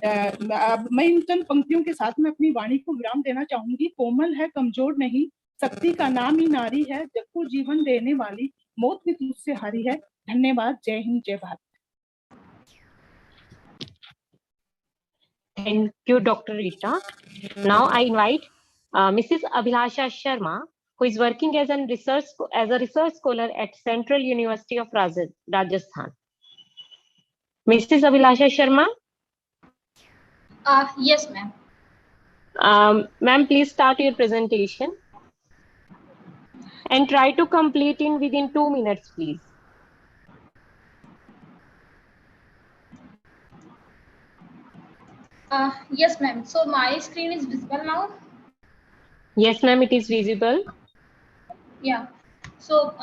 मैं इन चंद पंक्तियों के साथ में अपनी वाणी को विराम देना चाहूंगी। कोमल है, कमजोर नहीं, शक्ति का नाम ही नारी है, जग को जीवन देने वाली, मौत भी तुझसे हारी है। धन्यवाद। जय हिंद, जय Bharat. Thank you, Dr. Rita. Now I invite Mrs. Abhilasha Sharma, who is working as a research scholar at Central University of Rajasthan. Mrs. Abhilasha Sharma? Yes, ma'am. Ma'am, please start your presentation and try to complete within 2 minutes, please. Yes, ma'am. So my screen is visible now? Yes, ma'am, it is visible. Yeah. So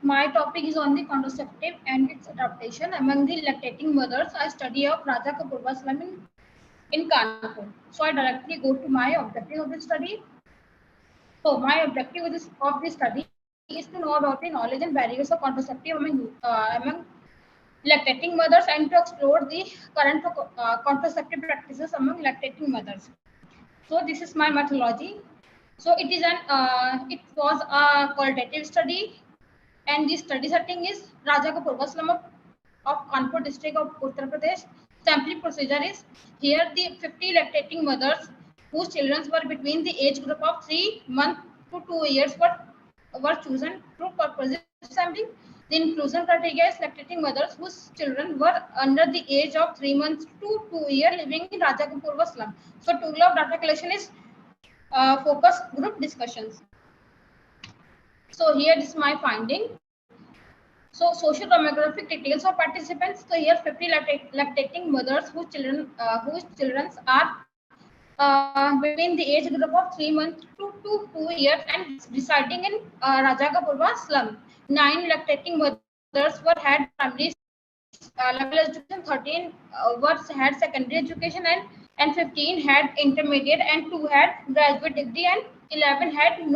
my topic is on the contraceptive and its adaptation among the lactating mothers, a study of Raja Kapurva slum in Kanpur. So I directly go to my objective of the study. So my objective of this study is to know about the knowledge and barriers of contraceptive among lactating mothers and to explore the current contraceptive practices among lactating mothers. So this is my methodology. So it was a qualitative study, and the study setting is Raja Kapurva slum of Kanpur district of Uttar Pradesh. Sampling procedure is here the 50 lactating mothers whose children were between the age group of 3 months to 2 years were chosen through purposive sampling. The inclusion criteria is lactating mothers whose children were under the age of 3 months to 2 years living in Raja Kapurva slum. So tool of data collection is focus group discussions. So here is my finding. So social demographic details of participants. So here 50 lactating mothers whose children are between the age group of 3 months to 2 years and residing in Rajagapurwa slum. 9 lactating mothers were had primary level education, 13 had secondary education, and 15 had intermediate, and 2 had graduate degree, and 11 had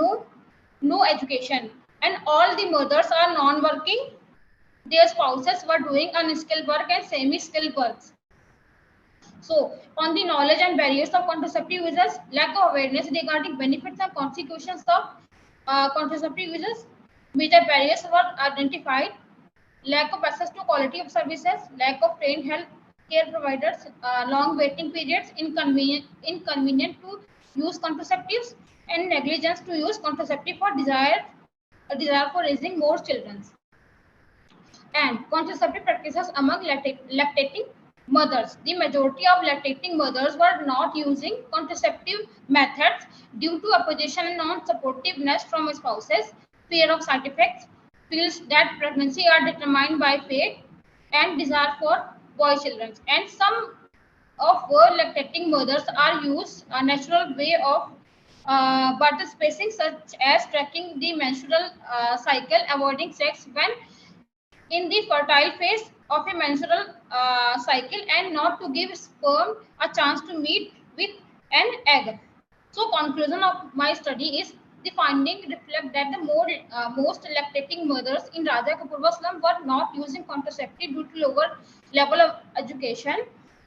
no education. And all the mothers are non-working. Their spouses were doing unskilled work and semi-skilled works. So, on the knowledge and barriers of contraceptive uses, lack of awareness regarding benefits and consequences of contraceptive uses, major barriers were identified: lack of access to quality of services, lack of trained health care providers, long waiting periods, inconvenient to use contraceptives, and negligence to use contraceptive for desire for raising more children. And contraceptive practices among lactating mothers. The majority of lactating mothers were not using contraceptive methods due to opposition and non-supportiveness from spouses, fear of side effects, feels that pregnancy are determined by fate, and desire for boy children. And some of lactating mothers are used a natural way of barter spacing, such as tracking the menstrual cycle, avoiding sex when in the fertile phase of a menstrual cycle, and not to give sperm a chance to meet with an egg. So conclusion of my study is the finding reflect that the most lactating mothers in Rajagapurwa slum were not using contraceptive due to lower level of education,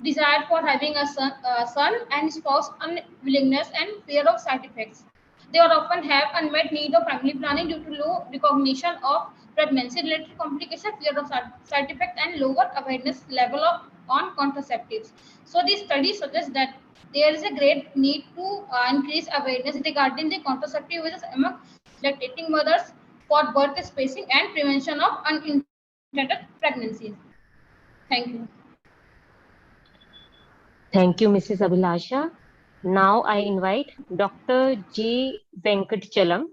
desire for having a son and spouse unwillingness, and fear of side effects. They often have unmet need of family planning due to low recognition of pregnancy-related complications, fear of side effects, and lower awareness level on contraceptives. So these studies suggest that there is a great need to increase awareness regarding the contraceptive uses among lactating mothers for birth spacing and prevention of unintended pregnancies. Thank you. Thank you, Mrs. Abhilasha. Now I invite Dr. J. Venkatchalam,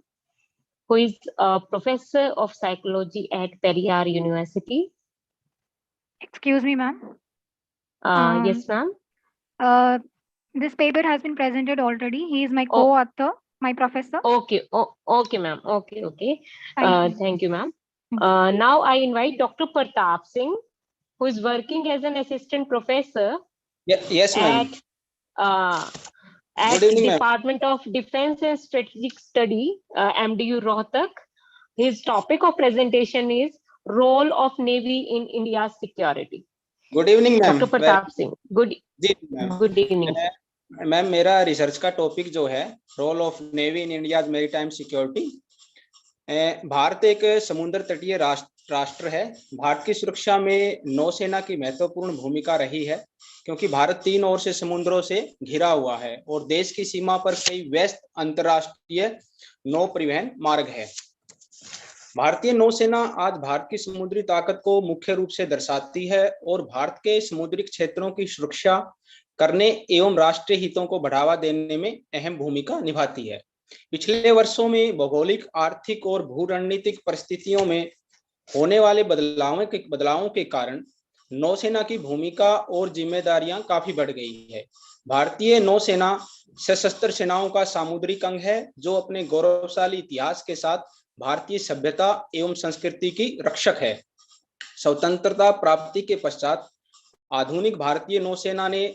who is a professor of psychology at Periyar University. Excuse me, ma'am. Yes, ma'am. This paper has been presented already. He is my co-author, my professor. Okay, okay, ma'am. Okay. Thank you, ma'am. Now I invite Dr. Pratap Singh, who is working as an assistant professor Yes, ma'am. at Good evening, ma'am. Department of Defense and Strategic Study, MDU Rohtak. His topic of presentation is Role of Navy in India's Security. Good evening, ma'am. Dr. Pratap Singh. Good evening. Ma'am मेरा research का topic जो है role of navy in India maritime security. Bharat एक समुद्र तटीय राष्ट्र है। भारत की सुरक्षा में नौसेना की महत्वपूर्ण भूमिका रही है, क्योंकि भारत 3 ओर से समुद्रों से घिरा हुआ है और देश की सीमा पर कई व्यस्त अंतरराष्ट्रीय नौ परिवहन मार्ग है। भारतीय नौसेना आज भारत की समुद्री ताकत को मुख्य रूप से दर्शाती है और भारत के समुद्री क्षेत्रों की सुरक्षा करने एवं राष्ट्रीय हितों को बढ़ावा देने में अहम भूमिका निभाती है। पिछले वर्षों में भौगोलिक, आर्थिक और भू रणनीतिक परिस्थितियों में होने वाले बदलावों के कारण नौसेना की भूमिका और जिम्मेदारियां काफी बढ़ गई है। भारतीय नौसेना सशस्त्र सेनाओं का सामुद्रिक अंग है, जो अपने गौरवशाली इतिहास के साथ भारतीय सभ्यता एवं संस्कृति की रक्षक है। स्वतंत्रता प्राप्ति के पश्चात आधुनिक भारतीय नौसेना ने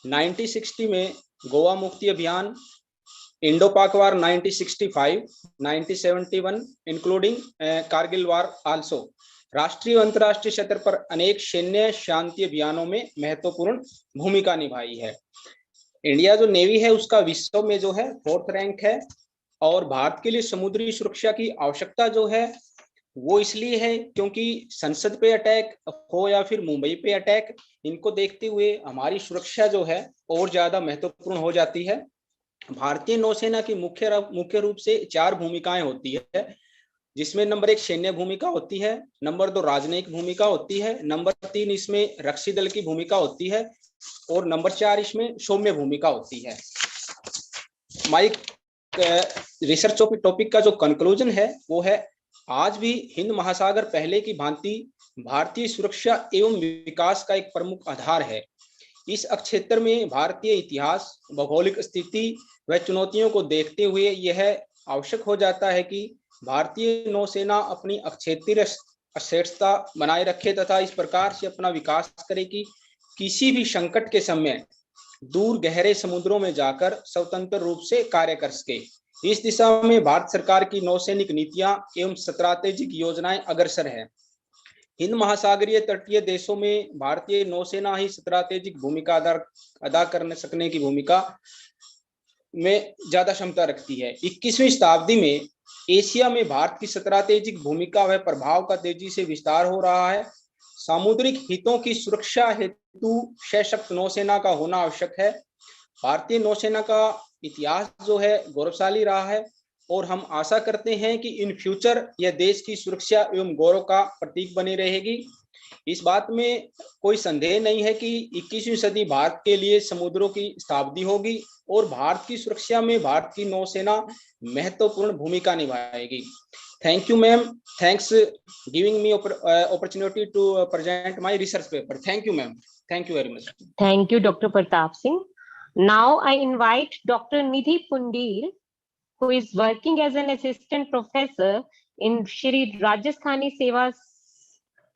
1960 में गोवा मुक्ति अभियान, इंडो पाक वार 1965, 1971 इंक्लूडिंग कारगिल वार आल्सो, राष्ट्रीय और अंतर्राष्ट्रीय स्तर पर अनेक सैन्य शांति अभियानों में महत्वपूर्ण भूमिका निभाई है। इंडिया जो नेवी है उसका विश्व में जो है 4th रैंक है, और भारत के लिए समुद्री सुरक्षा की आवश्यकता जो है वो इसलिए है क्योंकि संसद पे अटैक हो या फिर मुंबई पे अटैक, इनको देखते हुए हमारी सुरक्षा जो है और ज्यादा महत्वपूर्ण हो जाती है। भारतीय नौसेना की मुख्य रूप से 4 भूमिकाएं होती है, जिसमें नंबर 1 सैन्य भूमिका होती है, नंबर 2 राजनयिक भूमिका होती है, नंबर 3 इसमें रक्षी दल की भूमिका होती है, और नंबर 4 इसमें सौम्य भूमिका होती है। माई रिसर्च टॉपिक का जो कंक्लूजन है वो है, आज भी हिंद महासागर पहले की भांति भारतीय सुरक्षा एवं विकास का एक प्रमुख आधार है। इस क्षेत्र में भारतीय इतिहास, भौगोलिक स्थिति व चुनौतियों को देखते हुए यह आवश्यक हो जाता है कि भारतीय नौसेना अपनी क्षेत्रीय अक्षेत्रता बनाए रखे तथा इस प्रकार से अपना विकास करे कि किसी भी संकट के समय दूर गहरे समुद्रों में जाकर स्वतंत्र रूप से कार्य कर सके। इस दिशा में भारत सरकार की नौसैनिक नीतियां एवं स्ट्रैटेजिक योजनाएं अग्रसर है। हिंद महासागरीय तटीय देशों में भारतीय नौसेना ही स्ट्रैटेजिक भूमिका अदा करने सकने की भूमिका में ज्यादा क्षमता रखती है। 21वीं शताब्दी में एशिया में भारत की स्ट्रैटेजिक भूमिका व प्रभाव का तेजी से विस्तार हो रहा है। सामुद्रिक हितों की सुरक्षा हेतु सशक्त नौसेना का होना आवश्यक है। भारतीय नौसेना का इतिहास जो है गौरवशाली रहा है और हम आशा करते हैं कि इन फ्यूचर यह देश की सुरक्षा एवं गौरव का प्रतीक बनी रहेगी। इस बात में कोई संदेह नहीं है कि 21वीं सदी भारत के लिए समुद्रों की शताब्दी होगी और भारत की सुरक्षा में भारत की नौसेना महत्वपूर्ण भूमिका निभाएगी। Thank you, ma'am. Thanks giving me opportunity to present my research paper. Thank you, ma'am. Thank you very much. Thank you, Dr. Pratap Singh. Now I invite Dr. Nidhi Pundir, who is working as an assistant professor in Shri Rajasthani Seva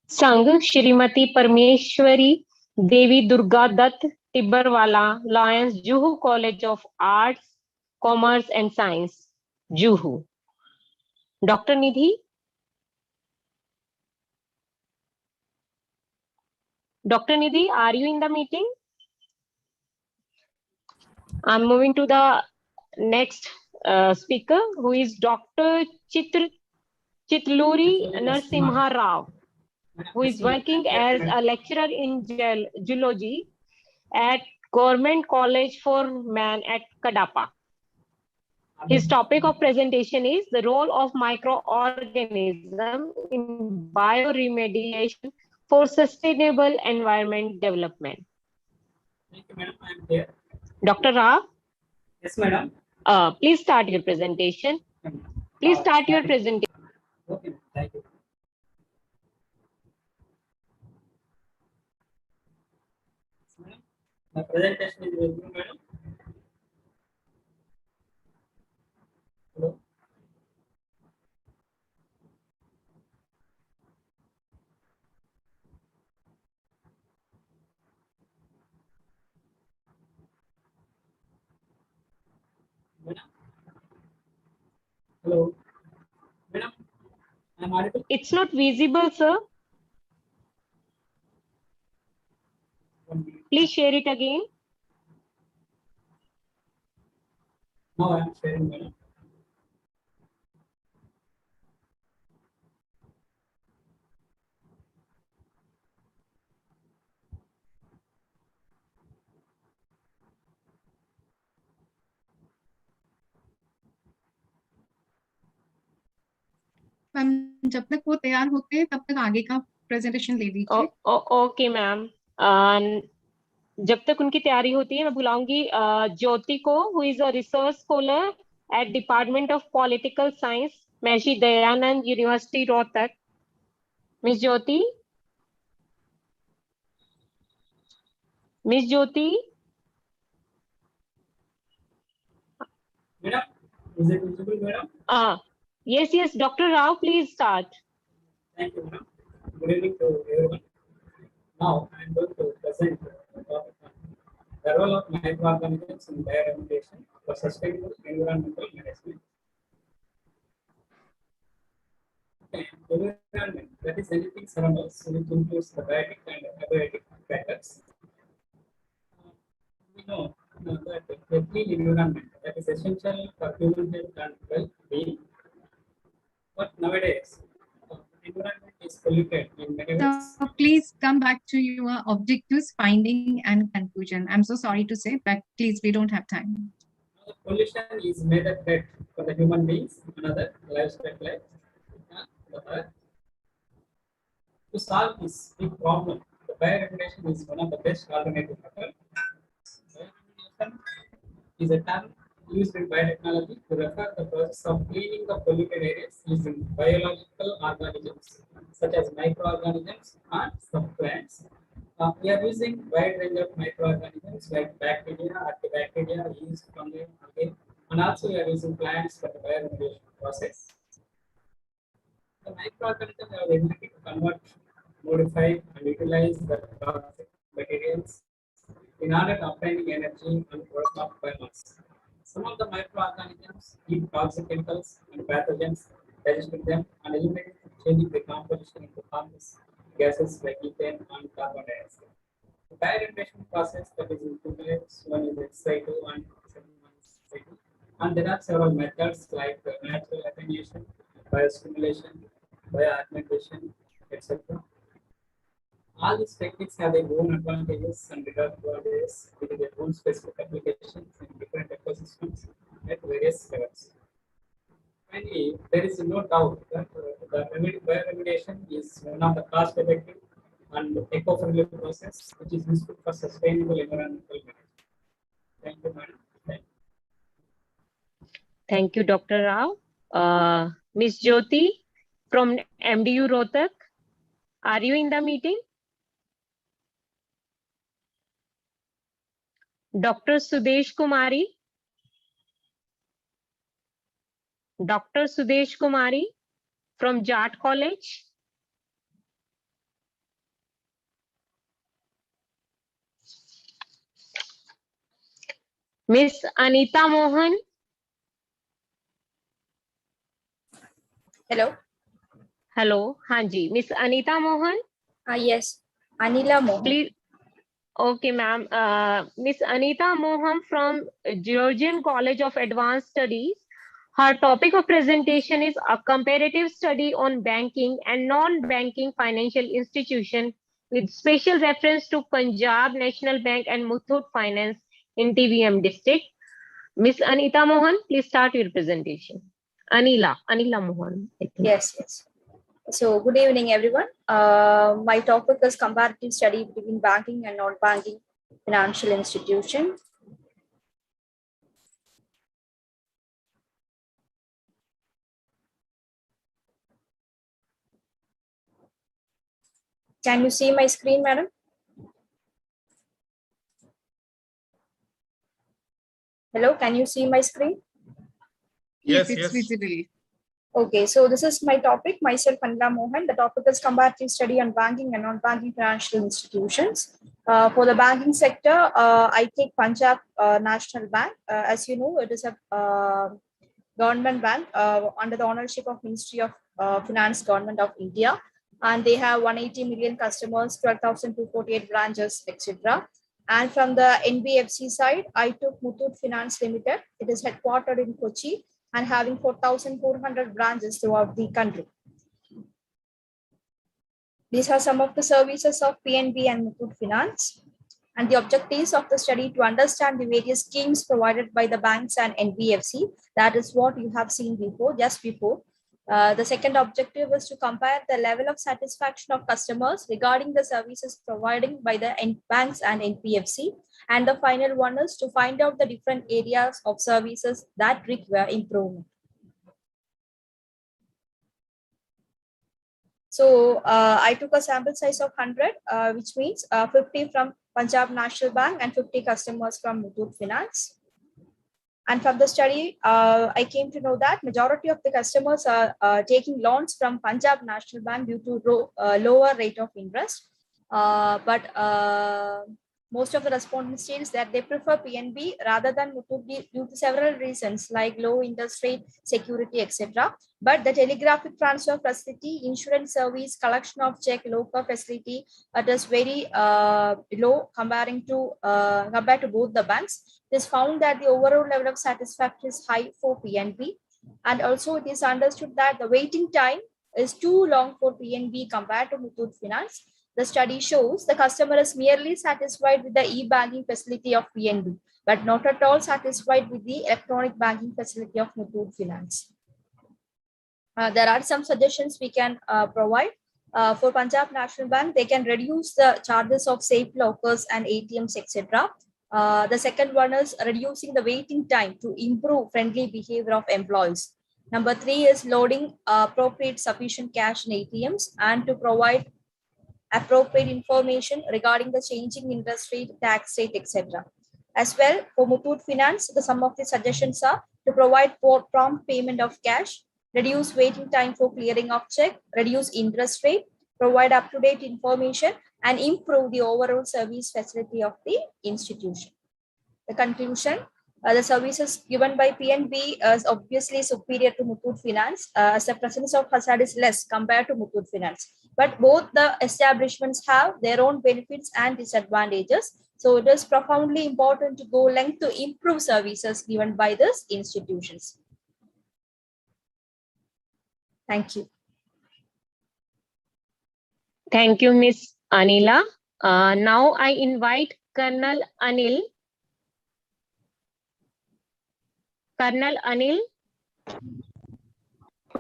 Sangh, Shrimati Parmeshwari Devi Durga Dutt Tibbarwala, Lions, Juhu College of Arts, Commerce and Science, Juhu. Dr. Nidhi? Dr. Nidhi, are you in the meeting? I'm moving to the next speaker, who is Dr. Chitluri Narasimha Rao, who is working as a lecturer in zoology at Government College for Man at Kadapa. His topic of presentation is the role of microorganisms in bioremediation for sustainable environment development. Thank you, madam. I am here. Dr. Rao? Yes, madam. Please start your presentation. Please start your presentation. Okay, thank you. My presentation is with you, madam. Hello. Madam. Hello. Madam, I'm audible. It's not visible, sir. Please share it again. Now I am sharing, madam. Ma'am जब तक वो तैयार होते हैं तब तक आगे का प्रेजेंटेशन ले लीजिए। ओके मैम, जब तक उनकी तैयारी होती है मैं बुलाऊंगी ज्योति को, who is a research scholar at department of political science, Maharshi Dayanand university Rohtak. Miss Jyoti, miss Jyoti. Madam, is it visible, madam? Yes, Dr. Rao, please start. Thank you, madam. Good evening to everyone. Now I am going to present the role of microorganisms in bioremediation for sustainable environmental management. Okay, environment, that is anything surround us, which includes the biotic and abiotic factors. We know that a clean environment that is essential for human health and well-being. But nowadays, environment is polluted in many ways. So please come back to your objectives, finding and conclusion. I'm so sorry to say, but please, we don't have time. Pollution is major threat for the human beings, another livestock life, and the earth. To solve this big problem, the bioremediation is one of the best alternative methods. Bioremediation is a term used in biotechnology to refer the process of cleaning the polluted areas using biological organisms such as microorganisms and some plants. We are using wide range of microorganisms like bacteria, archaebacteria, yeast, fungi, algae, and also we are using plants for the bioremediation process. The microorganisms have the ability to convert, modify, and utilize the toxic materials in order to obtaining energy and production of biomass. Some of the microorganisms eat toxic chemicals and pathogens, digesting them and eliminating, changing the composition into harmless gases like methane and carbon dioxide. The bioremediation process that is in two types. One is ex situ and second one is situ. And there are several methods like natural attenuation, biostimulation, bioaugmentation, etc. All these techniques have their own advantages and disadvantages with their own specific applications in different ecosystems at various levels. Finally, there is no doubt that the bioremediation is one of the cost-effective and eco-friendly process which is useful for sustainable environmental management. Thank you, madam. Thank you, Dr. Rao. Ms. Jyoti from MDU Rohtak, are you in the meeting? Dr. Sudesh Kumari. Dr. Sudesh Kumari from Jat College. Miss Anita Mohan. Hello. Hello, Hanji. Miss Anita Mohan. Yes, Anila Mohan. Please. Okay, ma'am. Miss Anita Mohan from Georgian College of Advanced Studies. Her topic of presentation is a comparative study on banking and non-banking financial institution with special reference to Punjab National Bank and Muthoot Finance in TVM district. Miss Anita Mohan, please start your presentation. Anila Mohan. Yes. So good evening, everyone. My topic is comparative study between banking and non-banking financial institution. Can you see my screen, madam? Hello, can you see my screen? Yes, it's visible. Okay, so this is my topic, myself, Anila Mohan. The topic is comparative study on banking and non-banking financial institutions. For the banking sector, I take Punjab National Bank. As you know, it is a government bank under the ownership of Ministry of Finance, Government of India. And they have 180 million customers, 12,248 branches, etc. And from the NBFC side, I took Muthoot Finance Limited. It is headquartered in Kochi and having 4,400 branches throughout the country. These are some of the services of PNB and Muthoot Finance. And the objectives of the study to understand the various schemes provided by the banks and NBFC. That is what you have seen before, just before. The second objective is to compare the level of satisfaction of customers regarding the services provided by the banks and NBFC. And the final one is to find out the different areas of services that require improvement. So I took a sample size of 100, which means 50 from Punjab National Bank and 50 customers from Muthoot Finance. And from the study, I came to know that majority of the customers are taking loans from Punjab National Bank due to lower rate of interest. But most of the respondents states that they prefer PNB rather than Muthoot due to several reasons like low interest rate, security, etc. But the telegraphic transfer facility, insurance service, collection of check, local facility, it is very low compared to both the banks. It is found that the overall level of satisfaction is high for PNB, and also it is understood that the waiting time is too long for PNB compared to Muthoot Finance. The study shows the customer is merely satisfied with the e-banking facility of PNB, but not at all satisfied with the electronic banking facility of Muthoot Finance. There are some suggestions we can provide. For Punjab National Bank, they can reduce the charges of safe lockers and ATMs, etc. The second one is reducing the waiting time to improve friendly behavior of employees. Number 3 is loading appropriate sufficient cash in ATMs and to provide appropriate information regarding the changing interest rate, tax rate, etc. As well, for Muthoot Finance, the some of the suggestions are to provide prompt payment of cash, reduce waiting time for clearing of check, reduce interest rate, provide up-to-date information, and improve the overall service facility of the institution. The conclusion, the services given by PNB is obviously superior to Muthoot Finance, as the presence of hazard is less compared to Muthoot Finance. But both the establishments have their own benefits and disadvantages. So it is profoundly important to go length to improve services given by these institutions. Thank you. Thank you, Ms. Anila. Now I invite Colonel Anil. Colonel Anil.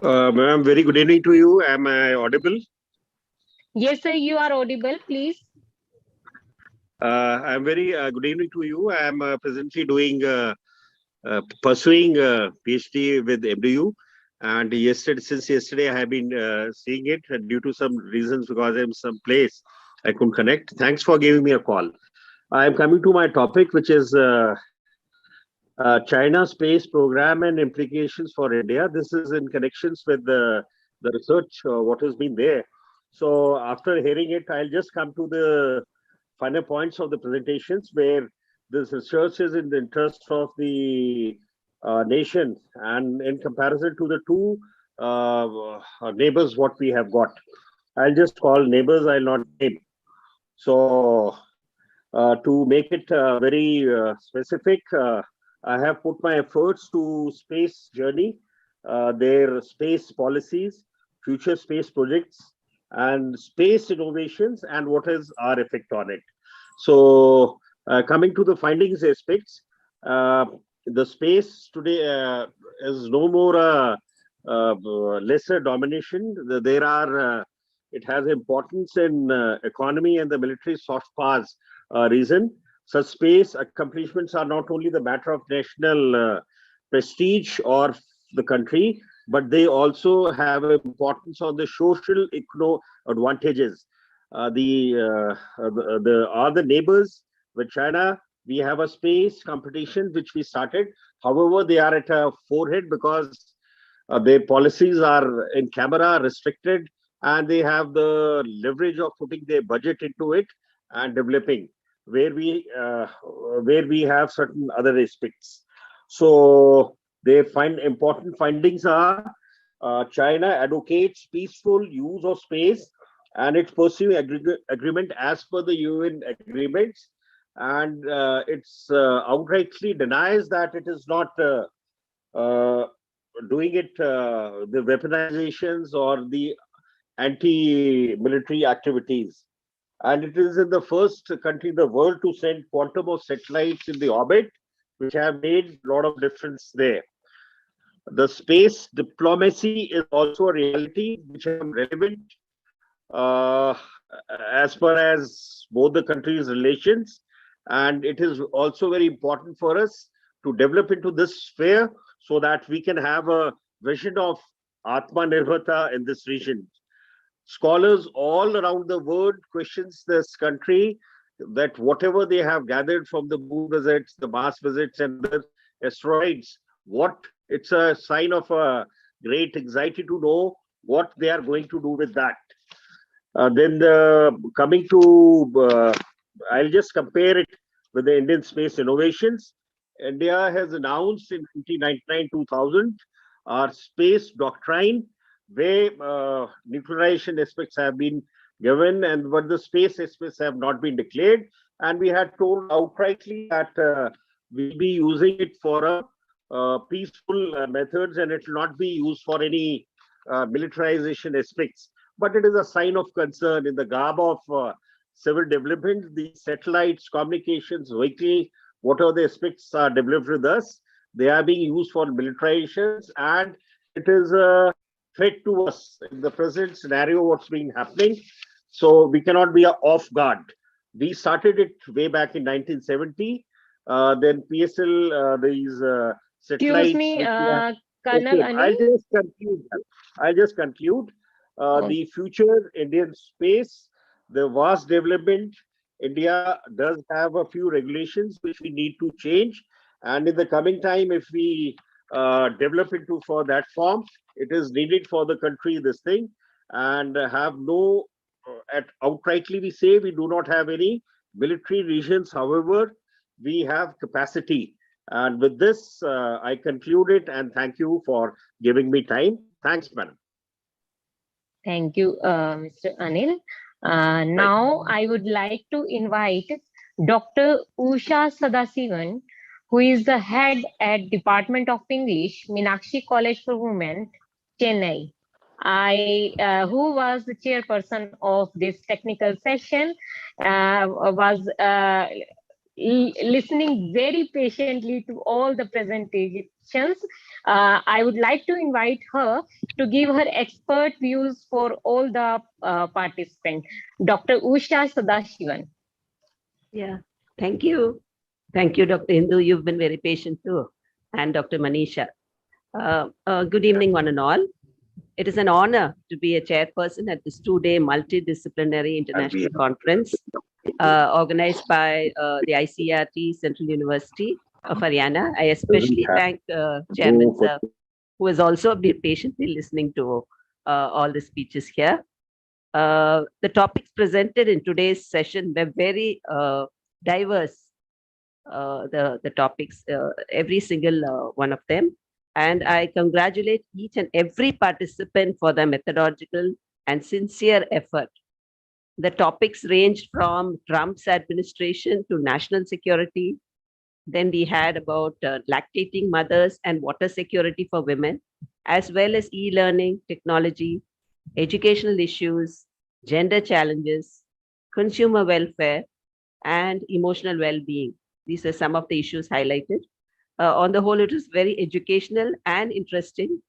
Ma'am, very good evening to you. Am I audible? Yes, sir, you are audible, please. I'm very good evening to you. I'm presently doing pursuing PhD with MDU, and since yesterday I have been seeing it due to some reasons because I'm some place I couldn't connect. Thanks for giving me a call. I'm coming to my topic, which is China space program and implications for India. This is in connections with the research, what has been there. So after hearing it, I'll just come to the final points of the presentations where this research is in the interest of the nation and in comparison to the two neighbors what we have got. I'll just call neighbors, I'll not name. So to make it very specific, I have put my efforts to space journey, their space policies, future space projects, and space innovations, and what is our effect on it. So coming to the findings aspects, the space today is no more lesser domination. There are, it has importance in economy and the military soft powers reason. Such space accomplishments are not only the matter of national prestige or the country, but they also have importance on the social economic advantages. The neighbors with China, we have a space competition which we started. However, they are at a forehead because their policies are in camera restricted, and they have the leverage of putting their budget into it and developing, where we have certain other aspects. So they find important findings are China advocates peaceful use of space and it's pursuing agreement as per the UN agreements, and it's outrightly denies that it is not doing it the weaponizations or the anti-military activities. And it is in the first country in the world to send quantum of satellites in the orbit, which have made a lot of difference there. The space diplomacy is also a reality which is relevant as far as both the countries' relations, and it is also very important for us to develop into this sphere so that we can have a vision of Atmanirbharta in this region. Scholars all around the world questions this country that whatever they have gathered from the moon visits, the Mars visits, and the asteroids, what it's a sign of a great anxiety to know what they are going to do with that. Coming to, I'll just compare it with the Indian space innovations. India has announced in 1999-2000 our space doctrine, where nuclearization aspects have been given, but the space aspects have not been declared. And we had told outrightly that we'll be using it for peaceful methods, and it will not be used for any militarization aspects. But it is a sign of concern in the garb of civil development. The satellites, communications, vehicle, whatever the aspects are developed with us, they are being used for militarizations, and it is a threat to us in the present scenario, what's been happening. So we cannot be off guard. We started it way back in 1970. Then PSL, these satellites. Excuse me, Colonel Anil. I'll just conclude. The future Indian space, the vast development, India does have a few regulations which we need to change. And in the coming time, if we develop into for that form, it is needed for the country, this thing, and have no, outrightly we say we do not have any military regions. However, we have capacity. And with this, I conclude it, and thank you for giving me time. Thanks, madam. Thank you, Mr. Anil. Now I would like to invite Dr. Usha Sadasivan, who is the head at Department of English, Meenakshi College for Women, Chennai. Who was the chairperson of this technical session, was listening very patiently to all the presentations. I would like to invite her to give her expert views for all the participants. Dr. Usha Sadasivan. Yeah, thank you. Thank you, Dr. Hindu. You've been very patient too. And Dr. Manisha. Good evening, one and all. It is an honor to be a chairperson at this two-day multidisciplinary international conference organized by the ICERT Central University of Haryana. I especially thank Chairman Sir, who has also been patiently listening to all the speeches here. The topics presented in today's session were very diverse, the topics, every single one of them. And I congratulate each and every participant for their methodological and sincere effort. The topics ranged from Trump's administration to national security. Then we had about lactating mothers and water security for women, as well as e-learning, technology, educational issues, gender challenges, consumer welfare, and emotional well-being. These are some of the issues highlighted. On the whole, it was very educational and interesting.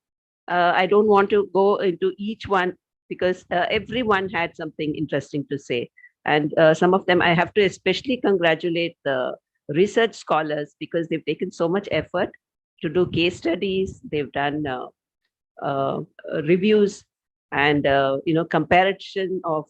I don't want to go into each one because everyone had something interesting to say. And some of them, I have to especially congratulate the research scholars because they've taken so much effort to do case studies. They've done reviews and, comparison of,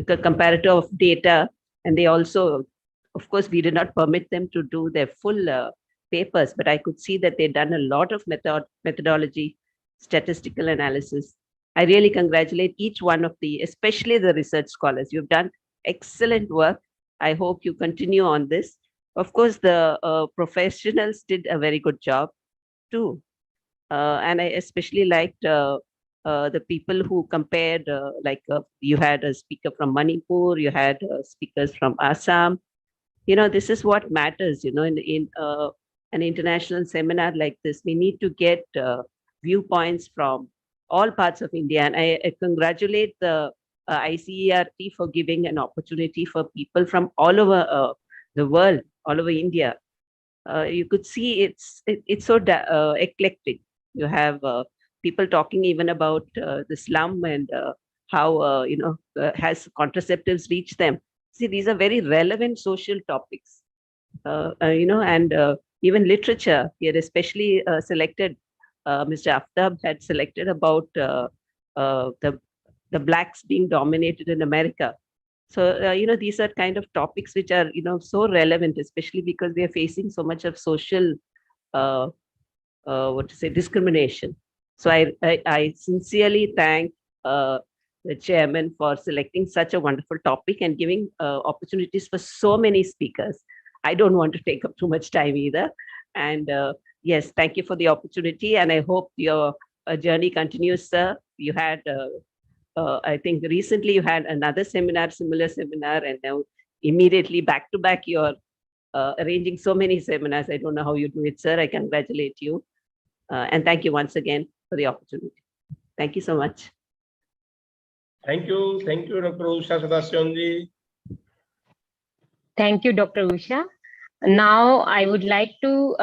comparative of data. And they also, of course, we did not permit them to do their full papers, but I could see that they'd done a lot of methodology, statistical analysis. I really congratulate each one of especially the research scholars. You've done excellent work. I hope you continue on this. Of course, the professionals did a very good job too. And I especially liked the people who compared, you had a speaker from Manipur, you had speakers from Assam. This is what matters, in an international seminar like this, we need to get viewpoints from all parts of India. And I congratulate the ICERT for giving an opportunity for people from all over the world, all over India. You could see it's so eclectic. You have people talking even about the slum and how, has contraceptives reached them. See, these are very relevant social topics, and even literature. He had especially selected, Mr. Aftab had selected about the blacks being dominated in America. So, these are kind of topics which are, so relevant, especially because we are facing so much of social, discrimination. So I sincerely thank the chairman for selecting such a wonderful topic and giving opportunities for so many speakers. I don't want to take up too much time either. And yes, thank you for the opportunity. And I hope your journey continues, sir. You had, I think recently you had another seminar, similar seminar, and now immediately back to back, you're arranging so many seminars. I don't know how you do it, sir. I congratulate you. And thank you once again for the opportunity. Thank you so much. Thank you, Dr. Usha Sadasivan. Thank you, Dr. Usha. Now I would like to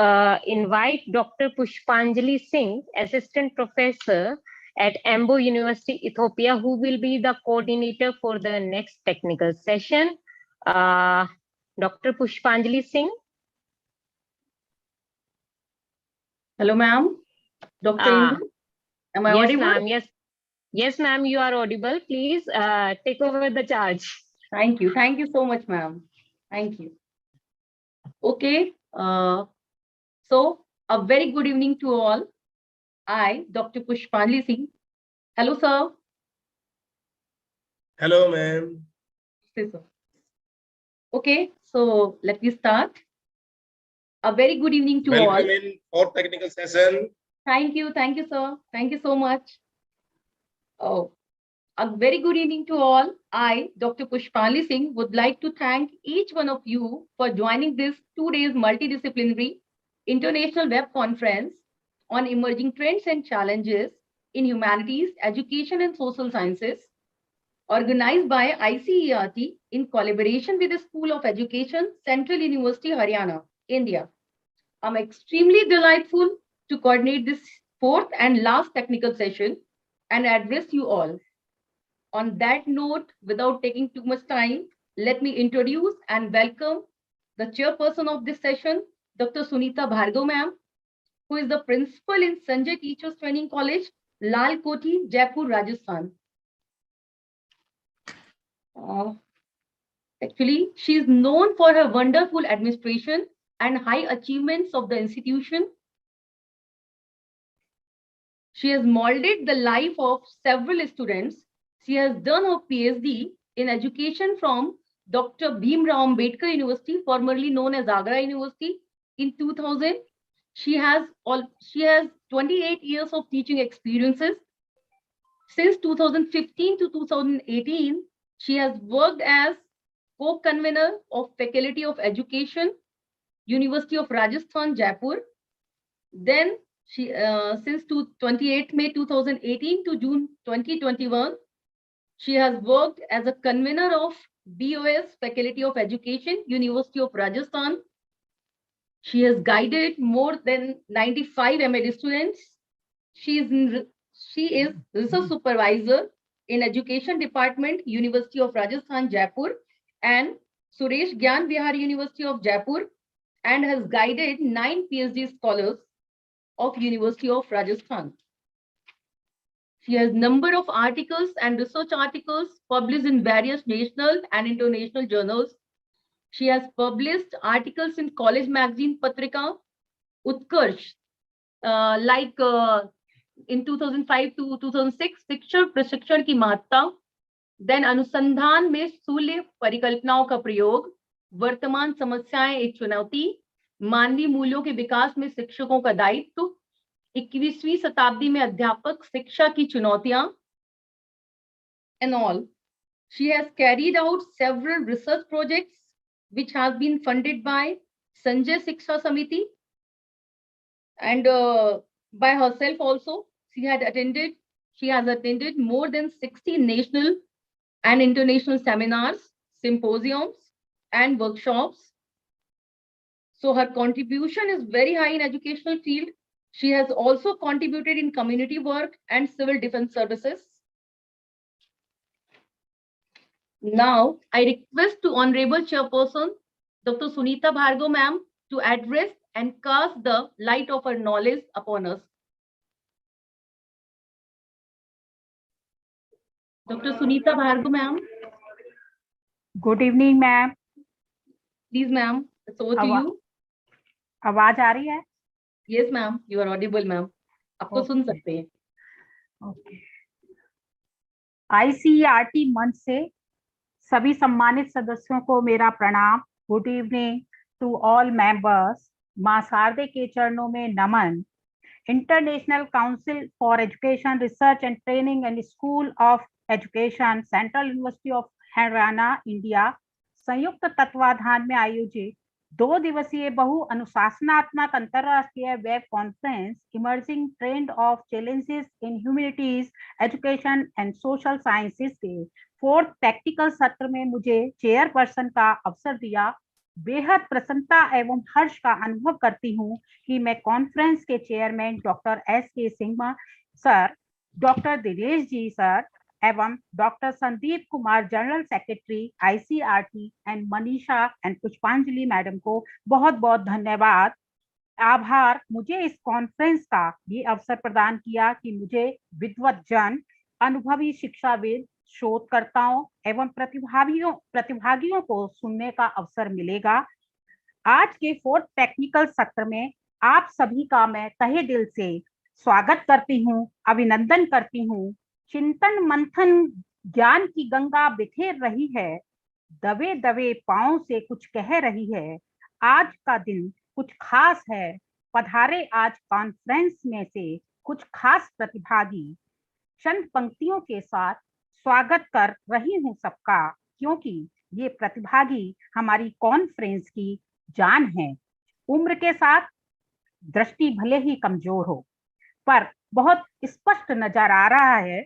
invite Dr. Pushpanjali Singh, Assistant Professor at Embu University, Ethiopia, who will be the coordinator for the next technical session. Dr. Pushpanjali Singh. Hello, ma'am. Dr. Indu, am I audible? Yes, Yes, ma'am, you are audible. Please take over the charge. Thank you. Thank you so much, ma'am. Thank you. Okay. So a very good evening to all. I, Dr. Pushpanjali Singh. Hello, sir. Hello, ma'am. Yes, sir. Okay, so let me start. A very good evening to all. Welcome in for technical session. Thank you, sir. Thank you so much. Oh, a very good evening to all. I, Dr. Pushpanjali Singh, would like to thank each one of you for joining this 2 days multidisciplinary international web conference on emerging trends and challenges in humanities, education and social sciences, organized by ICERT in collaboration with the School of Education, Central University Haryana, India. I'm extremely delightful to coordinate this fourth and last technical session and address you all. On that note, without taking too much time, let me introduce and welcome the chairperson of this session, Dr. Sunita Bhargav ma'am, who is the principal in Sanjay Teachers Training College, Lal Koti, Jaipur, Rajasthan. Actually, she is known for her wonderful administration and high achievements of the institution. She has molded the life of several students. She has done her PhD in education from Dr. Bhimrao Ambedkar University, formerly known as Agra University, in 2000. She has 28 years of teaching experiences. Since 2015 to 2018, she has worked as co-convener of Faculty of Education, University of Rajasthan, Jaipur. Then she, since 28 May 2018 to June 2021, she has worked as a convener of BOS, Faculty of Education, University of Rajasthan. She has guided more than 95 MAD students. She is research supervisor in Education Department, University of Rajasthan, Jaipur, and Suresh Gyan Vihar University of Jaipur, and has guided 9 PhD scholars of University of Rajasthan. She has number of articles and research articles published in various national and international journals. She has published articles in college magazine Patrika, Utkarsh, in 2005 to 2006, शिक्षण प्रशिक्षण की महत्ता, then अनुसंधान में सूल्य परिकल्पनाओं का प्रयोग, वर्तमान समस्याएं एक चुनौती, मानवीय मूल्यों के विकास में शिक्षकों का दायित्व, 21वीं शताब्दी में अध्यापक शिक्षा की चुनौतियां, and all. She has carried out several research projects which have been funded by Sanjay Shiksha Samiti and by herself also. She has attended more than 60 national and international seminars, symposiums, and workshops. So her contribution is very high in educational field. She has also contributed in community work and civil defense services. Now, I request to Honorable Chairperson, Dr. Sunita Bhargav ma'am, to address and cast the light of her knowledge upon us. Dr. Sunita Bhargav ma'am. Good evening, ma'am. Please, ma'am, it's over to you. आवाज आ रही है? Yes, ma'am, you are audible, ma'am. आपको सुन सकते हैं. Okay. ICERT मंच से सभी सम्मानित सदस्यों को मेरा प्रणाम. Good evening to all members. मां शारदे के चरणों में नमन. International council for education research and training and school of education, central university of Haryana, India, संयुक्त तत्वाधान में आयोजित 2 दिवसीय बहु अनुशासनात्मक अंतरराष्ट्रीय web conference emerging trend of challenges in humanities, education and social sciences के 4th प्रैक्टिकल सत्र में मुझे चेयरपर्सन का अवसर दिया. बेहद प्रसन्नता एवं हर्ष का अनुभव करती हूं कि मैं कॉन्फ्रेंस के chairman doctor S.K. Singh sir, doctor Dinesh ji sir एवं doctor Sandeep Kumar general secretary ICERT and Manisha and Pushpanjali madam को बहुत बहुत धन्यवाद, आभार मुझे इस कॉन्फ्रेंस का ये अवसर प्रदान किया कि मुझे विद्वत जन अनुभवी शिक्षाविद, शोधकर्ताओं एवं प्रतिभागियों को सुनने का अवसर मिलेगा। आज के 4th टेक्निकल सत्र में आप सभी का मैं तहे दिल से स्वागत करती हूँ, अभिनंदन करती हूँ। चिंतन मंथन ज्ञान की गंगा बिखेर रही है, दबे दबे पांव से कुछ कह रही है। आज का दिन कुछ खास है, पधारे आज कॉन्फ्रेंस में से कुछ खास प्रतिभागी। चंद पंक्तियों के साथ स्वागत कर रही हूं सबका, क्योंकि ये प्रतिभागी हमारी कॉन्फ्रेंस की जान है। उम्र के साथ दृष्टि भले ही कमजोर हो, पर बहुत स्पष्ट नजर आ रहा है।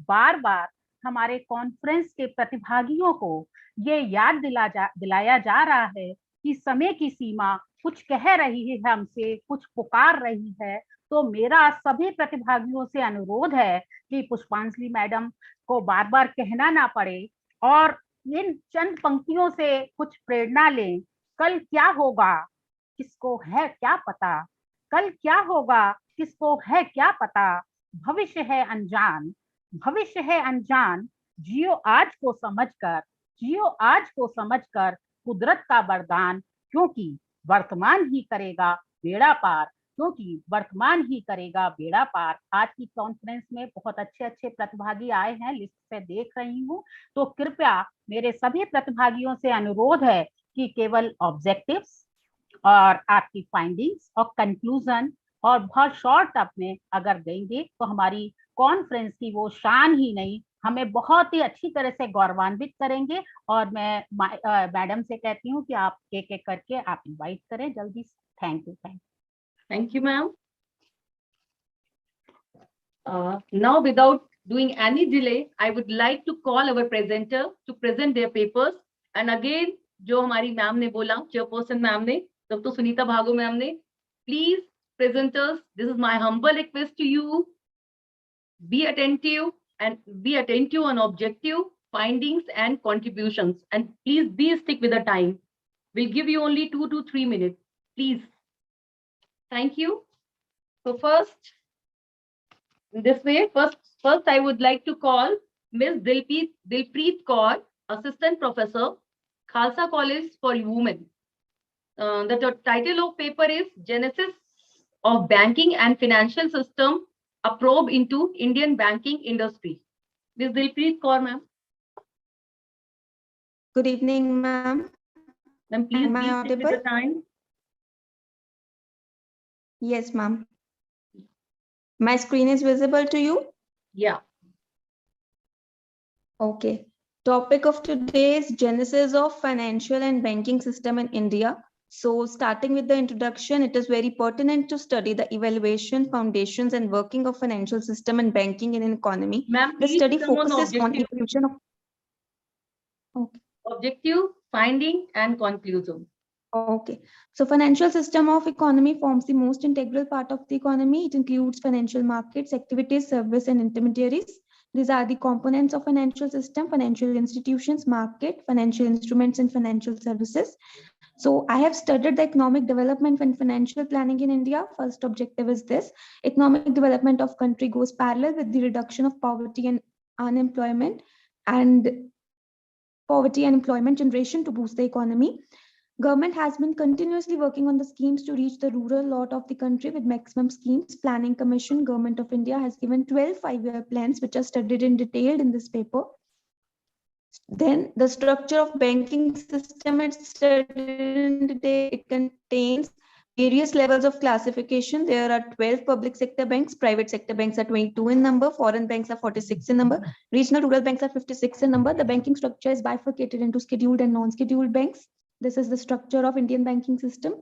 बार बार हमारे कॉन्फ्रेंस के प्रतिभागियों को ये याद दिलाया जा रहा है कि समय की सीमा कुछ कह रही है हमसे, कुछ पुकार रही है। तो मेरा सभी प्रतिभागियों से अनुरोध है कि पुष्पांजलि मैडम को बार बार कहना ना पड़े और इन चंद पंक्तियों से कुछ प्रेरणा लें। कल क्या होगा किसको है क्या पता, कल क्या होगा किसको है क्या पता, भविष्य है अनजान, भविष्य है अनजान। जियो आज को समझकर, जियो आज को समझकर कुदरत का वरदान, क्योंकि वर्तमान ही करेगा बेड़ा पार, क्योंकि वर्तमान ही करेगा बेड़ा पार। आज की कॉन्फ्रेंस में बहुत अच्छे अच्छे प्रतिभागी आए हैं, लिस्ट पे देख रही हूँ। तो कृपया मेरे सभी प्रतिभागियों से अनुरोध है कि केवल ऑब्जेक्टिव्स और आपकी फाइंडिंग्स और कंक्लूजन और बहुत शॉर्ट अपने अगर देंगे तो हमारी कॉन्फ्रेंस की वो शान ही नहीं, हमें बहुत ही अच्छी तरह से गौरवान्वित करेंगे। और मैं मैडम से कहती हूँ कि आप एक एक करके आप इनवाइट करें जल्दी से। Thank you. Thank you, ma'am. Now, without doing any delay, I would like to call our presenter to present their papers. And again, जो हमारी मैम ने बोला, चेयरपर्सन मैम ने, डॉक्टर सुनीता भागो मैम ने, please, presenters, this is my humble request to you. Be attentive on objective findings and contributions, and please stick with the time. We'll give you only 2 to 3 minutes, please. Thank you. So first, this way, first I would like to call Ms. Dilpreet Kaur, Assistant Professor, Khalsa College for Women. The title of paper is Genesis of Banking and Financial System, a probe into Indian banking industry. Ms. Dilpreet Kaur, ma'am. Good evening, ma'am. Ma'am, please Am I stick audible? with the time. Yes, ma'am. My screen is visible to you? Yeah. Okay. Topic of today is Genesis of Financial and Banking System in India. So starting with the introduction, it is very pertinent to study the evaluation, foundations, and working of financial system and banking in an economy. The study focuses on evolution of... Okay. Objective, finding, and conclusion. Okay, so financial system of economy forms the most integral part of the economy. It includes financial markets, activities, service, and intermediaries. These are the components of financial system: financial institutions, market, financial instruments, and financial services. So I have studied the economic development and financial planning in India. First objective is this: economic development of country goes parallel with the reduction of poverty and unemployment, and poverty and employment generation to boost the economy. Government has been continuously working on the schemes to reach the rural lot of the country with maximum schemes. Planning Commission, Government of India has given 12 5-year plans, which are studied in detail in this paper. Then the structure of banking system is studied in detail. It contains various levels of classification. There are 12 public sector banks, private sector banks are 22 in number, foreign banks are 46 in number, regional rural banks are 56 in number. The banking structure is bifurcated into scheduled and non-scheduled banks. This is the structure of Indian banking system.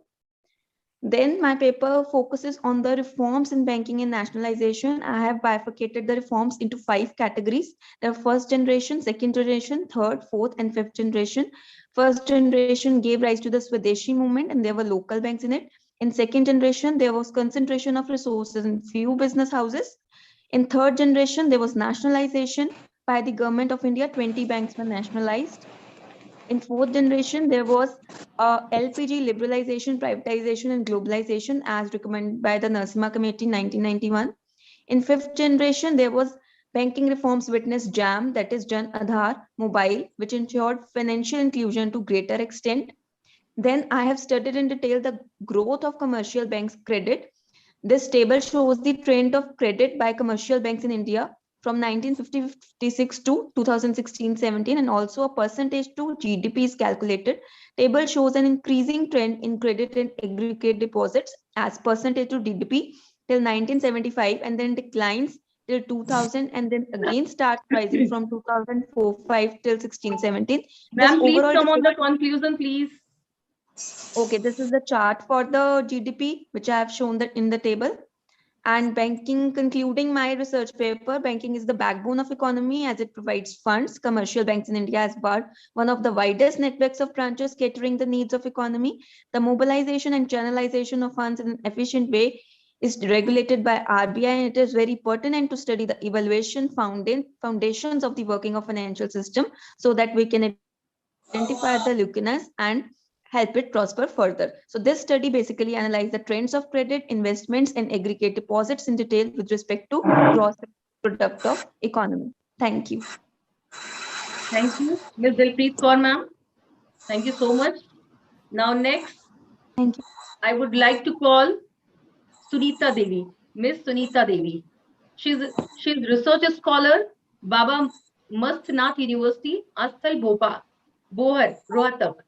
Then my paper focuses on the reforms in banking and nationalization. I have bifurcated the reforms into 5 categories. There are first generation, second generation, third, fourth, and fifth generation. First generation gave rise to the Swadeshi movement, and there were local banks in it. In second generation, there was concentration of resources in few business houses. In third generation, there was nationalization by the government of India. 20 banks were nationalized. In fourth generation, there was LPG liberalization, privatization, and globalization as recommended by the Narasimha Committee in 1991. In fifth generation, there was Banking reforms witnessed JAM, that is Jan Aadhaar Mobile, which ensured financial inclusion to greater extent. Then I have studied in detail the growth of commercial banks credit. This table shows the trend of credit by commercial banks in India from 1956 to 2016-17, and also a percentage to GDP is calculated. Table shows an increasing trend in credit and aggregate deposits as percentage to GDP till 1975, and then declines till 2000, and then again starts rising from 2004-5 till 16-17. Ma'am, please come on the conclusion, please. Okay, this is the chart for the GDP, which I have shown that in the table. And banking, concluding my research paper, banking is the backbone of economy as it provides funds. Commercial banks in India has one of the widest networks of branches catering the needs of economy. The mobilization and channelization of funds in an efficient way is regulated by RBI, and it is very pertinent to study the evaluation foundations of the working of financial system so that we can identify the lacuna and help it prosper further. So this study basically analyzed the trends of credit, investments, and aggregate deposits in detail with respect to gross product of economy. Thank you. Thank you, Ms. Dilpreet Kaur, ma'am. Thank you so much. Now next, thank you. I would like to call Sunita Devi, Miss Sunita Devi. She's research scholar, Baba Mastnath University, Asthal Bhopal, Bohar, Rohtak.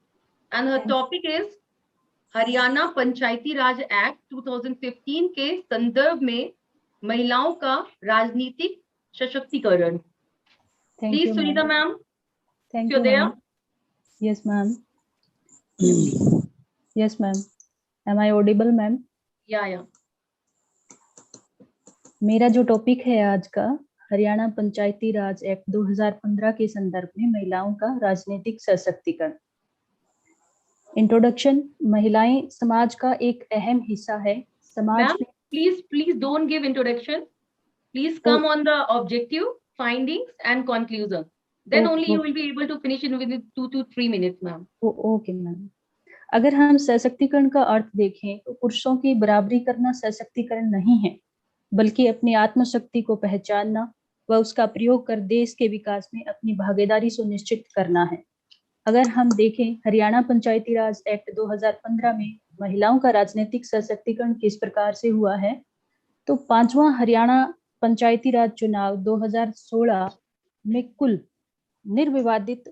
And her topic is Haryana Panchayati Raj act 2015 के संदर्भ में महिलाओं का राजनीतिक सशक्तिकरण. Please, Sunita ma'am. Thank you you, there? ma'am. Yes, ma'am. Yes, ma'am. Am I audible, ma'am? Yeah. मेरा जो topic है आज का, हरियाणा पंचायती राज एक्ट 2015 के संदर्भ में महिलाओं का राजनीतिक सशक्तिकरण. इंट्रोडक्शन. महिलाएं समाज का एक अहम हिस्सा है. समाज में please don't give introduction. Please come on the objective, findings and conclusion. Then only you will be able to finish it within 2 to 3 minutes, ma'am. Okay ma'am. अगर हम सशक्तिकरण का अर्थ देखें तो पुरुषों की बराबरी करना सशक्तिकरण नहीं है, बल्कि अपनी आत्मशक्ति को पहचानना व उसका प्रयोग कर देश के विकास में अपनी भागीदारी सुनिश्चित करना है. अगर हम देखें हरियाणा पंचायती राज एक्ट 2015 में महिलाओं का राजनीतिक सशक्तिकरण किस प्रकार से हुआ है, तो 5वां हरियाणा पंचायती राज चुनाव 2016 में कुल निर्विवादित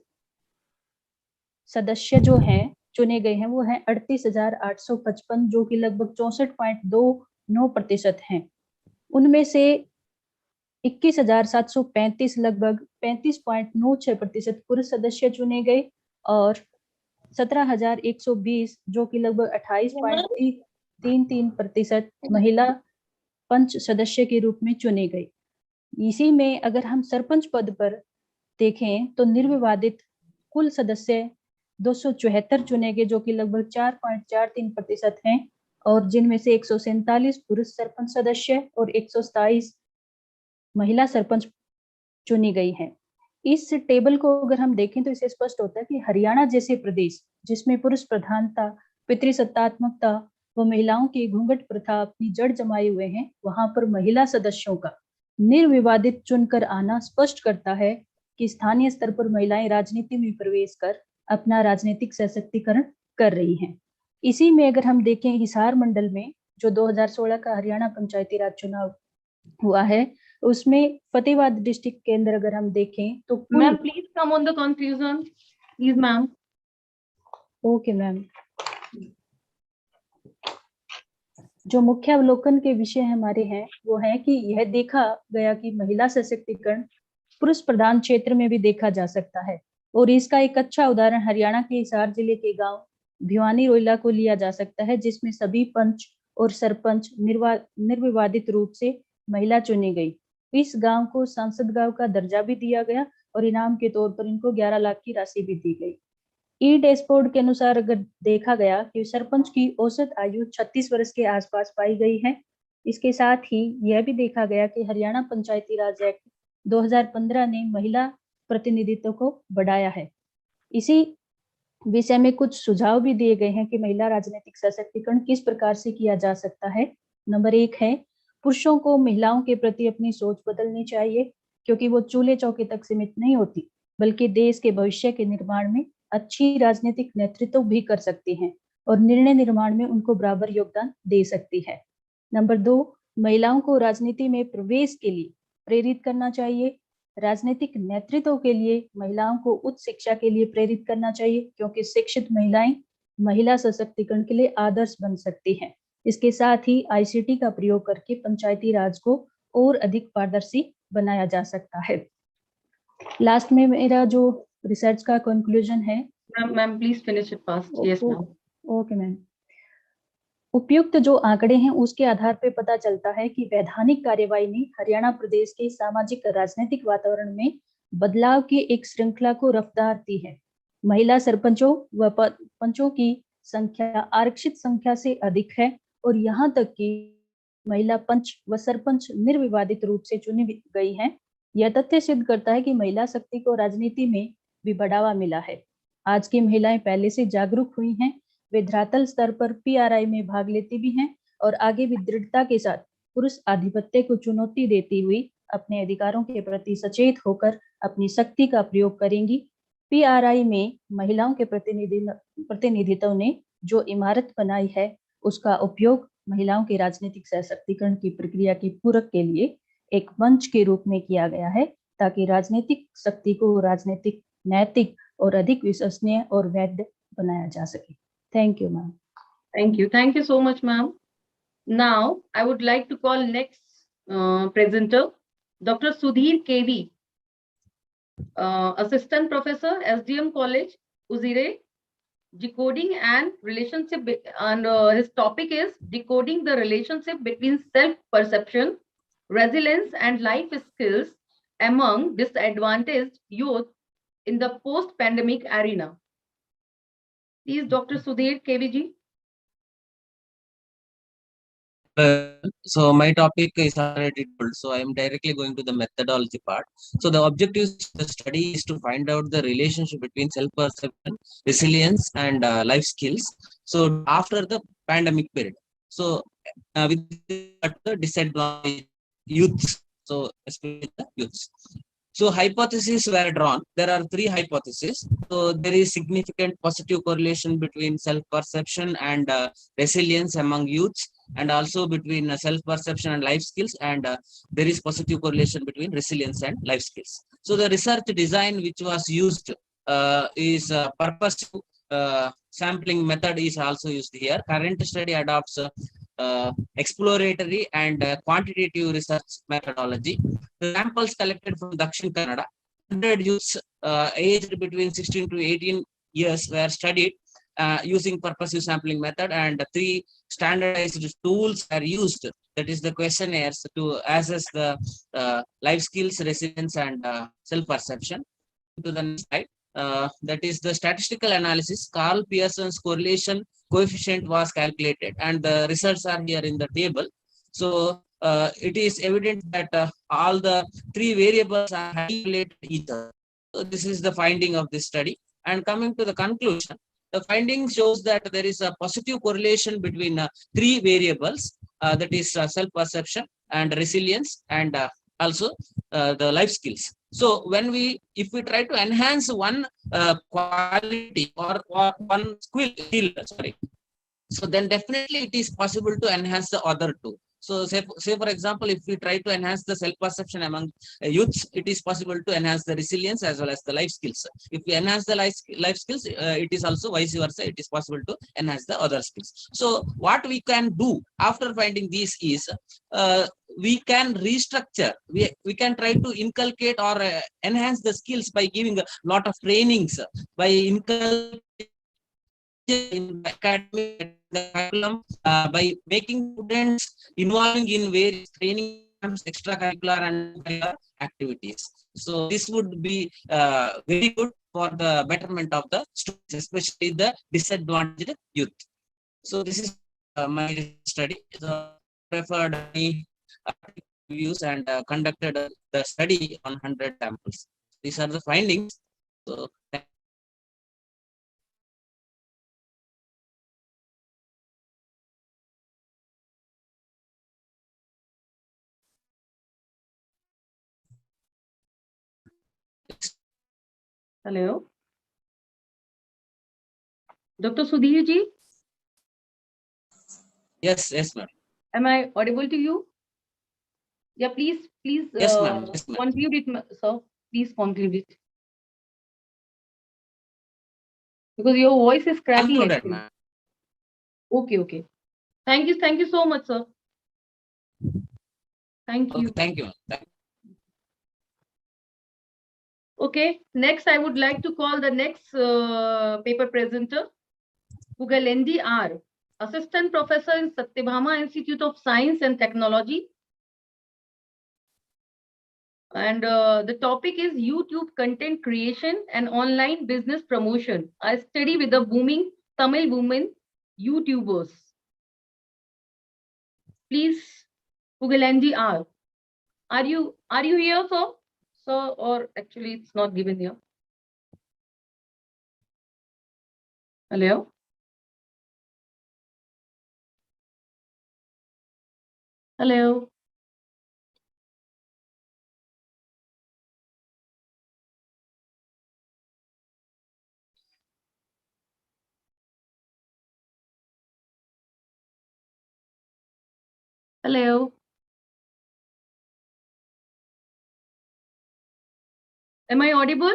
सदस्य जो हैं चुने गए हैं वो हैं 38,855, जो कि लगभग 64.29% हैं. उनमें से 21,735 लगभग 35.96% पुरुष सदस्य चुने गए और 17,120 जो कि लगभग 28.33% महिला पंच सदस्य के रूप में चुने गए. इसी में अगर हम सरपंच पद पर देखें तो निर्विवादित कुल सदस्य 274 चुने गए जो कि लगभग 4.43% हैं, और जिनमें से 147 पुरुष सरपंच सदस्य और 127 महिला सरपंच चुनी गई हैं. इस टेबल को अगर हम देखें तो इससे स्पष्ट होता है कि हरियाणा जैसे प्रदेश जिसमें पुरुष प्रधानता, पितृसत्तात्मकता व महिलाओं की घूंघट प्रथा अपनी जड़ जमाए हुए हैं, वहां पर महिला सदस्यों का निर्विवादित चुनकर आना स्पष्ट करता है कि स्थानीय स्तर पर महिलाएं राजनीति में प्रवेश कर अपना राजनीतिक सशक्तिकरण कर रही हैं. इसी में अगर हम देखें हिसार मंडल में जो 2016 का हरियाणा पंचायती राज चुनाव हुआ है, उसमें फतेहाबाद डिस्ट्रिक्ट के अंदर अगर हम देखें तो ma'am please come on the conclusion please ma'am. Okay ma'am. जो मुख्य अवलोकन के विषय हमारे हैं वो है कि यह देखा गया कि महिला सशक्तिकरण पुरुष प्रधान क्षेत्र में भी देखा जा सकता है, और इसका एक अच्छा उदाहरण हरियाणा के हिसार जिले के गांव भिवानी रोइला को लिया जा सकता है, जिसमें सभी पंच और सरपंच निर्विवादित रूप से महिला चुनी गई. इस गांव को सांसद गांव का दर्जा भी दिया गया और इनाम के तौर पर इनको 11 लाख की राशि भी दी गई. ई डैशबोर्ड के अनुसार अगर देखा गया कि सरपंच की औसत आयु 36 वर्ष के आसपास पाई गई है. इसके साथ ही यह भी देखा गया कि हरियाणा पंचायती राज एक्ट 2015 ने महिला प्रतिनिधित्व को बढ़ाया है. इसी विषय में कुछ सुझाव भी दिए गए हैं कि महिला राजनीतिक सशक्तिकरण किस प्रकार से किया जा सकता है. नंबर 1 है पुरुषों को महिलाओं के प्रति अपनी सोच बदलनी चाहिए. क्योंकि वो चूल्हे चौके तक सीमित नहीं होती, बल्कि देश के भविष्य के निर्माण में अच्छी राजनीतिक नेतृत्व भी कर सकती हैं और निर्णय निर्माण में उनको बराबर योगदान दे सकती है। नंबर 2, महिलाओं को राजनीति में प्रवेश के लिए प्रेरित करना चाहिए। राजनीतिक नेतृत्व के लिए महिलाओं को उच्च शिक्षा के लिए प्रेरित करना चाहिए, क्योंकि शिक्षित महिलाएं महिला सशक्तिकरण के लिए आदर्श बन सकती हैं। इसके साथ ही आईसीटी का प्रयोग करके पंचायती राज को और अधिक पारदर्शी बनाया जा सकता है। लास्ट में मेरा जो रिसर्च का कंक्लूजन है, ma'am please finish it fast. Yes ma'am. Okay ma'am. उपयुक्त जो आंकड़े हैं उसके आधार पर पता चलता है कि वैधानिक कार्यवाही ने हरियाणा प्रदेश के सामाजिक राजनीतिक वातावरण में बदलाव की एक श्रृंखला को रफ्तार दी है। महिला सरपंचों व पंचों की संख्या आरक्षित संख्या से अधिक है और यहाँ तक कि महिला पंच व सरपंच निर्विवादित रूप से चुनी गई हैं। यह तथ्य सिद्ध करता है कि महिला शक्ति को राजनीति में भी बढ़ावा मिला है। आज की महिलाएं पहले से जागरूक हुई हैं, वे धरातल स्तर पर पीआरआई में भाग लेती भी हैं और आगे भी दृढ़ता के साथ पुरुष आधिपत्य को चुनौती देती हुई अपने अधिकारों के प्रति सचेत होकर अपनी शक्ति का प्रयोग करेंगी। पीआरआई में महिलाओं के प्रतिनिधित्व ने जो इमारत बनाई है उसका उपयोग महिलाओं के राजनीतिक सशक्तिकरण की प्रक्रिया की पूरक के लिए एक मंच के रूप में किया गया है, ताकि राजनीतिक शक्ति को राजनीतिक, नैतिक और अधिक विश्वसनीय और वैध बनाया जा सके। Thank you, ma'am. Thank you. Thank you so much, ma'am. Now, I would like to call next presenter, Dr. Sudhir KV, Assistant Professor, SDM College, Uzire, Decoding and Relationship, and his topic is Decoding the Relationship between Self-Perception, Resilience and Life Skills among Disadvantaged Youth in the Post-Pandemic Arena. Please, Dr. Sudhir KVG. So my topic is already told, so I am directly going to the methodology part. So the objective of the study is to find out the relationship between self-perception, resilience, and life skills. So after the pandemic period, so with the disadvantaged youths, so especially the youths. So hypotheses were drawn. There are 3 hypotheses. So there is significant positive correlation between self-perception and resilience among youths, and also between self-perception and life skills, and there is positive correlation between resilience and life skills. So the research design which was used is purposive sampling method is also used here. Current study adopts exploratory and quantitative research methodology. The samples collected from Dakshin Kannada, 100 youths aged between 16 to 18 years were studied using purposive sampling method, and 3 standardized tools are used, that is the questionnaires, to assess the life skills, resilience, and self-perception. To the next slide. That is the statistical analysis. Carl Pearson's correlation coefficient was calculated, and the results are here in the table. So it is evident that all the 3 variables are highly related to each other. So this is the finding of this study. And coming to the conclusion, the finding shows that there is a positive correlation between 3 variables, that is self-perception and resilience, and also the life skills. So when if we try to enhance one quality or one skill, sorry, so then definitely it is possible to enhance the other 2. So say for example, if we try to enhance the self-perception among youths, it is possible to enhance the resilience as well as the life skills. If we enhance the life skills, it is also vice versa, it is possible to enhance the other skills. So what we can do after finding these is, we can restructure, we can try to inculcate or enhance the skills by giving a lot of trainings, by inculcating in academic curriculum, by making students involving in various training, extracurricular and curricular activities. So this would be very good for the betterment of the students, especially the disadvantaged youth. So this is my study. So referred any reviews and conducted the study on 100 samples. These are the findings. So Hello. Dr. Sudhir ji? Yes, ma'am. Am I audible to you? Yeah, please, Yes, ma'am. Yes, ma'am. conclude it, sir. Please conclude it. Because your voice is cracking. Concluded, actually. ma'am. Okay. Thank you so much, sir. Thank you. Okay, thank you. Okay, next I would like to call the next paper presenter, Pugalendi R, Assistant Professor in Satyabhama Institute of Science and Technology. And the topic is YouTube content creation and online business promotion. I study with the booming Tamil women YouTubers. Please, Pugalendi R, are you here, sir? So, or actually it's not given here. Hello? Hello? Hello? Am I audible?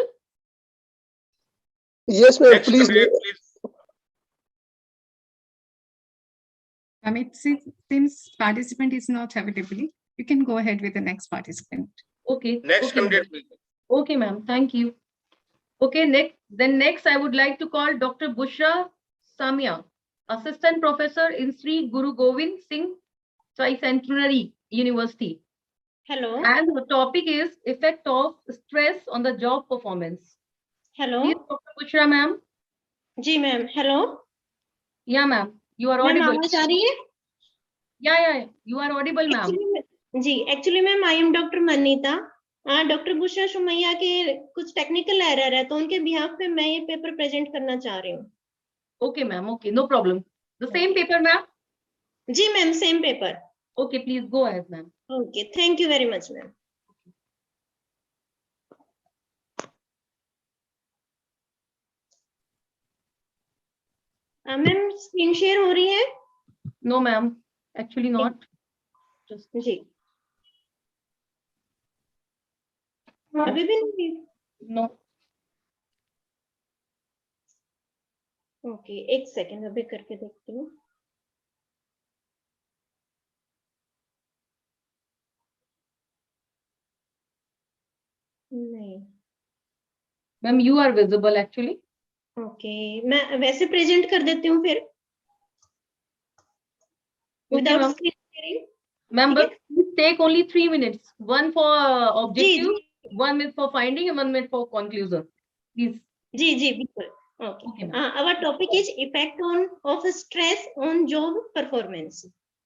Yes, ma'am. Please. It seems participant is not available. You can go ahead with the next participant. Okay. Next candidate, please. Okay, ma'am. Thank you. Okay, next I would like to call Dr. Bushra Samia, Assistant Professor in Sri Guru Govind Singh Tricentenary University. Hello. And the topic is effect of stress on the job performance. Hello. Please, Dr. Bushra, ma'am. जी ma'am. Hello. Yeah, ma'am. You are ma'am audible. आवाज आ रही है? Yeah. You are audible, ma'am. जी actually ma'am I am doctor Manita. Doctor Bushra Sumaiya के कुछ technical error है तो उनके बिहाफ पे मैं ये पेपर प्रेजेंट करना चाह रही हूँ. Okay, ma'am. Okay, no problem. The same paper, ma'am? जी ma'am same paper. Okay, please go ahead, ma'am. Okay, thank you very much, ma'am. Ma'am screen share हो रही है? No, ma'am. Actually not. Just जी. अभी भी नहीं? No. Okay, एक second अभी करके देखती हूँ. नहीं. Ma'am, you are visible actually. Okay, मैं वैसे प्रेजेंट कर देती हूँ फिर. Without screen sharing. Ma'am, but please take only 3 minutes. One for objective, 1 minute for finding, and 1 minute for conclusion. Please. जी बिल्कुल. Okay. Our topic is effect of stress on job performance.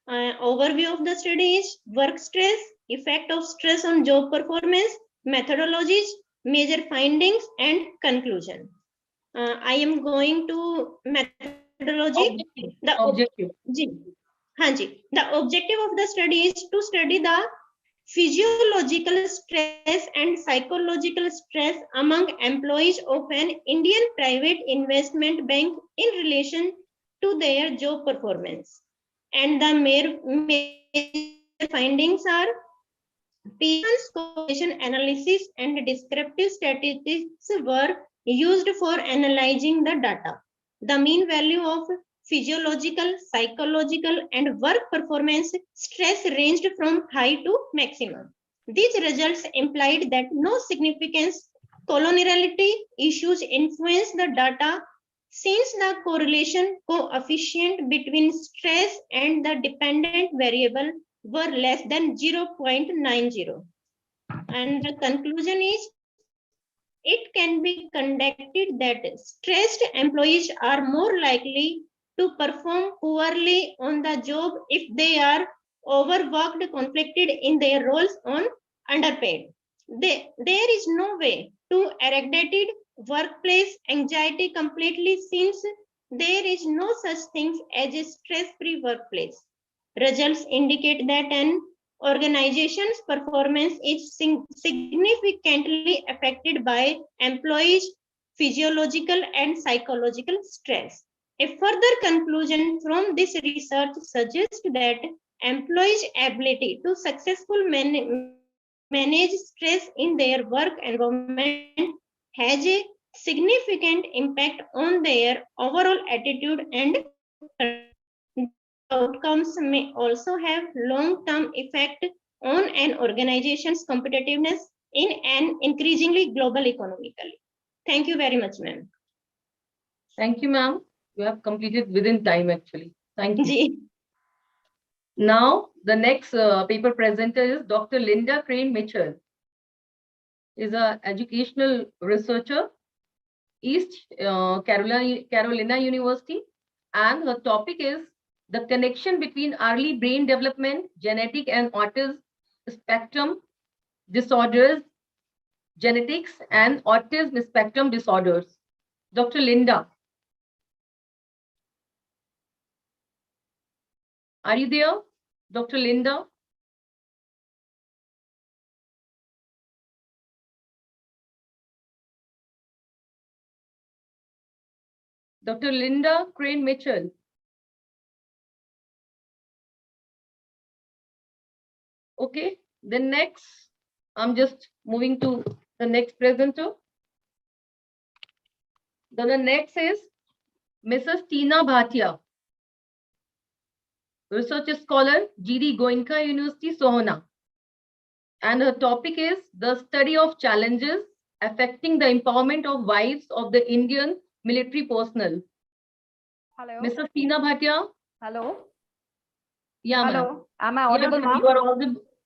Overview of the study is work stress, effect of stress on job performance, methodologies, major findings, and conclusion. I am going to methodology. Objective. हाँ जी. The objective of the study is to study the physiological stress and psychological stress among employees of an Indian private investment bank in relation to their job performance. And the major findings are Pearson's correlation analysis and descriptive statistics were used for analyzing the data. The mean value of physiological, psychological, and work performance stress ranged from high to maximum. These results implied that no significant collinearity issues influence the data since the correlation coefficient between stress and the dependent variable were less than 0.90. And the conclusion is, it can be conjectured that stressed employees are more likely to perform poorly on the job if they are overworked, conflicted in their roles, or underpaid. There is no way to eradicate workplace anxiety completely since there is no such thing as a stress-free workplace. Results indicate that an organization's performance is significantly affected by employees' physiological and psychological stress. A further conclusion from this research suggests that employees' ability to successfully manage stress in their work environment has a significant impact on their overall attitude and outcomes may also have long-term effect on an organization's competitiveness in an increasingly global economically. Thank you very much, ma'am. Thank you, ma'am. You have completed within time, actually. Thank you. Ji. Now, the next paper presenter is Dr. Linda Crane Mitchell. Is an educational researcher, East Carolina University, and her topic is the connection between early brain development, genetic and autism spectrum disorders, genetics and autism spectrum disorders. Dr. Linda, are you there? Dr. Linda? Dr. Linda Crane Mitchell. Okay, then next, I'm just moving to the next presenter. Then the next is Mrs. Tina Bhatia, research scholar, GD Goenka University, Sohna. And her topic is the study of challenges affecting the empowerment of wives of the Indian military personnel. Hello. Mrs. Tina Bhatia. Hello. Yeah, ma'am. Hello. Am I audible, ma'am? You are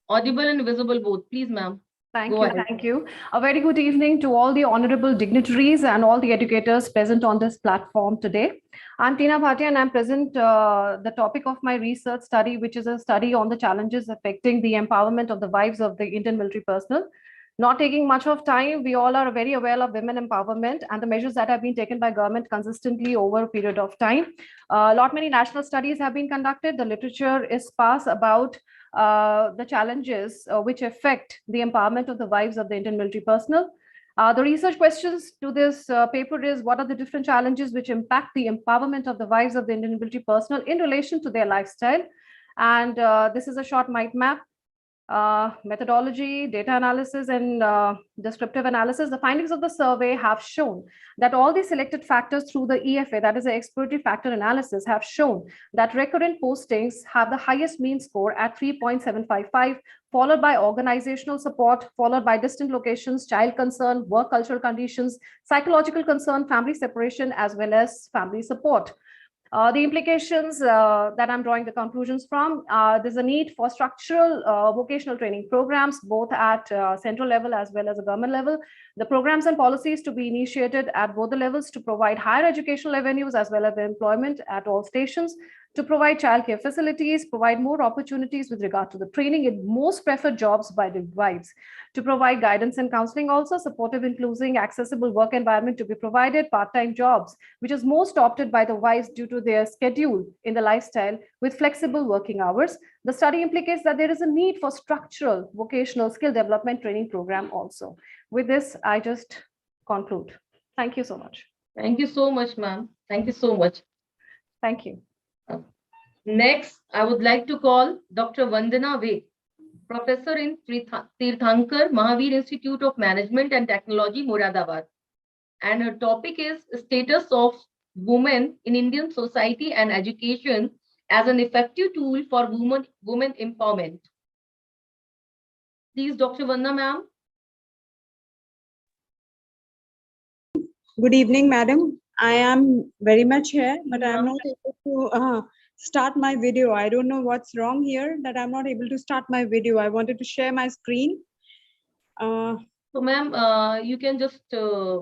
audible and visible both. Please, ma'am. Thank you. Thank you. A very good evening to all the honorable dignitaries and all the educators present on this platform today. I'm Tina Bhatia and I'm present the topic of my research study, which is a study on the challenges affecting the empowerment of the wives of the Indian military personnel. Not taking much of time, we all are very aware of women empowerment and the measures that have been taken by government consistently over a period of time. Many national studies have been conducted. The literature is sparse about the challenges which affect the empowerment of the wives of the Indian military personnel. The research questions to this paper is, what are the different challenges which impact the empowerment of the wives of the Indian military personnel in relation to their lifestyle? And this is a short mind map. Methodology, data analysis, and descriptive analysis. The findings of the survey have shown that all the selected factors through the EFA, that is the exploratory factor analysis, have shown that recurrent postings have the highest mean score at 3.755, followed by organizational support, followed by distant locations, child concern, work cultural conditions, psychological concern, family separation, as well as family support. The implications that I'm drawing the conclusions from, there's a need for structural vocational training programs, both at central level as well as the government level. The programs and policies to be initiated at both the levels to provide higher educational avenues as well as employment at all stations, to provide childcare facilities, provide more opportunities with regard to the training in most preferred jobs by the wives, to provide guidance and counseling, also supportive, inclusive, accessible work environment to be provided, part-time jobs, which is most opted by the wives due to their schedule in the lifestyle with flexible working hours. The study implicates that there is a need for structural vocational skill development training program also. With this, I just conclude. Thank you so much. Thank you so much, ma'am. Thank you so much. Thank you. Next, I would like to call Dr. Vandana Ved, Professor in Tirthankar Mahavir Institute of Management and Technology, Moradabad. And her topic is status of women in Indian society and education as an effective tool for women empowerment. Please, Dr. Vandana, ma'am. Good evening, madam. I am very much here, but I am not able to start my video. I don't know what's wrong here that I'm not able to start my video. I wanted to share my screen. So, ma'am, you can just actually,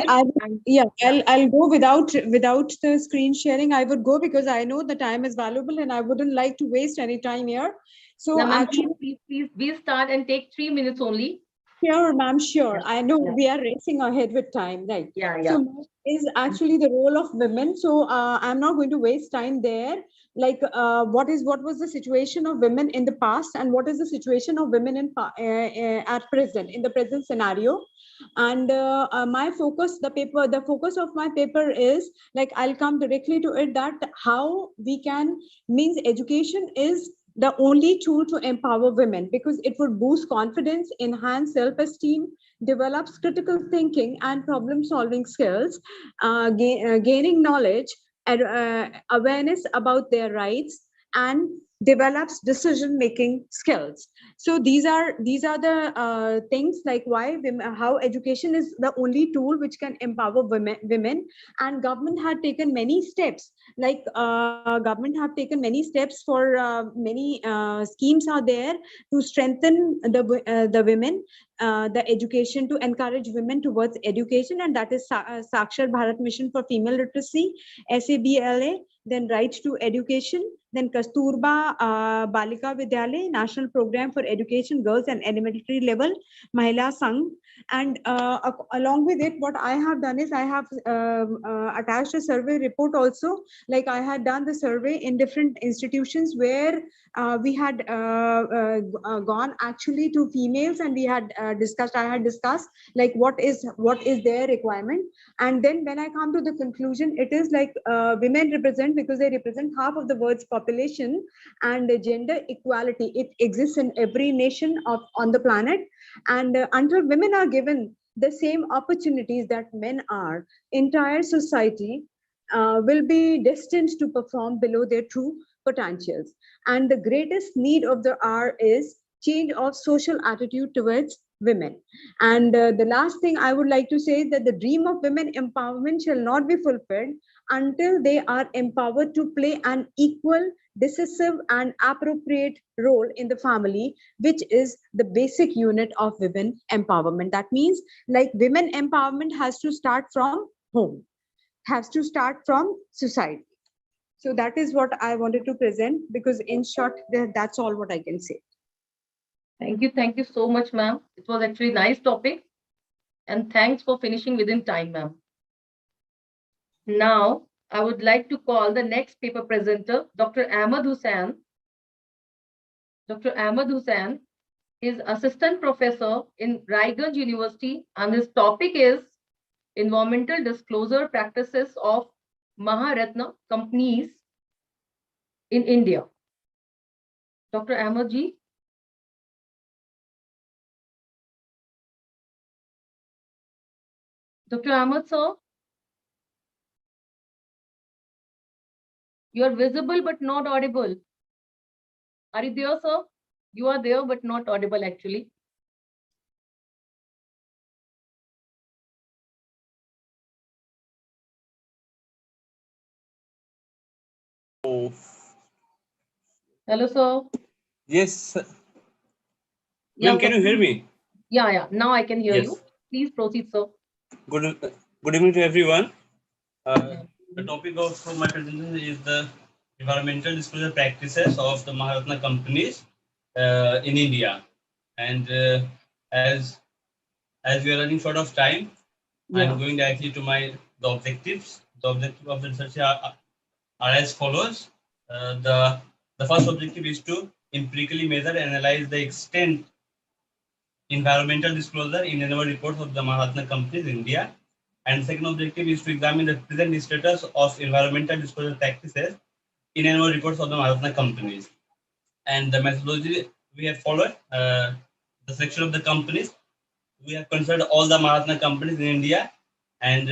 I'll go without the screen sharing. I would go because I know the time is valuable and I wouldn't like to waste any time here. So actually, please start and take 3 minutes only. Sure, ma'am, sure. I know we are racing ahead with time, right? Yeah, So is actually the role of women. So I'm not going to waste time there. Like, what was the situation of women in the past, and what is the situation of women at present, in the present scenario? And the focus of my paper is, like, I'll come directly to it, that how we can, means education is the only tool to empower women, because it would boost confidence, enhance self-esteem, develops critical thinking and problem-solving skills, gaining knowledge, awareness about their rights, and develops decision-making skills. So these are the things, like why women, how education is the only tool which can empower women. And government had taken many steps, like government have taken many steps for many schemes are there to strengthen the women, the education, to encourage women towards education, and that is Sakshar Bharat Mission for Female Literacy, SABLA, then Right to Education, then Kasturba Balika Vidyalay, National Program for Education Girls and Elementary Level, Mahila Sangh. And along with it, what I have done is I have attached a survey report also. Like, I had done the survey in different institutions where we had gone actually to females, and we had I had discussed, like, what is their requirement. And then when I come to the conclusion, it is like women represent, because they represent half of the world's population, and gender equality, it exists in every nation on the planet. And until women are given the same opportunities that men are, entire society will be destined to perform below their true potentials. And the greatest need of the hour is change of social attitude towards women. And the last thing I would like to say is that the dream of women empowerment shall not be fulfilled until they are empowered to play an equal, decisive, and appropriate role in the family, which is the basic unit of women empowerment. That means, like, women empowerment has to start from home, has to start from society. So that is what I wanted to present, because in short, that's all what I can say. Thank you so much, ma'am. It was actually a nice topic, and thanks for finishing within time, ma'am. Now, I would like to call the next paper presenter, Dr. Ahmed Hussain. Dr. Ahmed Hussain is assistant professor in Raiganj University, and his topic is environmental disclosure practices of Maharatna companies in India. Dr. Ahmed ji. Dr. Ahmed sir, you are visible but not audible. Are you there, sir? You are there but not audible actually. Hello, sir. Yes. Yeah, Ma'am, can you hear me? Yeah. Now I can hear Yes. you. Please proceed, sir. Good evening to everyone. The topic of my presentation is the environmental disclosure practices of the Maharatna companies in India. And as we are running short of time, I'm going directly to the objectives. The objective of the research are as follows. The first objective is to empirically measure and analyze the extent environmental disclosure in annual reports of the Maharatna companies in India. And second objective is to examine the present status of environmental disclosure practices in annual reports of the Maharatna companies. And the methodology we have followed, the selection of the companies, we have considered all the Maharatna companies in India. And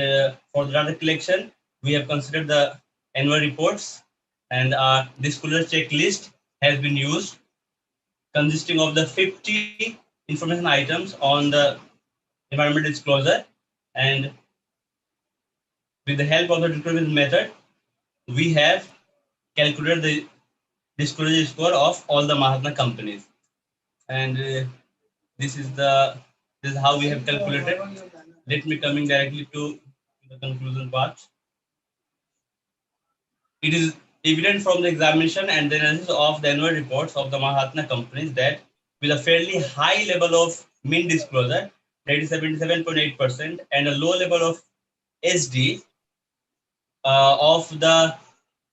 for the data collection, we have considered the annual reports, and our disclosure checklist has been used, consisting of the 50 information items on the environmental disclosure. And with the help of the disclosure method, we have calculated the disclosure score of all the Maharatna companies. And this is how we have calculated. Let me coming directly to the conclusion part. It is evident from the examination and the analysis of the annual reports of the Maharatna companies that with a fairly high level of mean disclosure, that is 77.8%, and a low level of SD of the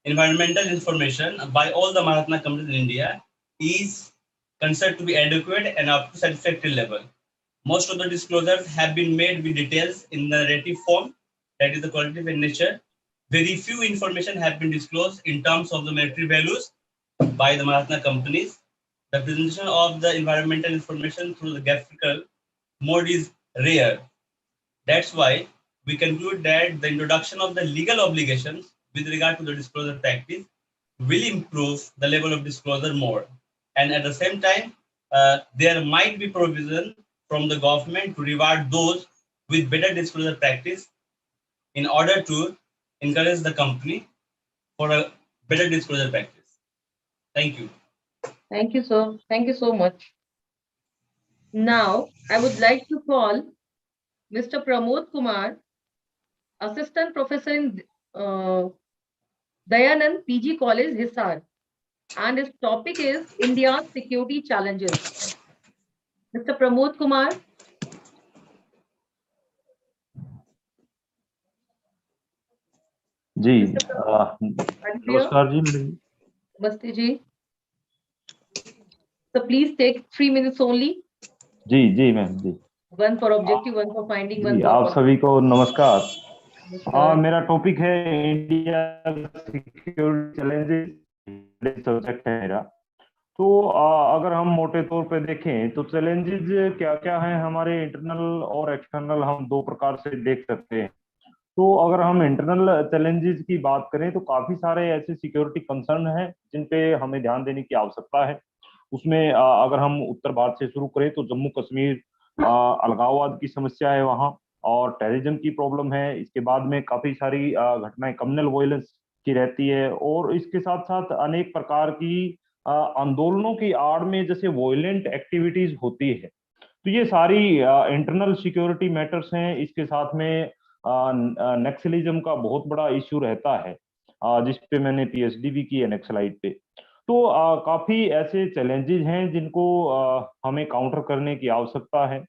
environmental information by all the Maharatna companies in India is considered to be adequate and up to satisfactory level. Most of the disclosures have been made with details in the narrative form, that is the qualitative in nature. Very few information have been disclosed in terms of the monetary values by the Maharatna companies. The presentation of the environmental information through the graphical mode is rare. That's why we conclude that the introduction of the legal obligations with regard to the disclosure practice will improve the level of disclosure more. And at the same time, there might be provision from the government to reward those with better disclosure practice in order to encourage the company for a better disclosure practice. Thank you. Thank you, sir. Thank you so much. Now, I would like to call Mr. Pramod Kumar, Assistant Professor in Dayanand PG College, Hisar, and his topic is India's security challenges. Mr. Pramod Kumar. जी नमस्कार जी madam. Namaste ji. So please take 3 minutes only. जी जी ma'am जी। One for objective, one for finding, one for आप सभी को नमस्कार। मेरा टॉपिक है इंडिया सिक्योरिटी चैलेंजेस, सब्जेक्ट है मेरा। तो अगर हम मोटे तौर पे देखें तो चैलेंजेस क्या क्या हैं हमारे इंटरनल और एक्सटर्नल, हम दो प्रकार से देख सकते हैं। तो अगर हम इंटरनल चैलेंजेस की बात करें तो काफी सारे ऐसे सिक्योरिटी कंसर्न हैं जिन पे हमें ध्यान देने की आवश्यकता है। उसमें अगर हम उत्तर भारत से शुरू करें तो जम्मू कश्मीर अलगाववाद की समस्या है वहाँ, और टेररिज्म की प्रॉब्लम है। इसके बाद में काफी सारी घटनाएं कम्युनल वायलेंस की रहती है, और इसके साथ साथ अनेक प्रकार की आंदोलनों की आड़ में जैसे वायलेंट एक्टिविटीज होती है। तो ये सारी इंटरनल सिक्योरिटी मैटर्स हैं। इसके साथ में नक्सलिज्म का बहुत बड़ा इश्यू रहता है, जिस पे मैंने पीएचडी भी की है, नक्सलाइट पे। तो काफी ऐसे चैलेंजेस हैं जिनको हमें काउंटर करने की आवश्यकता है।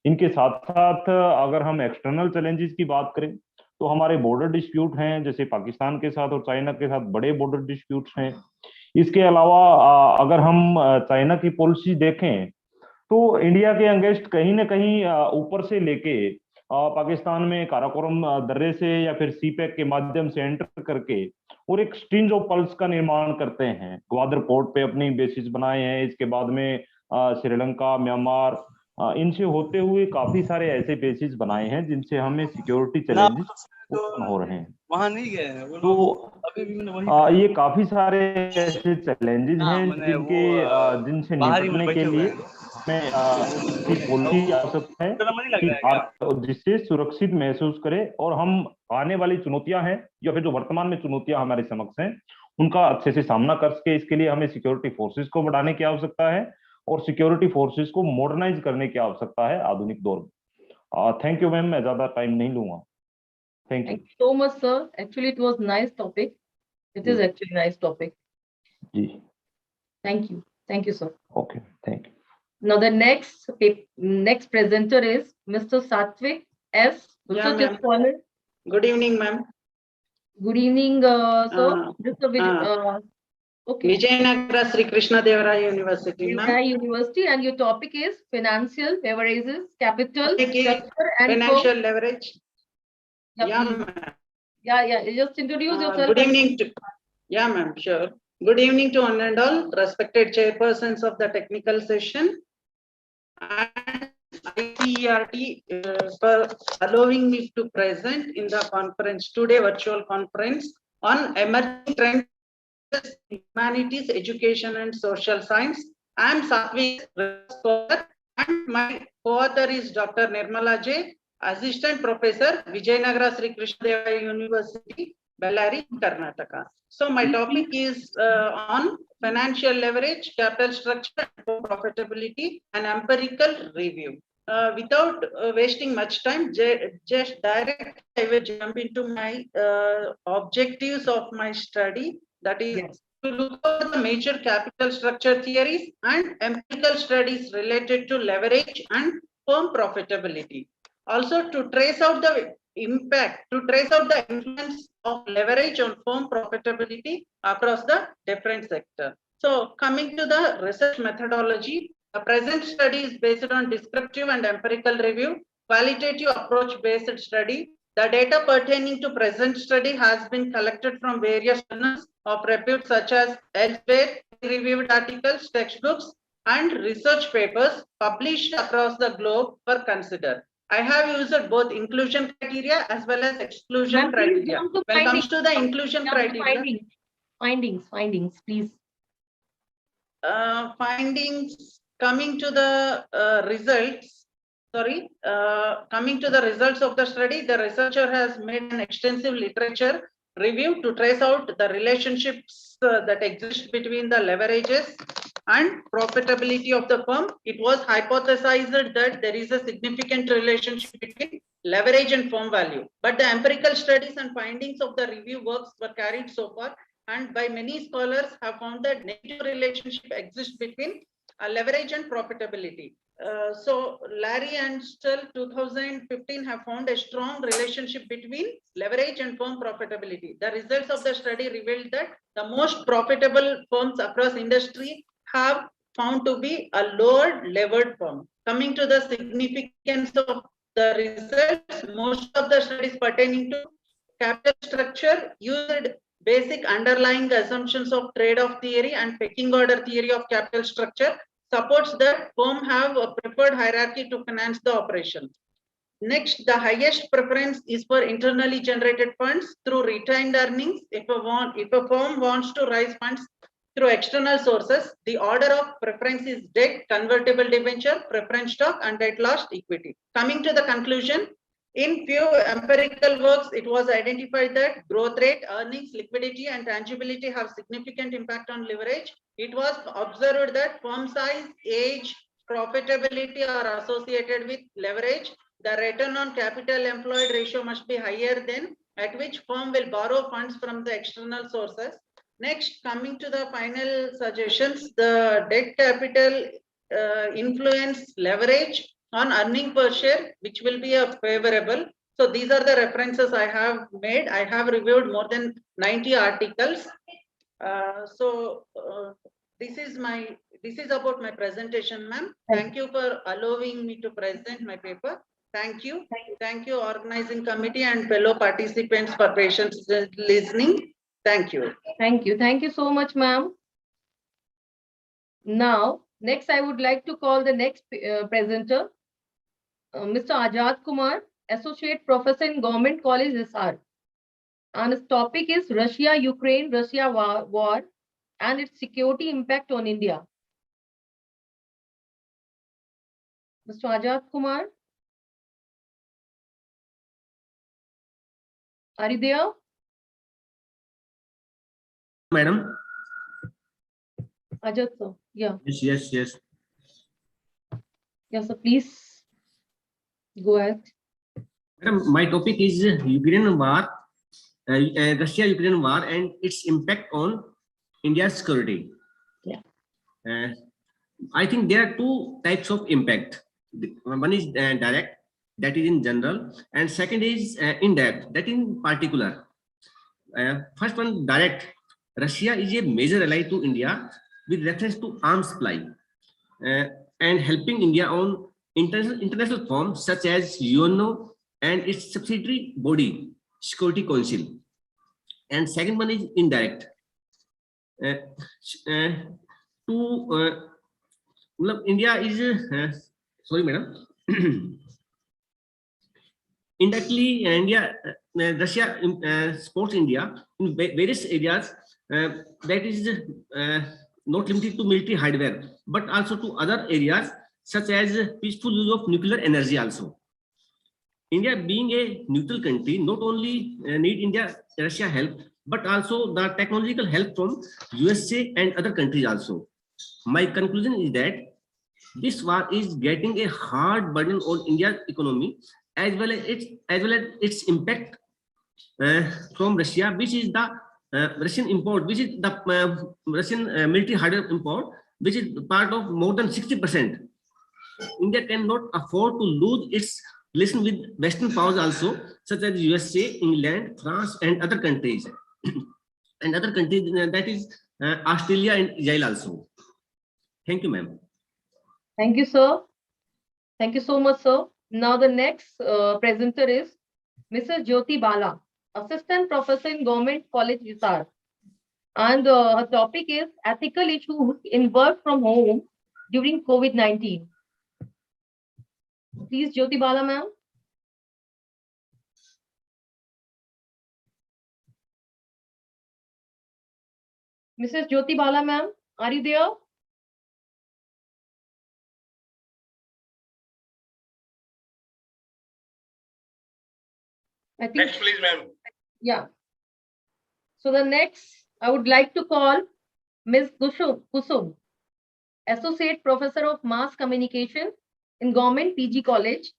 इनके साथ साथ अगर हम एक्सटर्नल चैलेंजेस की बात करें तो हमारे बॉर्डर डिस्प्यूट हैं, जैसे पाकिस्तान के साथ और चाइना के साथ बड़े बॉर्डर डिस्प्यूट्स हैं। इसके अलावा अगर हम चाइना की पॉलिसी देखें तो इंडिया के अगेंस्ट कहीं ना कहीं ऊपर से लेके पाकिस्तान में काराकोरम दर्रे से या फिर सीपैक के माध्यम से एंटर करके और एक स्ट्रिंज ऑफ पल्स का निर्माण करते हैं। ग्वादर पोर्ट पे अपनी बेसिस बनाए हैं। इसके बाद में श्रीलंका, म्यांमार, इनसे होते हुए काफी सारे ऐसे बेसिस बनाए हैं जिनसे हमें सिक्योरिटी चैलेंजेस उत्पन्न हो रहे हैं। वहां नहीं गए हैं तो अभी भी ये काफी सारे ऐसे चैलेंजेस हैं जिनसे निपटने के लिए हमें पॉलिसी आवश्यकता है कि भारत जिससे सुरक्षित महसूस करे, और हम आने वाली चुनौतियां हैं या फिर जो वर्तमान में चुनौतियां हमारे समक्ष हैं उनका अच्छे से सामना कर सके। इसके लिए हमें सिक्योरिटी फोर्सेस को बढ़ाने की आवश्यकता है और सिक्योरिटी फोर्सेस को मॉडर्नाइज करने की आवश्यकता है आधुनिक दौर में। थैंक यू मैम, मैं ज्यादा टाइम नहीं लूंगा। Thank you so much, sir. Actually, it was nice topic. It is actually nice topic. Ji, thank you, sir. Okay, thank you. Now the next presenter is Mr. Satvik S. Research Scholar. Good evening, ma'am. Good evening, sir. Okay. Vijayanagara Sri Krishna Devaraya University, ma'am. University, and your topic is financial leverages, capital structure, and financial leverage. Yeah, ma'am. Yeah. Just introduce yourself. Good evening to. Yeah, ma'am. Sure. Good evening to one and all respected chairpersons of the technical session and ICERT for allowing me to present in the conference today, virtual conference on emerging trends, humanities, education, and social science. I am Satvik Scholar, and my co-author is Dr. Nirmala J, Assistant Professor, Vijayanagara Sri Krishna Devaraya University, Bellary, Karnataka. So my topic is on financial leverage, capital structure, profitability, and empirical review. Without wasting much time, just direct, I will jump into my objectives of my study. That is to look at the major capital structure theories and empirical studies related to leverage and firm profitability. Also, to trace out the impact, to trace out the influence of leverage on firm profitability across the different sectors. So, coming to the research methodology, the present study is based on descriptive and empirical review, qualitative approach-based study. The data pertaining to present study has been collected from various journals of repute such as elsewhere, reviewed articles, textbooks, and research papers published across the globe for consider. I have used both inclusion criteria as well as exclusion criteria. When it comes to the inclusion criteria, findings, please. Findings coming to the results. Sorry, coming to the results of the study, the researcher has made an extensive literature review to trace out the relationships that exist between the leverages and profitability of the firm. It was hypothesized that there is a significant relationship between leverage and firm value, but the empirical studies and findings of the review works were carried so far, and by many scholars have found that negative relationship exists between leverage and profitability. So Larry and Still 2015 have found a strong relationship between leverage and firm profitability. The results of the study revealed that the most profitable firms across industry have found to be a lower levered firm. Coming to the significance of the results, most of the studies pertaining to capital structure used basic underlying assumptions of trade-off theory and pecking order theory of capital structure, supports that firm have a preferred hierarchy to finance the operation. Next, the highest preference is for internally generated funds through retained earnings. If a firm wants to raise funds through external sources, the order of preference is debt, convertible debenture, preference stock, and at last equity. Coming to the conclusion, in few empirical works, it was identified that growth rate, earnings, liquidity, and tangibility have significant impact on leverage. It was observed that firm size, age, profitability are associated with leverage. The return on capital employed ratio must be higher than at which firm will borrow funds from the external sources. Next, coming to the final suggestions, the debt capital influence leverage on earning per share, which will be a favorable. So these are the references I have made. I have reviewed more than 90 articles. This is about my presentation, ma'am. Thank you for allowing me to present my paper. Thank you. Thank you, organizing committee and fellow participants for patiently listening. Thank you. Thank you. Thank you so much, ma'am. Now, next I would like to call the next presenter, Mr. Ajad Kumar, Associate Professor in Government College, Hisar. And his topic is Russia-Ukraine, Russia war and its security impact on India. Mr. Ajad Kumar, are you there? Madam. Ajad sir, yeah. Yes. Yes, sir, please go ahead. Madam, my topic is Ukraine war, Russia-Ukraine war and its impact on India's security. Yeah. I think there are two types of impact. One is direct, that is in general, and second is indirect, that in particular. First one, direct. Russia is a major ally to India with reference to arms supply and helping India on international forums such as UNO and its subsidiary body, Security Council. And second one is indirect. India is, sorry madam, indirectly Russia supports India in various areas that is not limited to military hardware, but also to other areas such as peaceful use of nuclear energy also. India being a neutral country not only need Russia help, but also the technological help from USA and other countries also. My conclusion is that this war is getting a hard burden on India's economy as well as its impact from Russia, which is the Russian import, which is the Russian military hardware import, which is part of more than 60% India cannot afford to lose its relation with Western powers also, such as USA, England, France, and other countries. And other countries, that is Australia and Israel also. Thank you, ma'am. Thank you, sir. Thank you so much, sir. Now the next presenter is Mrs. Jyoti Bala, Assistant Professor in Government College, Hisar. And her topic is ethical issues in work from home during COVID-19. Please, Jyoti Bala, ma'am. Mrs. Jyoti Bala, ma'am, are you there? I think, Next, please, ma'am. yeah. So the next, I would like to call Ms. Kusum, Associate Professor of Mass Communication in Government PG College.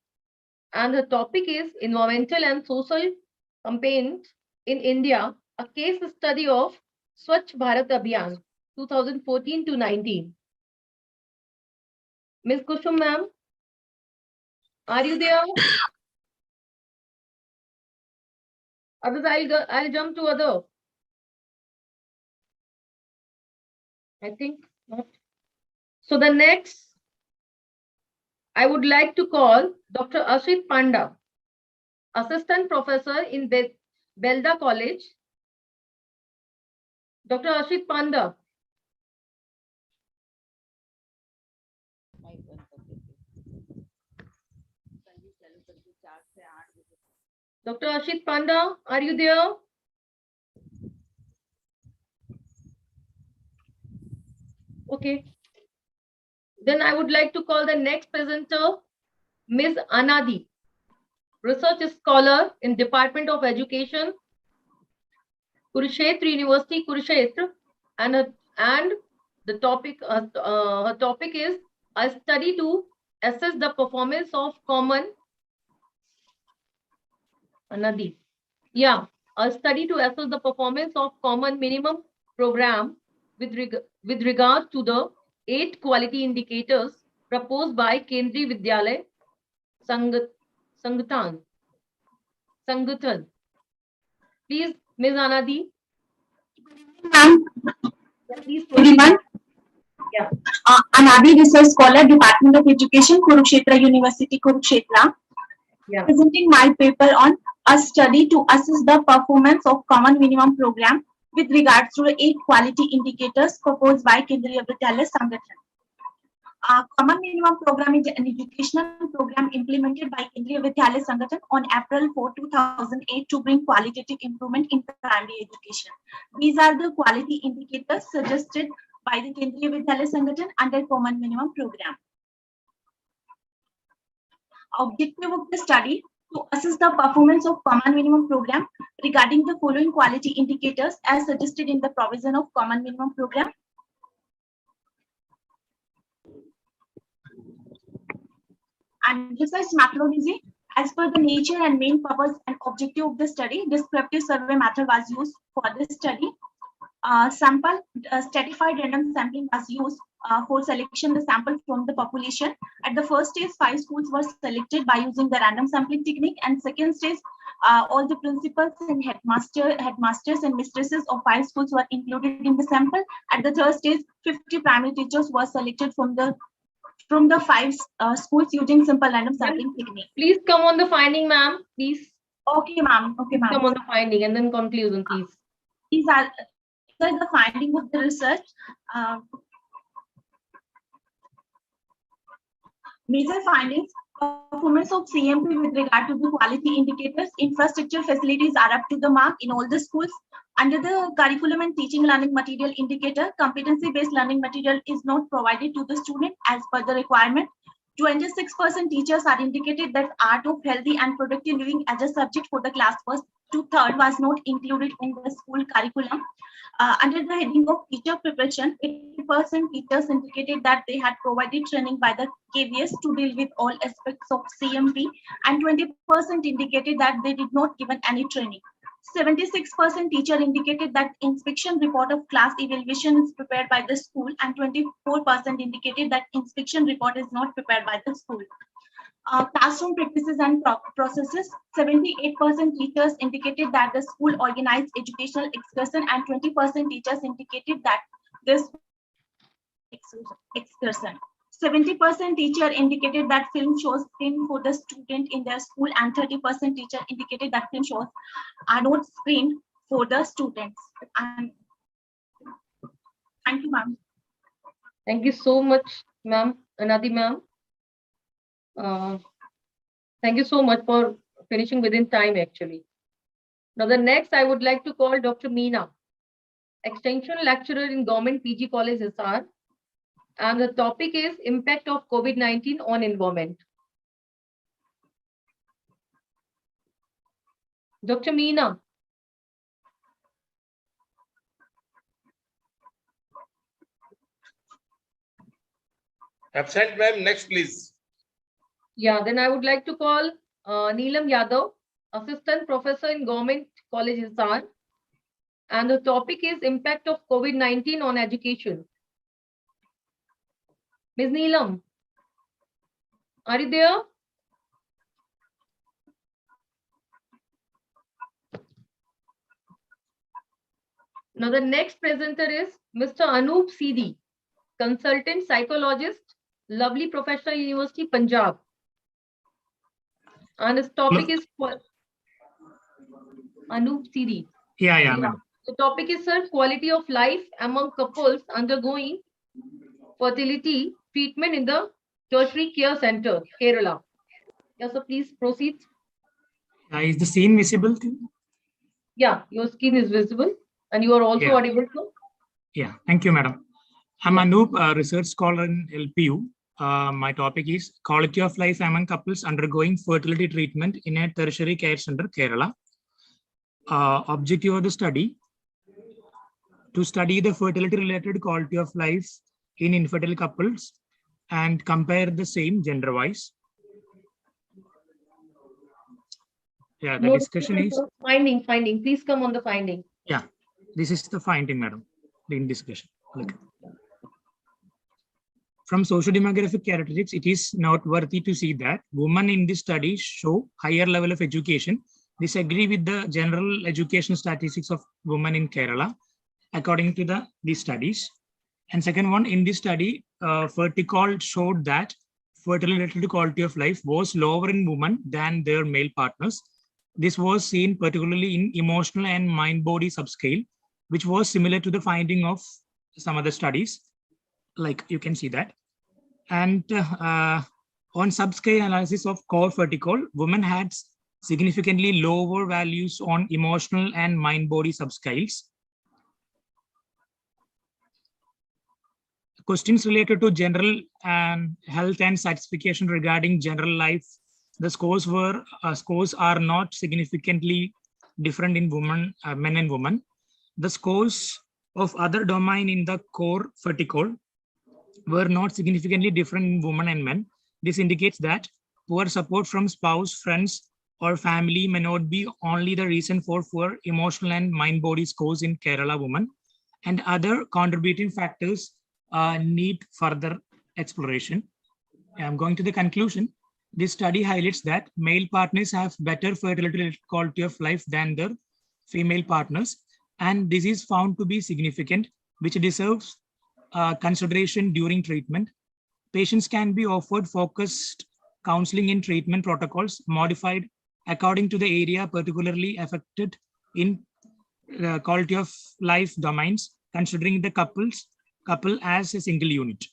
And the topic is Environmental and Social Campaigns in India, a case study of Swachh Bharat Abhiyan 2014 to 19. Ms. Kusum, ma'am, are you there? Others, I'll jump to other. I think not. So the next, I would like to call Dr. Ashit Panda, Assistant Professor in Belda College. Dr. Ashit Panda. Dr. Ashit Panda, are you there? Okay. Then I would like to call the next presenter, Ms. Anadi, Research Scholar in Department of Education, Kurukshetra University, Kurukshetra, and the topic, her topic is a study to assess the performance of common Anadi. Yeah, a study to assess the performance of common minimum program with regard to the 8 quality indicators proposed by Kendriya Vidyalaya Sangathan. Please, Ms. Anadi. Ma'am. Please Everyone. Yeah. Anadi Research Scholar, Department of Education, Kurukshetra University, Kurukshetra. Yeah. Presenting my paper on a study to assess the performance of common minimum program with regards to the 8 quality indicators proposed by Kendriya Vidyalaya Sangathan. Common minimum program is an educational program implemented by Kendriya Vidyalaya Sangathan on April 4, 2008 to bring qualitative improvement in primary education. These are the quality indicators suggested by the Kendriya Vidyalaya Sangathan under common minimum program. Objective of the study to assess the performance of common minimum program regarding the following quality indicators as suggested in the provision of common minimum program. And research methodology. As per the nature and main purpose and objective of the study, descriptive survey method was used for this study. Stratified random sampling was used for selection the sample from the population. At the first stage, 5 schools were selected by using the random sampling technique, and second stage, all the principals and headmasters and mistresses of 5 schools were included in the sample. At the third stage, 50 primary teachers were selected from the 5 schools using simple random sampling technique. Please come on the finding, ma'am. Please. Okay, ma'am. Okay, ma'am. Come on the finding and then conclusion, please. These are the finding of the research. Major findings: performance of CMP with regard to the quality indicators. Infrastructure facilities are up to the mark in all the schools. Under the curriculum and teaching learning material indicator, competency-based learning material is not provided to the student as per the requirement. 26% teachers are indicated that art of healthy and productive living as a subject for the class first to 3rd was not included in the school curriculum. Under the heading of teacher preparation, 80% teachers indicated that they had provided training by the KVS to deal with all aspects of CMP, and 20% indicated that they did not given any training. 76% teacher indicated that inspection report of class evaluation is prepared by the school, and 24% indicated that inspection report is not prepared by the school. Classroom practices and processes, 78% teachers indicated that the school organized educational excursion, and 20% teachers indicated that this excursion. 70% teacher indicated that film shows screened for the student in their school, and 30% teacher indicated that film shows are not screened for the students. And thank you, ma'am. Thank you so much, ma'am, Anadi ma'am. Thank you so much for finishing within time, actually. Now, the next I would like to call Dr. Meena, Extension Lecturer in Government PG College, SR. And the topic is Impact of COVID-19 on Environment. Dr. Meena. Absent, ma'am. Next, please. Yeah, then I would like to call Neelam Yadav, Assistant Professor in Government College, SR. And the topic is Impact of COVID-19 on Education. Ms. Neelam, are you there? Now the next presenter is Mr. Anup Sidi, Consultant Psychologist, Lovely Professional University, Punjab. And his topic is Anup Sidi. Yeah. The topic is, sir, quality of life among couples undergoing fertility treatment in the tertiary care center, Kerala. Yes, sir, please proceed. Is the scene visible to you? Yeah, your screen is visible and you are also audible too. Yeah, thank you, madam. I'm Anup, a research scholar in LPU. My topic is quality of life among couples undergoing fertility treatment in a tertiary care center, Kerala. Objective of the study: to study the fertility-related quality of life in infertile couples and compare the same gender-wise. Yeah, the discussion is finding. Please come on the finding. Yeah, this is the finding, madam. In discussion. Look. From socio-demographic characteristics, it is noteworthy to see that women in this study show higher level of education. This agree with the general education statistics of women in Kerala, according to these studies. And second one, in this study, Ferticol showed that fertility quality of life was lower in women than their male partners. This was seen particularly in emotional and mind-body subscale, which was similar to the finding of some other studies, like you can see that. And on subscale analysis of core Ferticol, women had significantly lower values on emotional and mind-body subscales. Questions related to general health and satisfaction regarding general life, the scores are not significantly different in men and women. The scores of other domain in the core Ferticol were not significantly different in women and men. This indicates that poor support from spouse, friends, or family may not be only the reason for poor emotional and mind-body scores in Kerala women, and other contributing factors need further exploration. I'm going to the conclusion. This study highlights that male partners have better fertility quality of life than their female partners, and this is found to be significant, which deserves consideration during treatment. Patients can be offered focused counseling in treatment protocols modified according to the area particularly affected in quality of life domains, considering the couple as a single unit.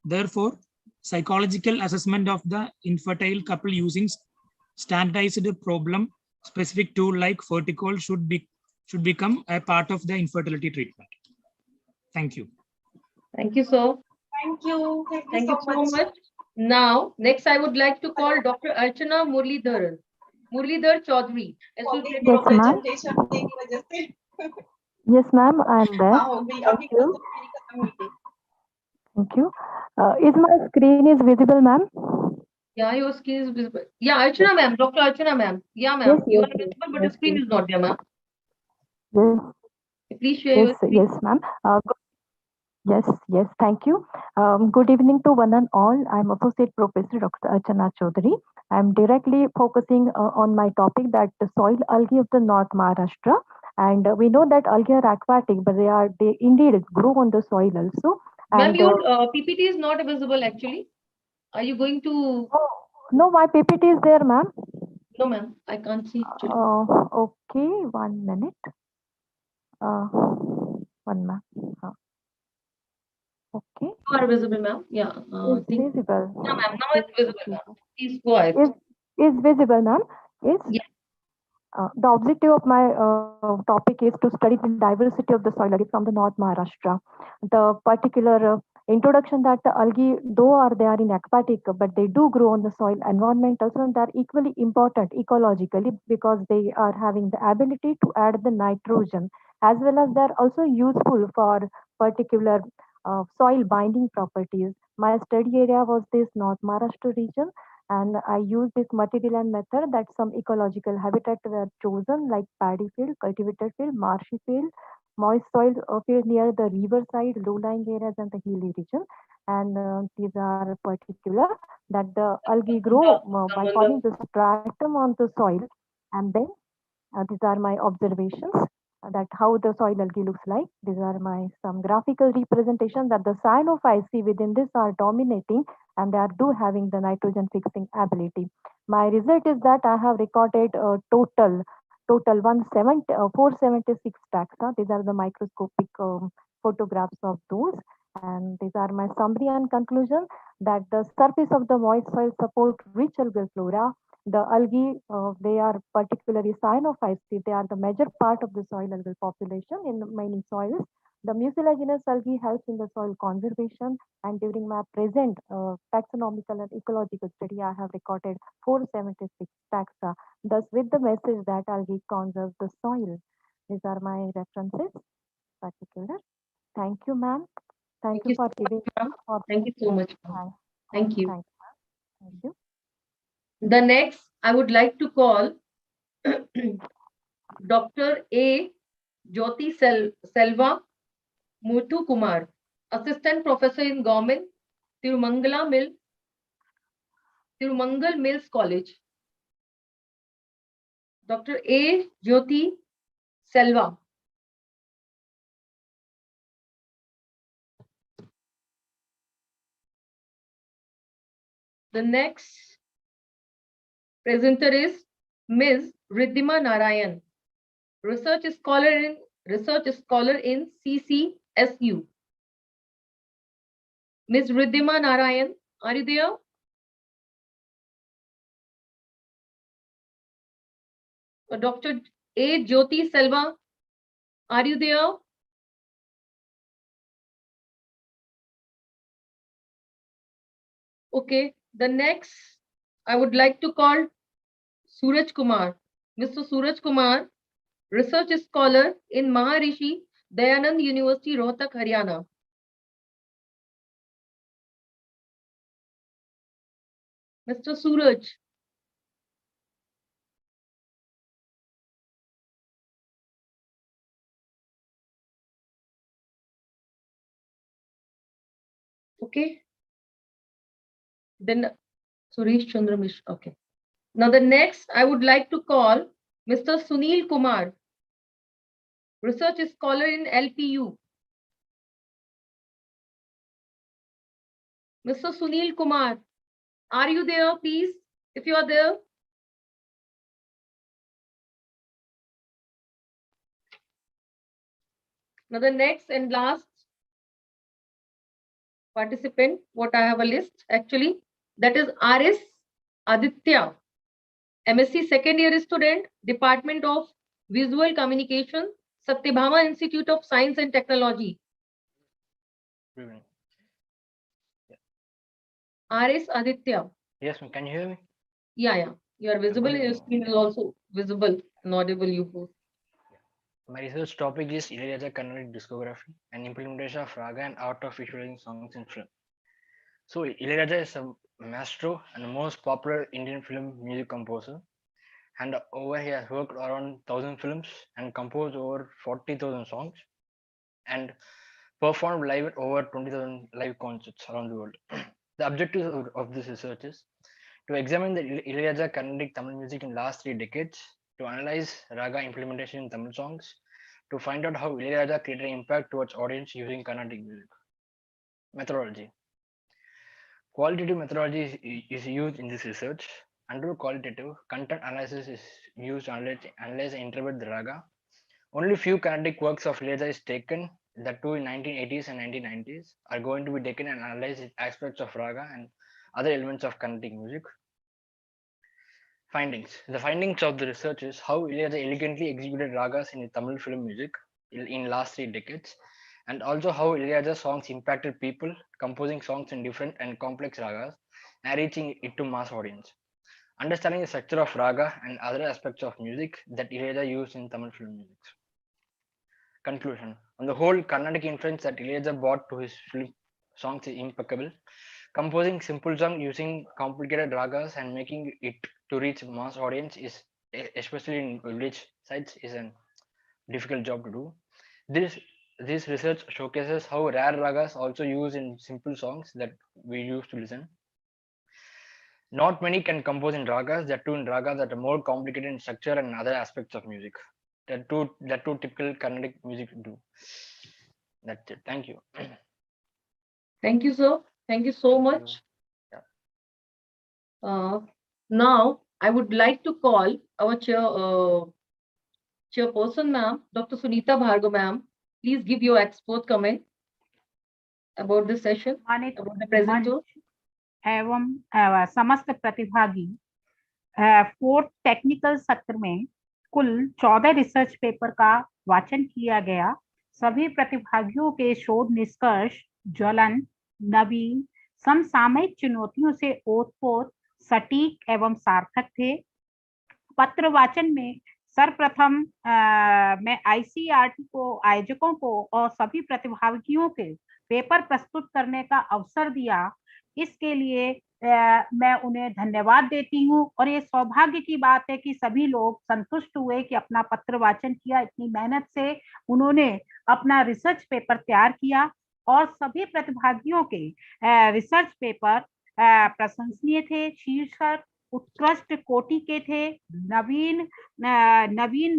Therefore, psychological assessment of the infertile couple using standardized problem-specific tool like Ferticol should become a part of the infertility treatment. Thank you. Thank you, sir. Thank you. Thank you so much. Now, next I would like to call Dr. Archana Muralidharan, Murlidhar Chaudhary, Associate Yes, ma'am. Professor. Yes, ma'am, I am there. Thank you. Thank you. Is my screen is visible, ma'am? Yeah, your screen is visible. Yeah, Archana ma'am, Dr. Archana ma'am. Yeah, Yes, ma'am. You yes, are yes, visible, but the yes, screen yes, is not there, ma'am. yes, Please share yes, your screen. yes, ma'am. Yes, yes, thank you. Good evening to one and all. I'm Associate Professor Dr. Archana Chaudhary. I'm directly focusing on my topic, that the soil algae of the North Maharashtra. And we know that algae are aquatic, but they indeed grow on the soil also. Ma'am, And your PPT is not visible actually. Are you going to? no, my PPT is there, ma'am. No, ma'am, I can't see actually. Okay, 1 minute. One ma'am. Okay. You are visible, ma'am. Yeah. Is visible. No, ma'am. Now it's visible, ma'am. Please go ahead. Is visible, ma'am. Yes. Yeah. The objective of my topic is to study the diversity of the soil algae from the North Maharashtra. The particular introduction that the algae, though they are in aquatic, but they do grow on the soil environment also, and they are equally important ecologically because they are having the ability to add the nitrogen, as well as they are also useful for particular soil binding properties. My study area was this North Maharashtra region, and I used this multidisciplinary method that some ecological habitat were chosen, like paddy field, cultivated field, marshy field, moist soil field near the riverside, low-lying areas, and the hilly region. And these are particular that the algae grow by forming the stratum on the soil, and then these are my observations that how the soil algae looks like. These are my some graphical representation that the cyanophyceae within this are dominating, and they are do having the nitrogen fixing ability. My result is that I have recorded total 476 taxa. These are the microscopic photographs of those, and these are my summary and conclusion that the surface of the moist soil support rich algal flora. The algae, they are particularly cyanophytes. They are the major part of the soil algal population in many soils. The mucilaginous algae helps in the soil conservation, and during my present taxonomical and ecological study, I have recorded 476 taxa. Thus, with the message that algae conserve the soil. These are my references, particular. Thank you, ma'am. Thank you for giving. Thank you so much. Hi. Thank you. Thank you. The next, I would like to call Dr. A. Jyoti Selva Muthu Kumar, Assistant Professor in Government, Tirumangal Mills College. Dr. A. Jyoti Selva. The next presenter is Ms. Riddhima Narayan, research scholar in CCSU. Ms. Riddhima Narayan, are you there? Dr. A. Jyoti Selva, are you there? Okay, the next I would like to call Suraj Kumar. Mr. Suraj Kumar, research scholar in Maharishi Dayanand University, Rohtak, Haryana. Mr. Suraj. Okay. Then Suresh Chandra Mishra. Okay. Now the next I would like to call Mr. Sunil Kumar, research scholar in LPU. Mr. Sunil Kumar, are you there, please? If you are there. Now the next and last participant, what I have a list actually, that is RS Aditya, MSc second year student, Department of Visual Communication, Satyabhama Institute of Science and Technology. RS Aditya. Yes, ma'am. Can you hear me? Yeah. You are visible. Your screen is also visible and audible. You both. My research topic is Ilayaraja Carnatic discography and implementation of raga and art of visualizing songs in film. So Ilayaraja is a maestro and the most popular Indian film music composer, and over he has worked around 1,000 films and composed over 40,000 songs and performed live at over 20,000 live concerts around the world. The objective of this research is to examine the Ilayaraja Carnatic Tamil music in last 3 decades, to analyze raga implementation in Tamil songs, to find out how Ilayaraja created an impact towards audience using Carnatic music. Methodology. Qualitative methodology is used in this research. Under qualitative, content analysis is used to analyze and interpret the raga. Only few Carnatic works of Ilayaraja is taken, that too in 1980s and 1990s, are going to be taken and analyzed aspects of raga and other elements of Carnatic music. Findings. The findings of the research is how Ilayaraja elegantly executed ragas in Tamil film music in last 3 decades, and also how Ilayaraja songs impacted people composing songs in different and complex ragas and reaching it to mass audience. Understanding the structure of raga and other aspects of music that Ilayaraja used in Tamil film music. Conclusion. On the whole, Carnatic influence that Ilayaraja brought to his film songs is impeccable. Composing simple song using complicated ragas and making it to reach mass audience is, especially in village sites, is a difficult job to do. This research showcases how rare ragas also used in simple songs that we used to listen. Not many can compose in ragas, that too in ragas that are more complicated in structure and other aspects of music. That too typical Carnatic music do. That's it. Thank you. Thank you, sir. Thank you so much. Now, I would like to call our chairperson, ma'am, Dr. Sunita Bhargava, ma'am. Please give your expert comment about this session, about the presenter. एवं समस्त प्रतिभागी 4th technical सत्र में कुल 14 research paper का वाचन किया गया। सभी प्रतिभागियों के शोध निष्कर्ष ज्वलन, नवीन, समसामयिक चुनौतियों से ओतप्रोत, सटीक एवं सार्थक थे। पत्र वाचन में सर्वप्रथम मैं ICERT को, आयोजकों को और सभी प्रतिभागियों के पेपर प्रस्तुत करने का अवसर दिया, इसके लिए मैं उन्हें धन्यवाद देती हूँ। और ये सौभाग्य की बात है कि सभी लोग संतुष्ट हुए कि अपना पत्र वाचन किया, इतनी मेहनत से उन्होंने अपना रिसर्च पेपर तैयार किया और सभी प्रतिभागियों के रिसर्च पेपर प्रशंसनीय थे। शीर्षक उत्कृष्ट कोटि के थे, नवीन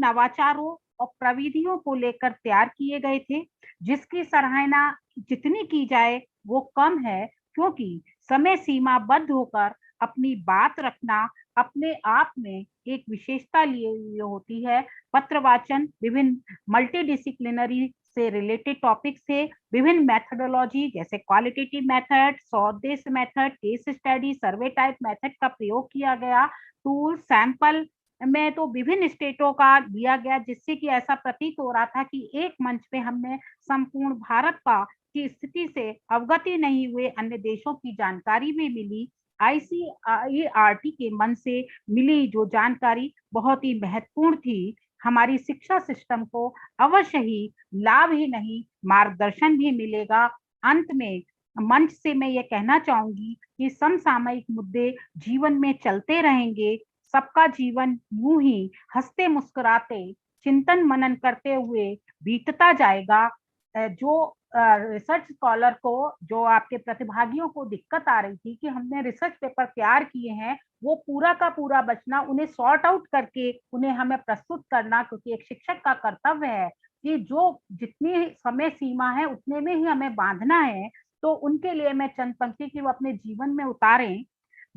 नवाचारों और प्रविधियों को लेकर तैयार किए गए थे, जिसकी सराहना जितनी की जाए वो कम है, क्योंकि समय सीमाबद्ध होकर अपनी बात रखना अपने आप में एक विशेषता लिए हुए होती है। पत्र वाचन विभिन्न मल्टीडिसिप्लिनरी से रिलेटेड टॉपिक से विभिन्न मेथोडोलॉजी जैसे क्वालिटेटिव मेथड, सौदेश method, case study, survey type method का प्रयोग किया गया। टूल सैंपल में तो विभिन्न स्टेटों का लिया गया, जिससे कि ऐसा प्रतीत हो रहा था कि एक मंच पे हमने संपूर्ण भारत का की स्थिति से अवगति नहीं हुए अन्य देशों की जानकारी भी मिली। ICERT के मन से मिली जो जानकारी बहुत ही महत्वपूर्ण थी। हमारी शिक्षा सिस्टम को अवश्य ही लाभ ही नहीं मार्गदर्शन भी मिलेगा। अंत में मंच से मैं ये कहना चाहूंगी कि समसामयिक मुद्दे जीवन में चलते रहेंगे। सबका जीवन यूं ही हंसते मुस्कुराते चिंतन मनन करते हुए बीतता जाएगा। जो रिसर्च स्कॉलर को, जो आपके प्रतिभागियों को दिक्कत आ रही थी कि हमने रिसर्च पेपर तैयार किए हैं, वो पूरा का पूरा बचना, उन्हें सॉर्ट आउट करके उन्हें हमें प्रस्तुत करना, क्योंकि एक शिक्षक का कर्तव्य है कि जो जितनी समय सीमा है उतने में ही हमें बांधना है। तो उनके लिए मैं चंद पंक्ति की वो अपने जीवन में उतारें।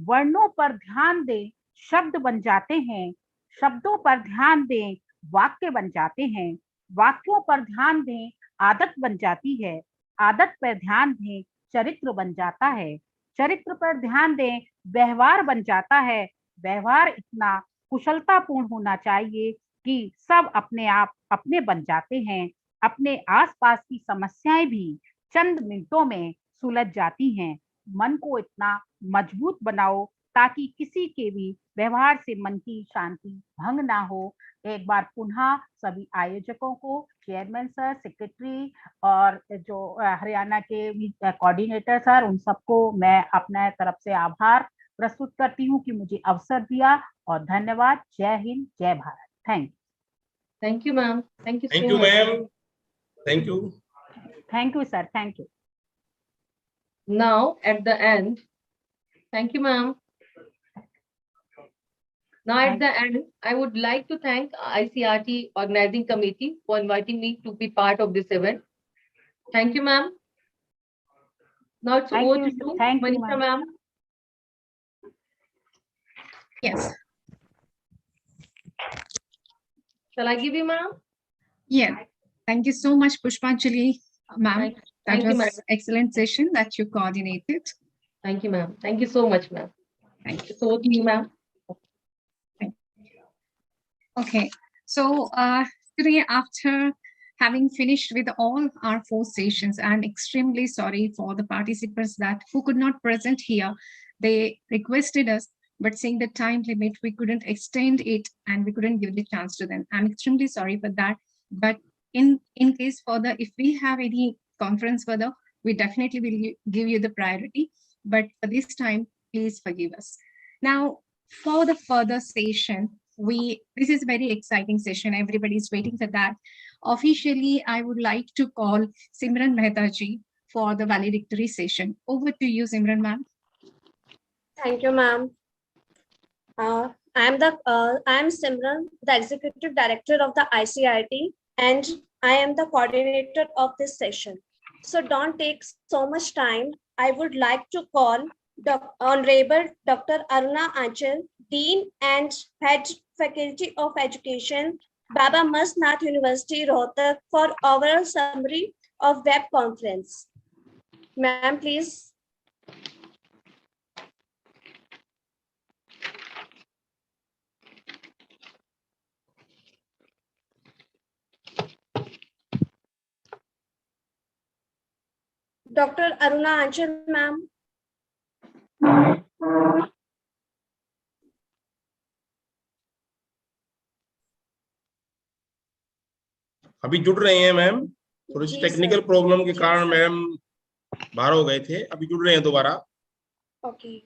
वर्णों पर ध्यान दें, शब्द बन जाते हैं, शब्दों पर ध्यान दें, वाक्य बन जाते हैं, वाक्यों पर ध्यान दें, आदत बन जाती है, आदत पर ध्यान दें, चरित्र बन जाता है, चरित्र पर ध्यान दें, व्यवहार बन जाता है, व्यवहार इतना कुशलतापूर्ण होना चाहिए कि सब अपने आप अपने बन जाते हैं। अपने आसपास की समस्याएं भी चंद मिनटों में सुलझ जाती हैं। मन को इतना मजबूत बनाओ ताकि किसी के भी व्यवहार से मन की शांति भंग ना हो। एक बार पुनः सभी आयोजकों को, चेयरमैन सर, सेक्रेटरी और जो हरियाणा के कोऑर्डिनेटर सर, उन सबको मैं अपने तरफ से आभार प्रस्तुत करती हूँ कि मुझे अवसर दिया, और धन्यवाद। जय हिंद, जय Bharat. Thank you ma'am. Thank you thank so you much. Ma'am. Thank you. Thank you sir. Thank you. Now at the end, thank you ma'am. Now at the end, I would like to thank ICRT organizing committee for inviting me to be part of this event. Thank you ma'am. Now it's over to you, Manisha ma'am. Yes. Shall I give you ma'am? Yeah. Thank you so much, Pushpanjali, ma'am. Thank you, That was ma'am. excellent session that you coordinated. Thank you ma'am. Thank you so much ma'am. Thank you. It's over to you ma'am. Okay, so today, after having finished with all our 4 sessions, I'm extremely sorry for the participants that who could not present here. They requested us, but seeing the time limit, we couldn't extend it and we couldn't give the chance to them. I'm extremely sorry for that. But in case further, if we have any conference further, we definitely will give you the priority. But for this time, please forgive us. Now, for the further session, this is a very exciting session. Everybody's waiting for that. Officially, I would like to call Simran Mehta ji for the valedictory session. Over to you, Simran ma'am. Thank you, ma'am. I am Simran, the Executive Director of the ICIT, and I am the coordinator of this session. So don't take so much time. I would like to call Honorable Dr. Aruna Anchal, Dean and Head Faculty of Education, Baba Masnath University, Rohtak, for overall summary of web conference. Ma'am, please. Dr. Aruna Anchal, ma'am. अभी जुड़ रहे हैं ma'am, थोड़ी सी जी, technical sir. Problem के कारण ma'am बाहर हो गए थे, अभी जुड़ रहे हैं दोबारा। Okay.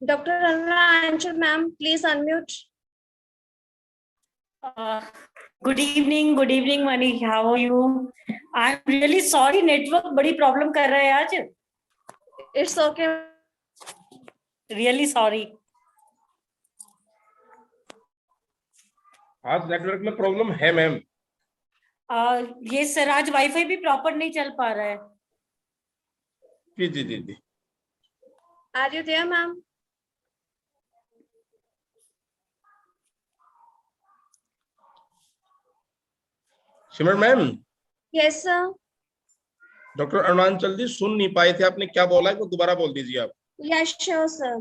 Dr. Aruna Anchal, ma'am, please unmute. Good evening, Manish. How are you? I'm really sorry, network बड़ी problem कर रहा है आज. It's okay. Really sorry. आज नेटवर्क में प्रॉब्लम है मैम। ये सर आज वाईफाई भी प्रॉपर नहीं चल पा रहा है. जी जी जी जी। Are you there, ma'am? Simran ma'am. Yes, sir. Doctor Arunachal ji सुन नहीं पाए थे, आपने क्या बोला है वो दोबारा बोल दीजिए आप। Yes, sure, sir.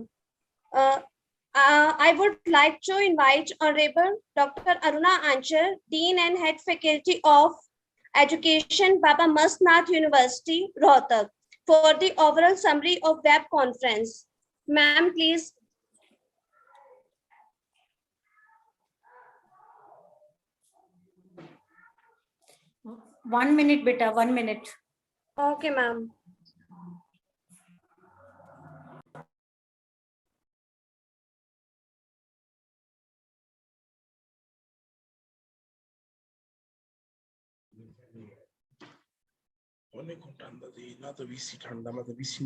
I would like to invite Honorable Dr. Aruna Anchal, Dean and Head Faculty of Education, Baba Masnath University, Rohtak, for the overall summary of web conference. Ma'am, please. One minute, beta, 1 minute. Okay, ma'am. অনেক ঠান্ডা দিই না তো বেশি ঠান্ডা, আমাদের বেশি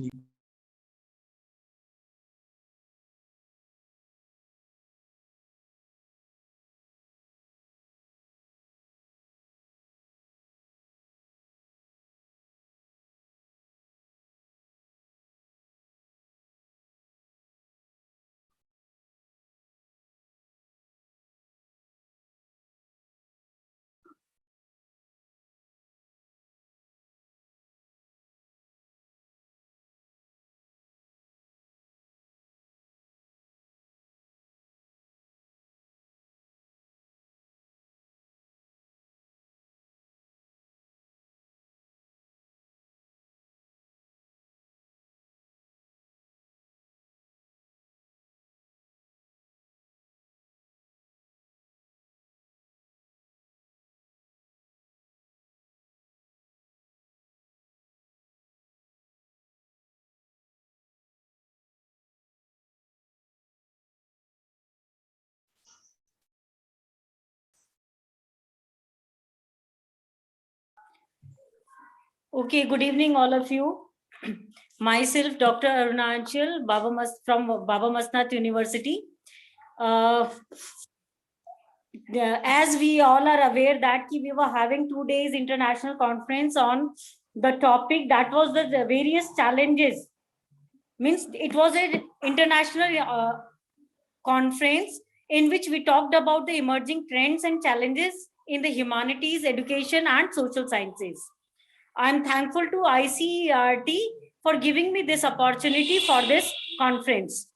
Okay, good evening, all of you. Myself, Dr. Arunachal, from Baba Masnath University. As we all are aware that we were having 2 days international conference on the topic that was the various challenges. Means it was an international conference in which we talked about the emerging trends and challenges in the humanities, education, and social sciences. I'm thankful to ICERT for giving me this opportunity for this conference.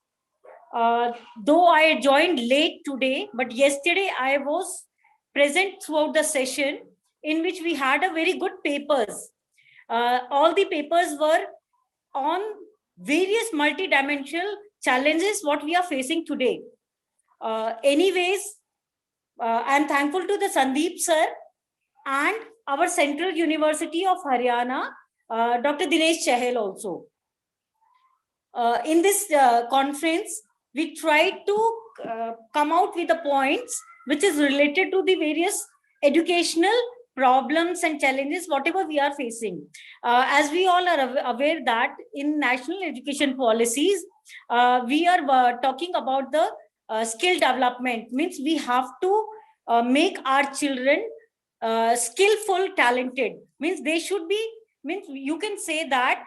Though I joined late today, but yesterday I was present throughout the session in which we had a very good papers. All the papers were on various multidimensional challenges what we are facing today. Anyways, I'm thankful to the Sandeep sir and our Central University of Haryana, Dr. Dinesh Chahal also. In this conference, we tried to come out with the points which is related to the various educational problems and challenges, whatever we are facing. As we all are aware that in national education policies, we are talking about the skill development. Means we have to make our children skillful, talented. Means they should be, means you can say that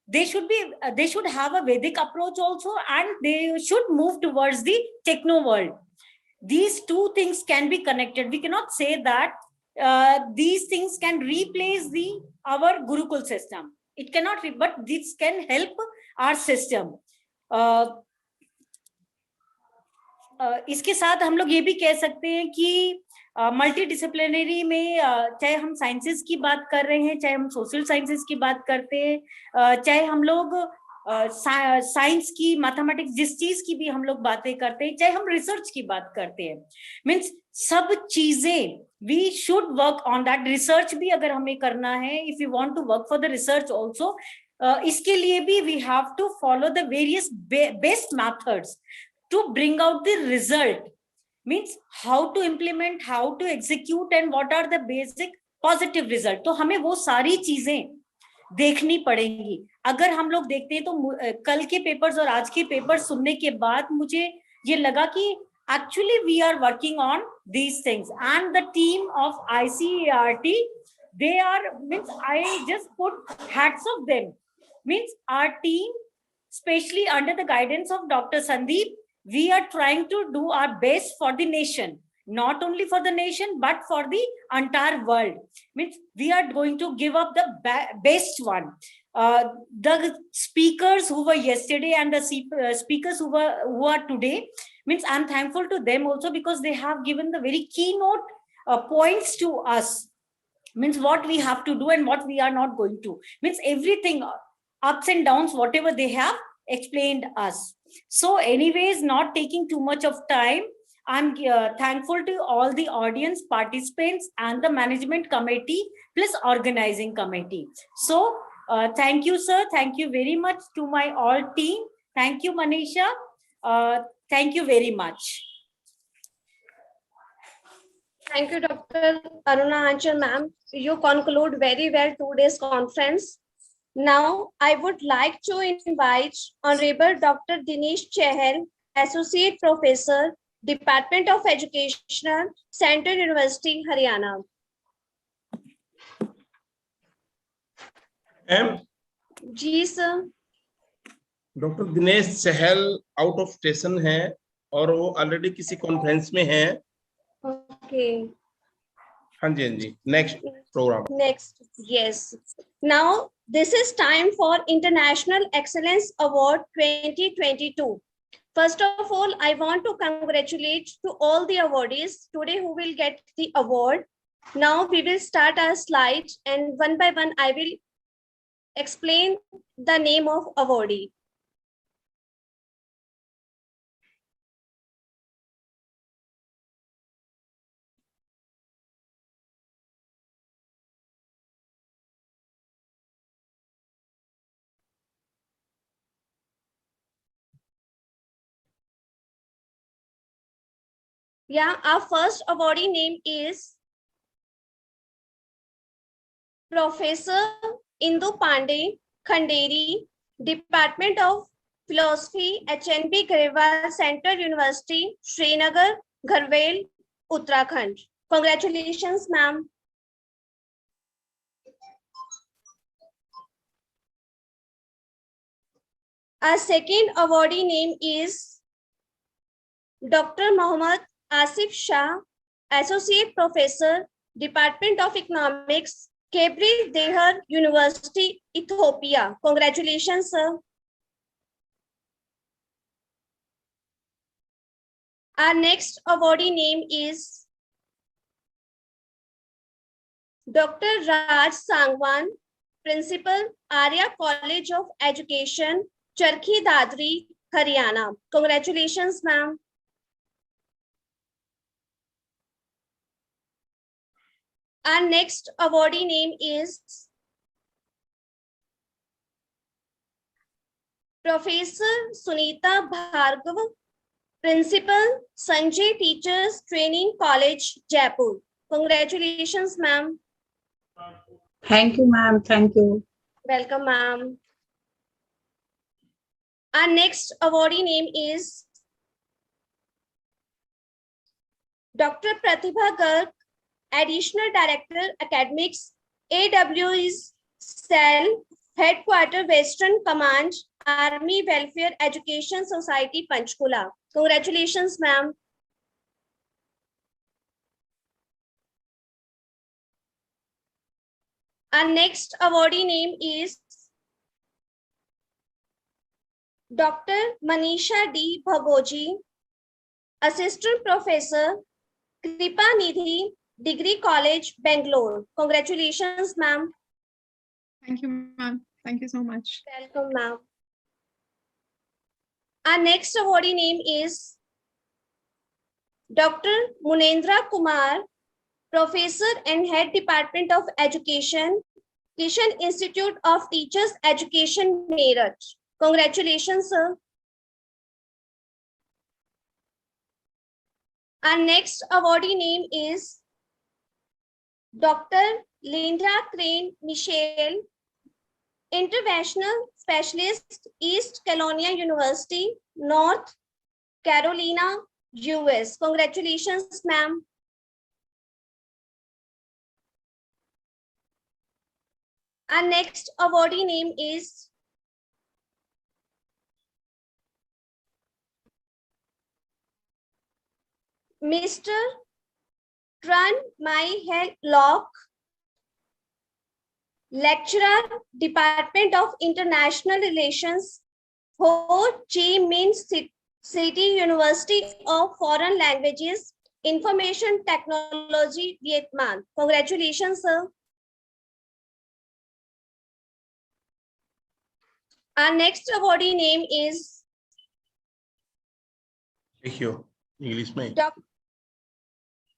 they should be, they should have a Vedic approach also, and they should move towards the techno world. These two things can be connected. We cannot say that these things can replace our Gurukul system. It cannot, but this can help our system. इसके साथ हम लोग ये भी कह सकते हैं कि मल्टीडिसिप्लिनरी में चाहे हम साइंसेस की बात कर रहे हैं, चाहे हम सोशल साइंसेस की बात करते हैं, चाहे हम लोग साइंस की, मैथमेटिक्स, जिस चीज की भी हम लोग बातें करते हैं, चाहे हम रिसर्च की बात करते हैं, मीन्स सब चीजें we should work on that. Research भी अगर हमें करना है, if you want to work for the research also, इसके लिए भी we have to follow the various best methods to bring out the result. Means how to implement, how to execute, and what are the basic positive result. तो हमें वो सारी चीजें देखनी पड़ेंगी. अगर हम लोग देखते हैं तो कल के पेपर्स और आज के पेपर्स सुनने के बाद मुझे ये लगा कि actually we are working on these things, and the team of ICERT, they are, means I just put hats of them. Means our team, especially under the guidance of Dr. Sandeep, we are trying to do our best for the nation, not only for the nation, but for the entire world. Means we are going to give up the best one. The speakers who were yesterday and the speakers who are today, means I'm thankful to them also, because they have given the very keynote points to us. Means what we have to do and what we are not going to. Means everything, ups and downs, whatever they have explained us. So anyways, not taking too much of time, I'm thankful to all the audience participants and the management committee plus organizing committee. So thank you, sir. Thank you very much to my all team. Thank you, Manisha. Thank you very much. Thank you, Dr. Arunachal ma'am. You conclude very well today's conference. Now, I would like to invite Honorable Dr. Dinesh Chahal, Associate Professor, Department of Education, Central University, Haryana. जी sir. Doctor Dinesh Chahal out of station है और वो already किसी conference में है. Okay. हाँ जी, हाँ जी. Next programme. Next, yes. Now, this is time for International Excellence Award 2022. First of all, I want to congratulate to all the awardees today who will get the award. Now we will start our slides, and one by one I will explain the name of awardee. Yeah, our first awardee name is Professor Indu Pandey, Khanderi, Department of Philosophy, HNB Grewal Center University, Srinagar, Gharwel, Uttarakhand. Congratulations, ma'am. Our second awardee name is Dr. Mohammad Asif Shah, Associate Professor, Department of Economics, Kebri Dehar University, Ethiopia. Congratulations, sir. Our next awardee name is Dr. Raj Sangwan, Principal, Arya College of Education, Charkhi Dadri, Haryana. Congratulations, ma'am. Our next awardee name is Professor Sunita Bhargav, Principal, Sanjay Teachers Training College, Jaipur. Congratulations, ma'am. Thank you, ma'am. Thank you. Welcome, ma'am. Our next awardee name is Dr. Pratibha Garg, Additional Director, Academics, AWE's Cell, Headquarter, Western Command, Army Welfare Education Society, Panchkula. Congratulations, ma'am. Our next awardee name is Dr. Manisha D. Bhagoji, Assistant Professor, Kripa Nidhi, Degree College, Bangalore. Congratulations, ma'am. Thank you, ma'am. Thank you so much. Welcome, ma'am. Our next awardee name is Dr. Munendra Kumar, Professor and Head Department of Education, Kishan Institute of Teachers Education, Meerut. Congratulations, sir. Our next awardee name is Dr. Linda Crane Michelle, International Specialist, East Carolina University, North Carolina, US. Congratulations, ma'am. Our next awardee name is Mr. Tran Mai Locke, Lecturer, Department of International Relations, Ho Chi Minh City University of Foreign Languages, Information Technology, Vietnam. Congratulations, sir. Our next awardee name is English में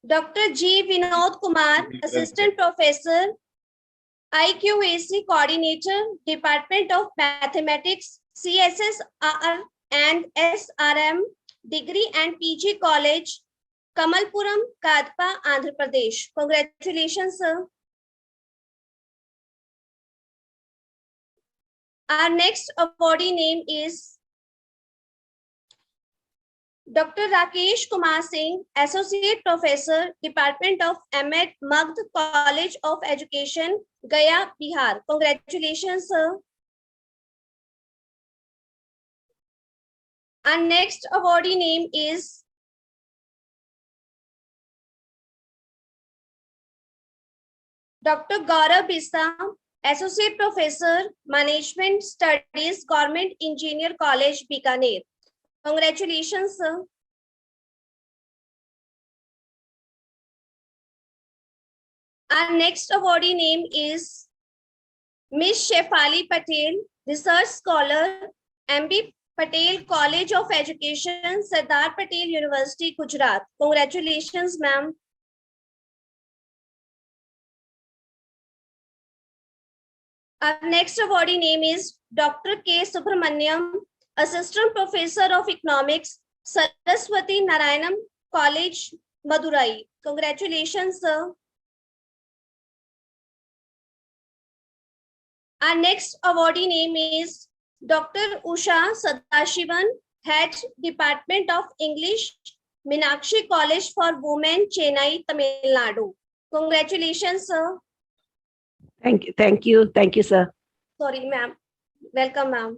Dr. G. Vinod Kumar, Assistant Professor, IQAC Coordinator, Department of Mathematics, CSSR and SRM, Degree and PG College, Kamalpuram, Kadpa, Andhra Pradesh. Congratulations, sir. Our next awardee name is Dr. Rakesh Kumar Singh, Associate Professor, Department of Ahmed Magd College of Education, Gaya, Bihar. Congratulations, sir. Our next awardee name is Dr. Gaurav Bisa, Associate Professor, Management Studies, Government Engineer College, Bikaner. Congratulations, sir. Our next awardee name is Ms. Shefali Patel, Research Scholar, MB Patel College of Education, Sardar Patel University, Gujarat. Congratulations, ma'am. Our next awardee name is Dr. K. Subramaniam, Assistant Professor of Economics, Saraswati Narayanam College, Madurai. Congratulations, sir. Our next awardee name is Dr. Usha Sadashivan, Head Department of English, Meenakshi College for Women, Chennai, Tamil Nadu. Congratulations, sir. Thank you, sir. Sorry, ma'am. Welcome, ma'am.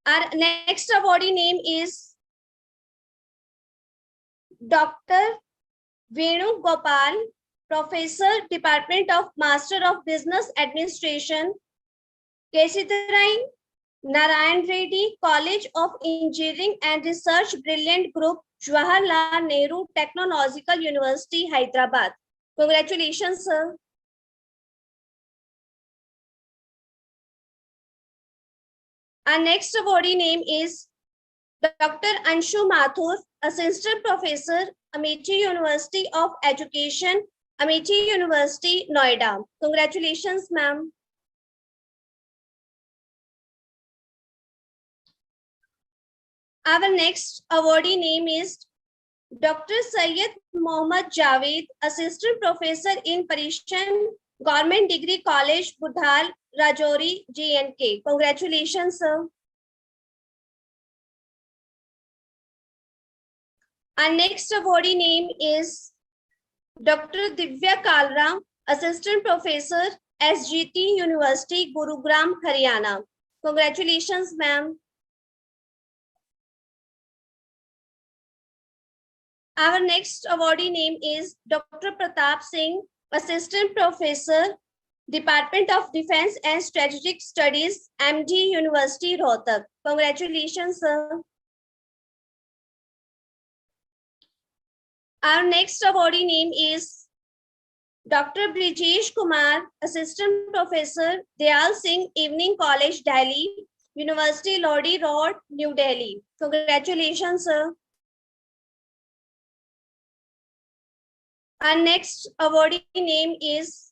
Our next awardee name is Dr. Venu Gopal, Professor, Department of Master of Business Administration, Kesitarai Narayan Reddy College of Engineering and Research, Brilliant Group, Jawaharlal Nehru Technological University, Hyderabad. Congratulations, sir. Our next awardee name is Dr. Anshu Mathur, Assistant Professor, Amity University of Education, Amity University, Noida. Congratulations, ma'am. Our next awardee name is Dr. Syed Mohammad Javed, Assistant Professor in Parishan Government Degree College, Budhal, Rajouri, J&K. Congratulations, sir. Our next awardee name is Dr. Divya Kalra, Assistant Professor, SGT University, Gurugram, Haryana. Congratulations, ma'am. Our next awardee name is Dr. Pratap Singh, Assistant Professor, Department of Defense and Strategic Studies, MD University, Rohtak. Congratulations, sir. Our next awardee name is Dr. Brijesh Kumar, Assistant Professor, Dayal Singh Evening College, Delhi, University Lodi Road, New Delhi. Congratulations, sir. Our next awardee name is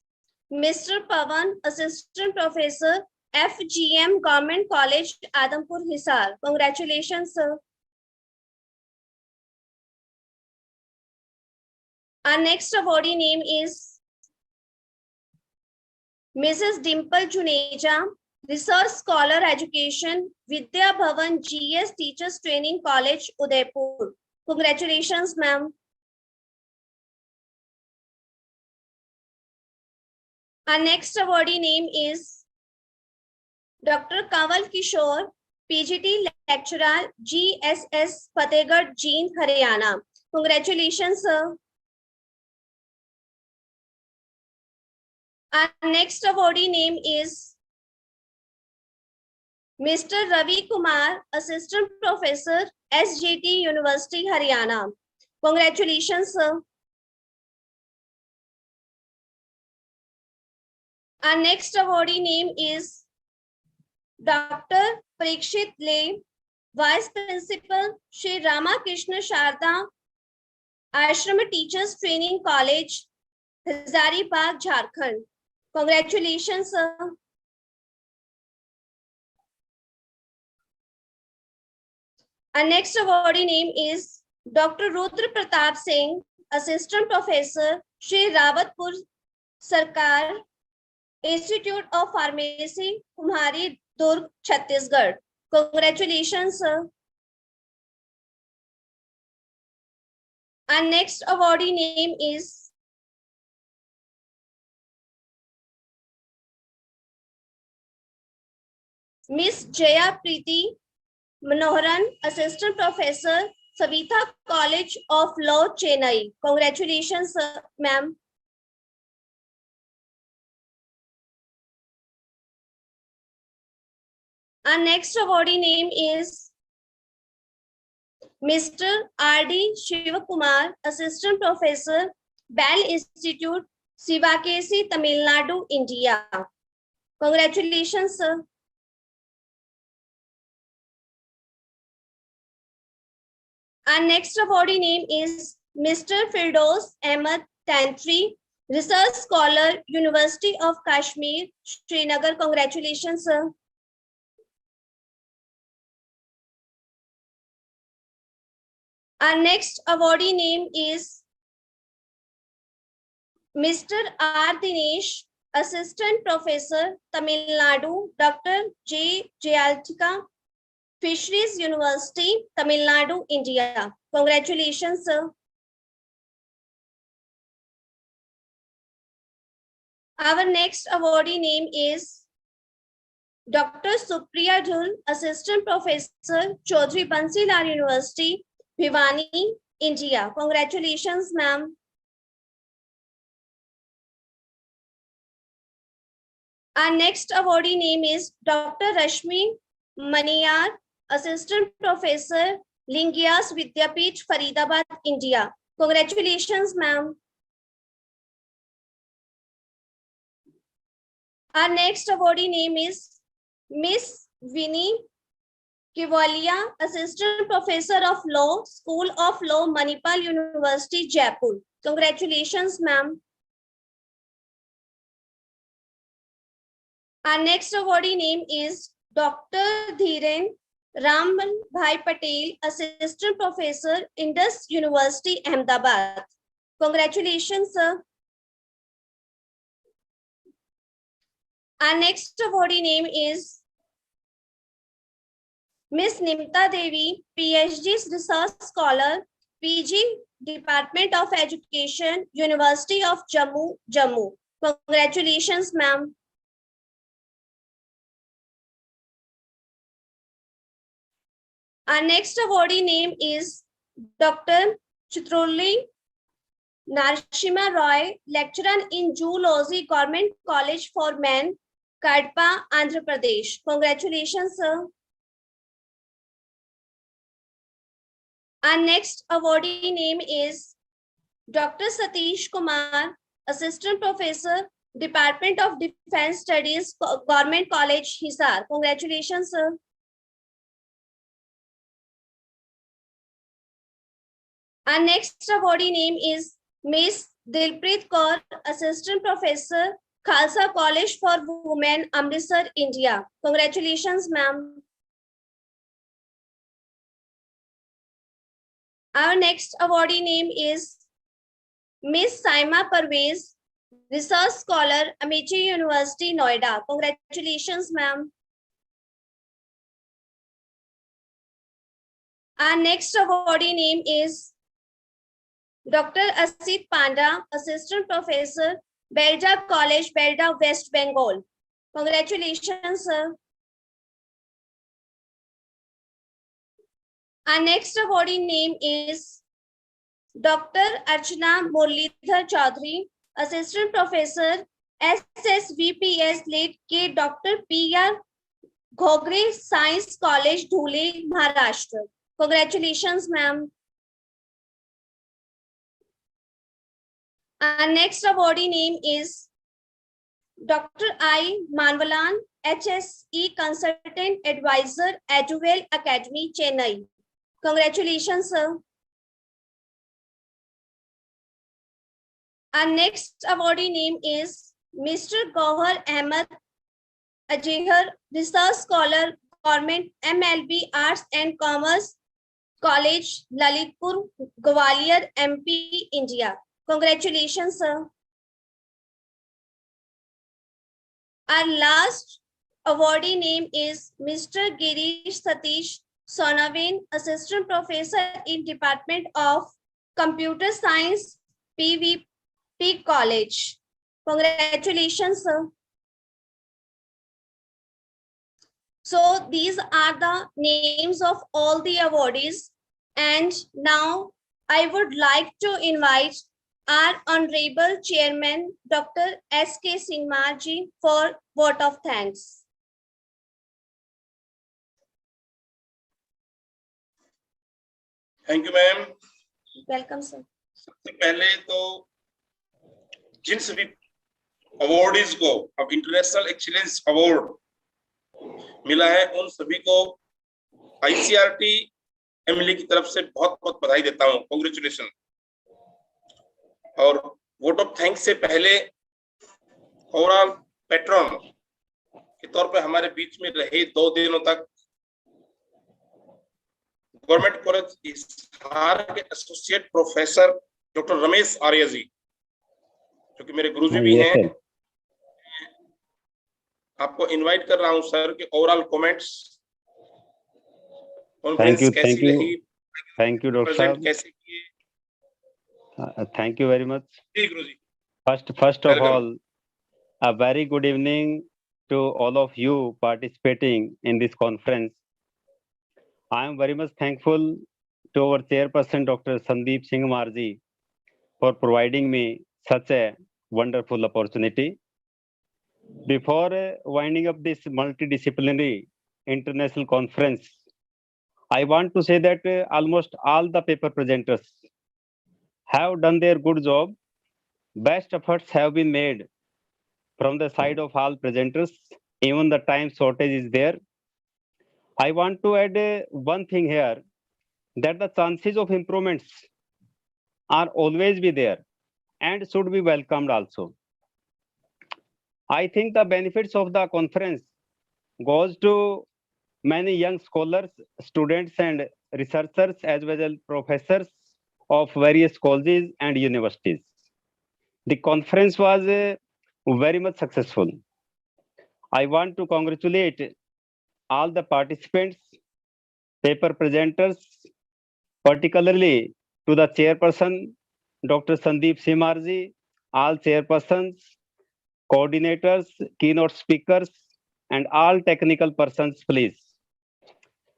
Mr. Pawan, Assistant Professor, FGM Government College, Adampur, Hisar. Congratulations, sir. Our next awardee name is Mrs. Dimple Juneja, Research Scholar Education, Vidya Bhavan GS Teachers Training College, Udaipur. Congratulations, ma'am. Our next awardee name is Dr. Kanwal Kishore, PGT Lecturer, GSS Fatehgarh, Jeend, Haryana. Congratulations, sir. Our next awardee name is Mr. Ravi Kumar, Assistant Professor, SGT University, Haryana. Congratulations, sir. Our next awardee name is Dr. Parikshit Le, Vice Principal, Shri Ramakrishna Sharda Ashrama Teachers Training College, Hazaribagh, Jharkhand. Congratulations, sir. Our next awardee name is Dr. Rudra Pratap Singh, Assistant Professor, Shri Rawatpur Sarkar Institute of Pharmacy, Kumhari, Durg, Chhattisgarh. Congratulations, sir. Our next awardee name is Miss Jaya Preeti Manoharan, Assistant Professor, Savitha College of Law, Chennai. Congratulations, ma'am. Our next awardee name is Mr. R.D. Shivakumar, Assistant Professor, Bell Institute, Sivakesi, Tamil Nadu, India. Congratulations, sir. Our next awardee name is Mr. Firdaus Ahmed Tantri, Research Scholar, University of Kashmir, Srinagar. Congratulations, sir. Our next awardee name is Mr. R. Dinesh, Assistant Professor, Tamil Nadu, Dr. J. Jayaltika, Fisheries University, Tamil Nadu, India. Congratulations, sir. Our next awardee name is Dr. Supriya Dhul, Assistant Professor, Chaudhry Bansi Lal University, Bhiwani, India. Congratulations, ma'am. Our next awardee name is Dr. Rashmi Maniyar, Assistant Professor, Lingias Vidyapeeth, Faridabad, India. Congratulations, ma'am. Our next awardee name is Miss Vinnie Kivalia, Assistant Professor of Law, School of Law, Manipal University, Jaipur. Congratulations, ma'am. Our next awardee name is Dr. Dhiren Raman Bhai Patel, Assistant Professor, Indus University, Ahmedabad. Congratulations, sir. Our next awardee name is Miss Nimta Devi, PhD Research Scholar, PG Department of Education, University of Jammu, Jammu. Congratulations, ma'am. Our next awardee name is Dr. Chitruli Narshima Roy, lecturer in Zoology, Government College for Men, Kadpa, Andhra Pradesh. Congratulations, sir. Our next awardee name is Dr. Satish Kumar, Assistant Professor, Department of Defense Studies, Government College, Hisar. Congratulations, sir. Our next awardee name is Miss Dilpreet Kaur, Assistant Professor, Khalsa College for Women, Amritsar, India. Congratulations, ma'am. Our next awardee name is Miss Saima Parvez, Research Scholar, Amici University, Noida. Congratulations, ma'am. Our next awardee name is Dr. Asit Panda, Assistant Professor, Belda College, Belda, West Bengal. Congratulations, sir. Our next awardee name is Dr. Archana Murlidhar Chaudhary, Assistant Professor, SSVPS, late K. Dr. P.R. Ghogre Science College, Dhule, Maharashtra. Congratulations, ma'am. Our next awardee name is Dr. I. Manvalan, HSE Consultant Advisor, Aduvel Academy, Chennai. Congratulations, sir. Our next awardee name is Mr. Gauhar Ahmed Ajehar, Research Scholar, Government MLB Arts and Commerce College, Lalitpur, Gwalior, MP, India. Congratulations, sir. Our last awardee name is Mr. Girish Satish Sonavan, Assistant Professor in Department of Computer Science, PVP College. Congratulations, sir. So these are the names of all the awardees. And now I would like to invite our Honorable Chairman, Dr. S.K. Singmarji, for vote of thanks. Thank you ma'am. Welcome sir. सबसे पहले तो जिन सभी awardees को अब international excellence award मिला है उन सभी को आईसीआरटी एमएलए की तरफ से बहुत बहुत बधाई देता हूं। कांग्रेचुलेशन। और वोट ऑफ थैंक्स से पहले ओवरऑल पैट्रन के तौर पे हमारे बीच में रहे 2 दिनों तक गवर्नमेंट कॉलेज हिसार के associate professor doctor Ramesh Arya जी, जो कि मेरे गुरुजी भी हैं, आपको इनवाइट कर रहा हूं सर कि overall comments thank conference you कैसी रही, डॉक्टर प्रेजेंट साहब, कैसे किए। Thank you very much. जी गुरु जी, First of welcome. all, a very good evening to all of you participating in this conference. I am very much thankful to our chairperson, Dr. Sandeep Singh Marji, for providing me such a wonderful opportunity. Before winding up this multidisciplinary international conference, I want to say that almost all the paper presenters have done their good job. Best efforts have been made from the side of all presenters. Even the time shortage is there. I want to add one thing here, that the chances of improvements are always be there and should be welcomed also. I think the benefits of the conference goes to many young scholars, students and researchers as well as professors of various colleges and universities. The conference was very much successful. I want to congratulate all the participants, paper presenters, particularly to the chairperson, Dr. Sandeep Simarji, all chairpersons, coordinators, keynote speakers, and all technical persons, please.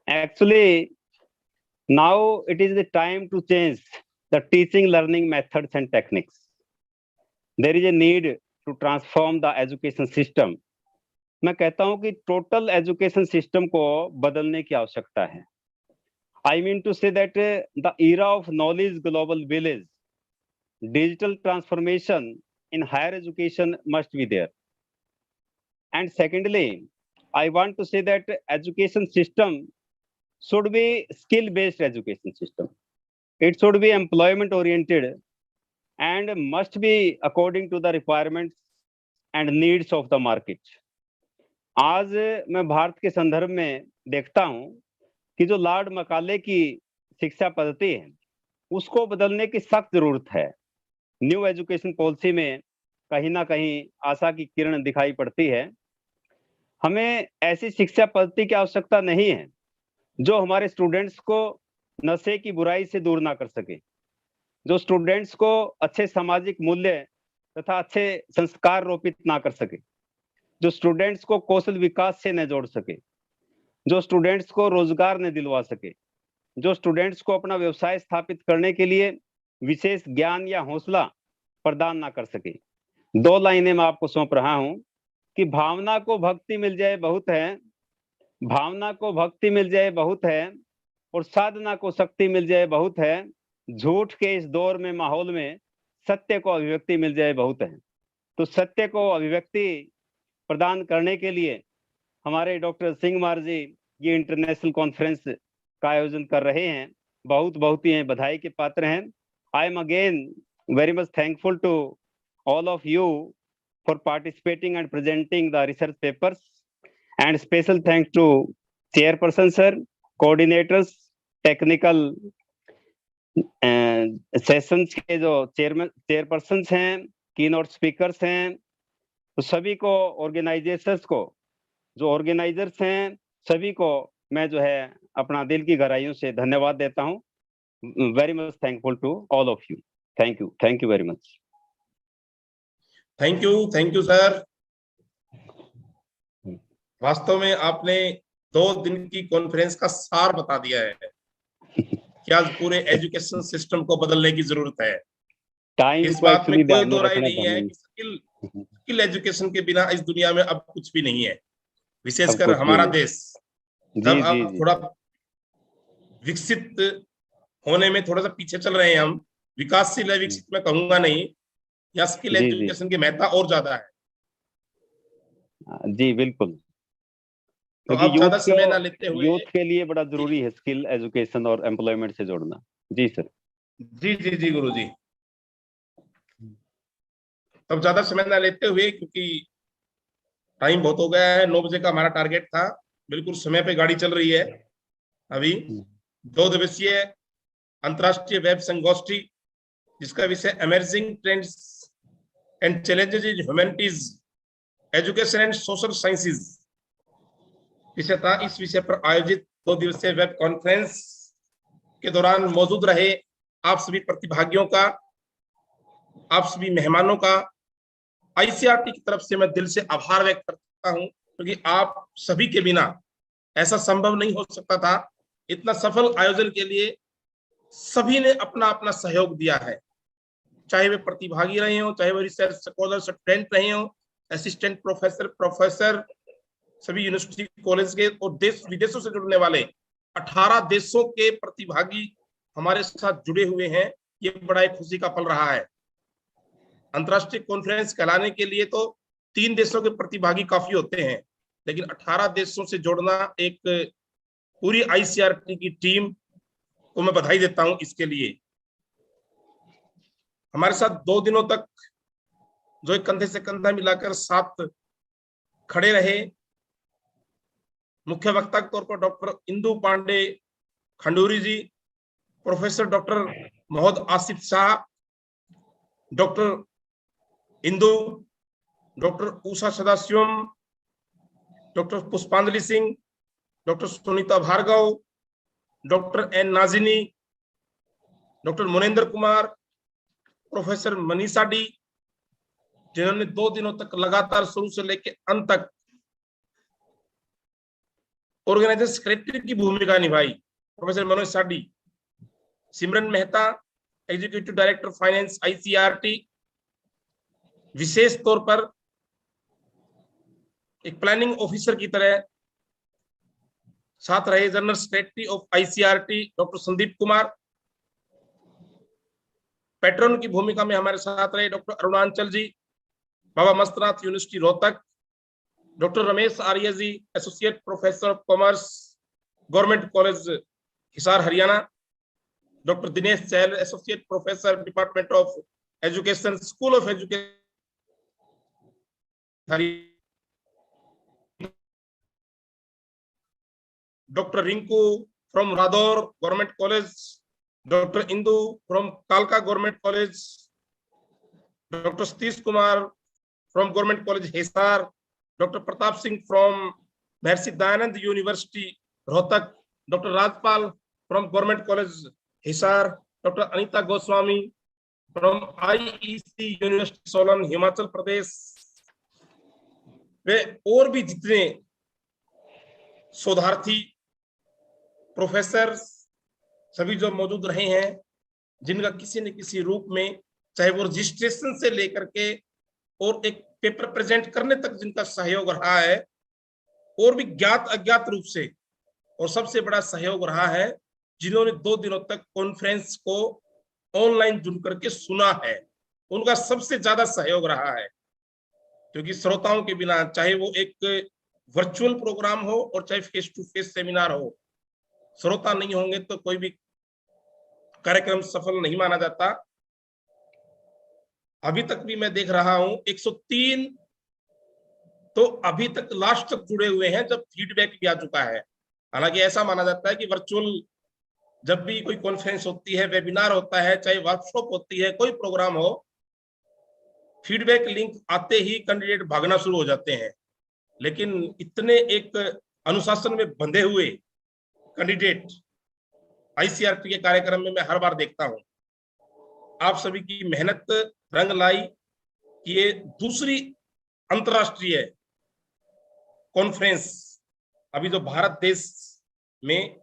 Actually, now it is the time to change the teaching learning methods and techniques. There is a need to transform the education system. मैं कहता हूं कि total education system को बदलने की आवश्यकता है. I mean to say that the era of knowledge global village, digital transformation in higher education must be there. And secondly, I want to say that education system should be skill-based education system. It should be employment-oriented and must be according to the requirements and needs of the market. आज मैं भारत के संदर्भ में देखता हूं कि जो Lord Macaulay की शिक्षा पद्धति है उसको बदलने की सख्त जरूरत है. न्यू एजुकेशन पॉलिसी में कहीं ना कहीं आशा की किरण दिखाई पड़ती है. हमें ऐसी शिक्षा पद्धति की आवश्यकता नहीं है जो हमारे स्टूडेंट्स को नशे की बुराई से दूर ना कर सके, जो स्टूडेंट्स को अच्छे सामाजिक मूल्य तथा अच्छे संस्कार रोपित ना कर सके, जो स्टूडेंट्स को कौशल विकास से न जोड़ सके, जो स्टूडेंट्स को रोजगार न दिलवा सके, जो स्टूडेंट्स को अपना व्यवसाय स्थापित करने के लिए विशेष ज्ञान या हौसला प्रदान ना कर सके. 2 लाइनें मैं आपको सौंप रहा हूं कि भावना को भक्ति मिल जाए बहुत है, भावना को भक्ति मिल जाए बहुत है, और साधना को शक्ति मिल जाए बहुत है. झूठ के इस दौर में माहौल में सत्य को अभिव्यक्ति मिल जाए बहुत है. तो सत्य को अभिव्यक्ति प्रदान करने के लिए हमारे डॉक्टर सिंह मार जी ये इंटरनेशनल कॉन्फ्रेंस का आयोजन कर रहे हैं. बहुत ही बधाई के पात्र हैं. I am again very much thankful to all of you for participating and presenting the research papers, and special thanks to chairperson sir, coordinators, technical sessions के जो चेयरपर्सन हैं, कीनोट स्पीकर्स हैं, तो सभी को, ऑर्गेनाइजर्स को, जो ऑर्गेनाइजर्स हैं, सभी को मैं जो है अपना दिल की गहराइयों से धन्यवाद देता हूं. Very much thankful to all of you. Thank you very much. Thank you sir. वास्तव में आपने 2 दिन की कॉन्फ्रेंस का सार बता दिया है कि आज पूरे एजुकेशन सिस्टम को बदलने की जरूरत है. इस बात में कोई दो राय नहीं है कि स्किल एजुकेशन के बिना इस दुनिया में अब कुछ भी नहीं है. विशेषकर हमारा देश जब अब थोड़ा विकसित होने में थोड़ा सा पीछे चल रहे हैं, हम विकासशील है, विकसित मैं कहूंगा नहीं, या स्किल एजुकेशन की महत्ता और ज्यादा है. जी बिल्कुल, तो अब ज्यादा समय ना लेते हुए यूथ के लिए बड़ा जरूरी है स्किल एजुकेशन और एम्प्लॉयमेंट से जोड़ना. जी सर. जी गुरु जी. तब ज्यादा समय ना लेते हुए, क्योंकि टाइम बहुत हो गया है, 9 बजे का हमारा टारगेट था, बिल्कुल समय पे गाड़ी चल रही है. अभी 2 दिवसीय अंतरराष्ट्रीय वेब संगोष्ठी जिसका विषय emerging trends and challenges in humanities education and social sciences विषय था। इस विषय पर आयोजित 2 दिवसीय वेब कॉन्फ्रेंस के दौरान मौजूद रहे आप सभी प्रतिभागियों का, आप सभी मेहमानों का आईसीआरटी की तरफ से मैं दिल से आभार व्यक्त करता हूं, क्योंकि आप सभी के बिना ऐसा संभव नहीं हो सकता था। इतना सफल आयोजन के लिए सभी ने अपना अपना सहयोग दिया है, चाहे वे प्रतिभागी रहे हो, चाहे वो रिसर्च स्कॉलर स्टूडेंट रहे हो, असिस्टेंट प्रोफेसर सभी यूनिवर्सिटी कॉलेज के और देश विदेशों से जुड़ने वाले 18 देशों के प्रतिभागी हमारे साथ जुड़े हुए हैं। ये बड़ा एक खुशी का पल रहा है। अंतर्राष्ट्रीय कॉन्फ्रेंस कहलाने के लिए तो 3 देशों के प्रतिभागी काफी होते हैं, लेकिन 18 देशों से जोड़ना एक पूरी आईसीआरटी की टीम को मैं बधाई देता हूं इसके लिए। हमारे साथ 2 दिनों तक जो एक कंधे से कंधा मिलाकर साथ खड़े रहे, मुख्य वक्ता के तौर पर doctor Indu Pande Khanduri ji, professor doctor Mohammad Asif Shah, doctor Indu, doctor Usha Sadasivam, doctor Pushpanjali Singh, doctor Sunita Bhargav, doctor N Najini, doctor Munendra Kumar, professor Manisha D, जिन्होंने 2 दिनों तक लगातार शुरू से लेकर अंत तक ऑर्गेनाइजर सेक्रेटरी की भूमिका निभाई, professor Manoj Sadi, Simran Mehta, executive director finance ICRT, विशेष तौर पर एक प्लानिंग ऑफिसर की तरह साथ रहे general secretary of ICRT doctor Sandeep Kumar, patron की भूमिका में हमारे साथ रहे doctor Arunachal ji, Baba Mastnath university Rohtak, doctor Ramesh Arya ji, associate professor of commerce government college Hisar Haryana, doctor Dinesh Chahal, associate professor department of education school of education, doctor Rinku from Radaur government college, doctor Indu from कालका government college, doctor Satish Kumar from government college Hisar, doctor Pratap Singh from Maharshi Dayanand university Rohtak, doctor Rajpal from government college Hisar, doctor Anita Goswami from IEC university Solan Himachal Pradesh, वे और भी जितने शोधार्थी professor सभी जो मौजूद रहे हैं, जिनका किसी न किसी रूप में, चाहे वो रजिस्ट्रेशन से लेकर के और एक पेपर प्रेजेंट करने तक जिनका सहयोग रहा है, और भी ज्ञात अज्ञात रूप से, और सबसे बड़ा सहयोग रहा है जिन्होंने 2 दिनों तक कॉन्फ्रेंस को ऑनलाइन जुड़ करके सुना है, उनका सबसे ज्यादा सहयोग रहा है। क्योंकि श्रोताओं के बिना, चाहे वो एक वर्चुअल प्रोग्राम हो और चाहे फेस टू फेस सेमिनार हो, श्रोता नहीं होंगे तो कोई भी कार्यक्रम सफल नहीं माना जाता। अभी तक भी मैं देख रहा हूं 103 तो अभी तक लास्ट तक जुड़े हुए हैं, जब फीडबैक भी आ चुका है। हालांकि ऐसा माना जाता है कि वर्चुअल जब भी कोई कॉन्फ्रेंस होती है, वेबिनार होता है, चाहे वर्कशॉप होती है, कोई प्रोग्राम हो, फीडबैक लिंक आते ही कैंडिडेट भागना शुरू हो जाते हैं। लेकिन इतने एक अनुशासन में बंधे हुए कैंडिडेट आईसीआरटी के कार्यक्रम में मैं हर बार देखता हूं। आप सभी की मेहनत रंग लाई कि ये दूसरी अंतरराष्ट्रीय कॉन्फ्रेंस अभी जो भारत देश में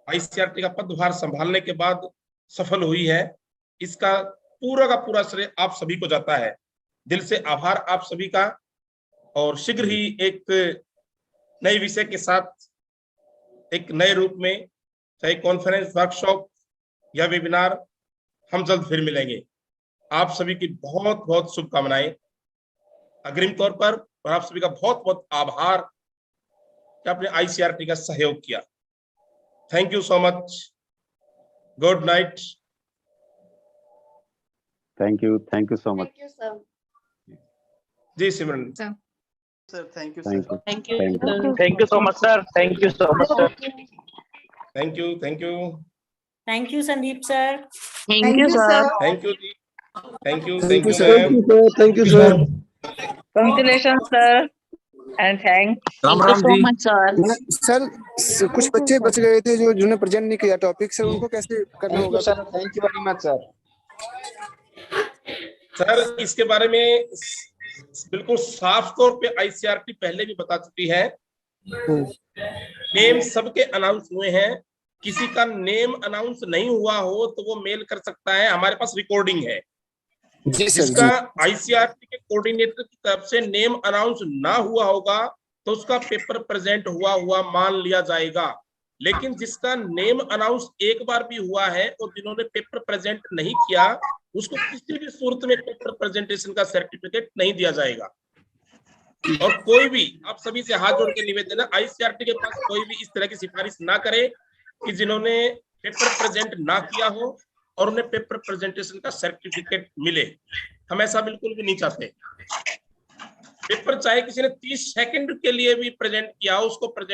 आईसीआरटी का पदभार संभालने के बाद सफल हुई है, इसका पूरा का पूरा श्रेय आप सभी को जाता है। दिल से आभार आप सभी का, और शीघ्र ही एक नए विषय के साथ, एक नए रूप में, चाहे कॉन्फ्रेंस, वर्कशॉप या वेबिनार, हम जल्द फिर मिलेंगे। आप सभी की बहुत बहुत शुभकामनाएं अग्रिम तौर पर, और आप सभी का बहुत बहुत आभार कि आपने आईसीआरटी का सहयोग किया। Thank you so much. Good night. Thank you so much. Thank you, sir. जी Simran. Sir, thank you, Thank sir. you. Thank you. Thank you. sir. Thank you so much, sir. Thank you so much, sir. Thank you, thank you, Thank you, Sandeep sir. Thank you, sir. Thank you जी, thank you, Thank you, ma'am. sir. Thank you, sir. Congratulations, sir, and thanks. Ram Thank you Ram so जी। much, sir. Sir कुछ बच्चे बच गए थे जो जिन्होंने present नहीं किया टॉपिक, सर उनको कैसे करना होगा? Sir, thank you very much sir. Sir इसके बारे में बिल्कुल साफ तौर पे आईसीआरटी पहले भी बता चुकी है। नेम सबके अनाउंस हुए हैं, किसी का नेम अनाउंस नहीं हुआ हो तो वो मेल कर सकता है, हमारे पास रिकॉर्डिंग है। जिसका आईसीआरटी के कोऑर्डिनेटर की तरफ से नेम अनाउंस ना हुआ होगा तो उसका पेपर प्रेजेंट हुआ मान लिया जाएगा। लेकिन जिसका नेम अनाउंस एक बार भी हुआ है और जिन्होंने पेपर प्रेजेंट नहीं किया उसको किसी भी सूरत में पेपर प्रेजेंटेशन का सर्टिफिकेट नहीं दिया जाएगा। और कोई भी, आप सभी से हाथ जोड़ के निवेदन है, आईसीआरटी के पास कोई भी इस तरह की सिफारिश ना करे कि जिन्होंने पेपर प्रेजेंट ना किया हो और उन्हें पेपर प्रेजेंटेशन का सर्टिफिकेट मिले। हम ऐसा बिल्कुल भी नहीं चाहते। पेपर चाहे किसी ने 30 सेकंड के लिए भी प्रेजेंट किया हो, उसको प्रेजेंट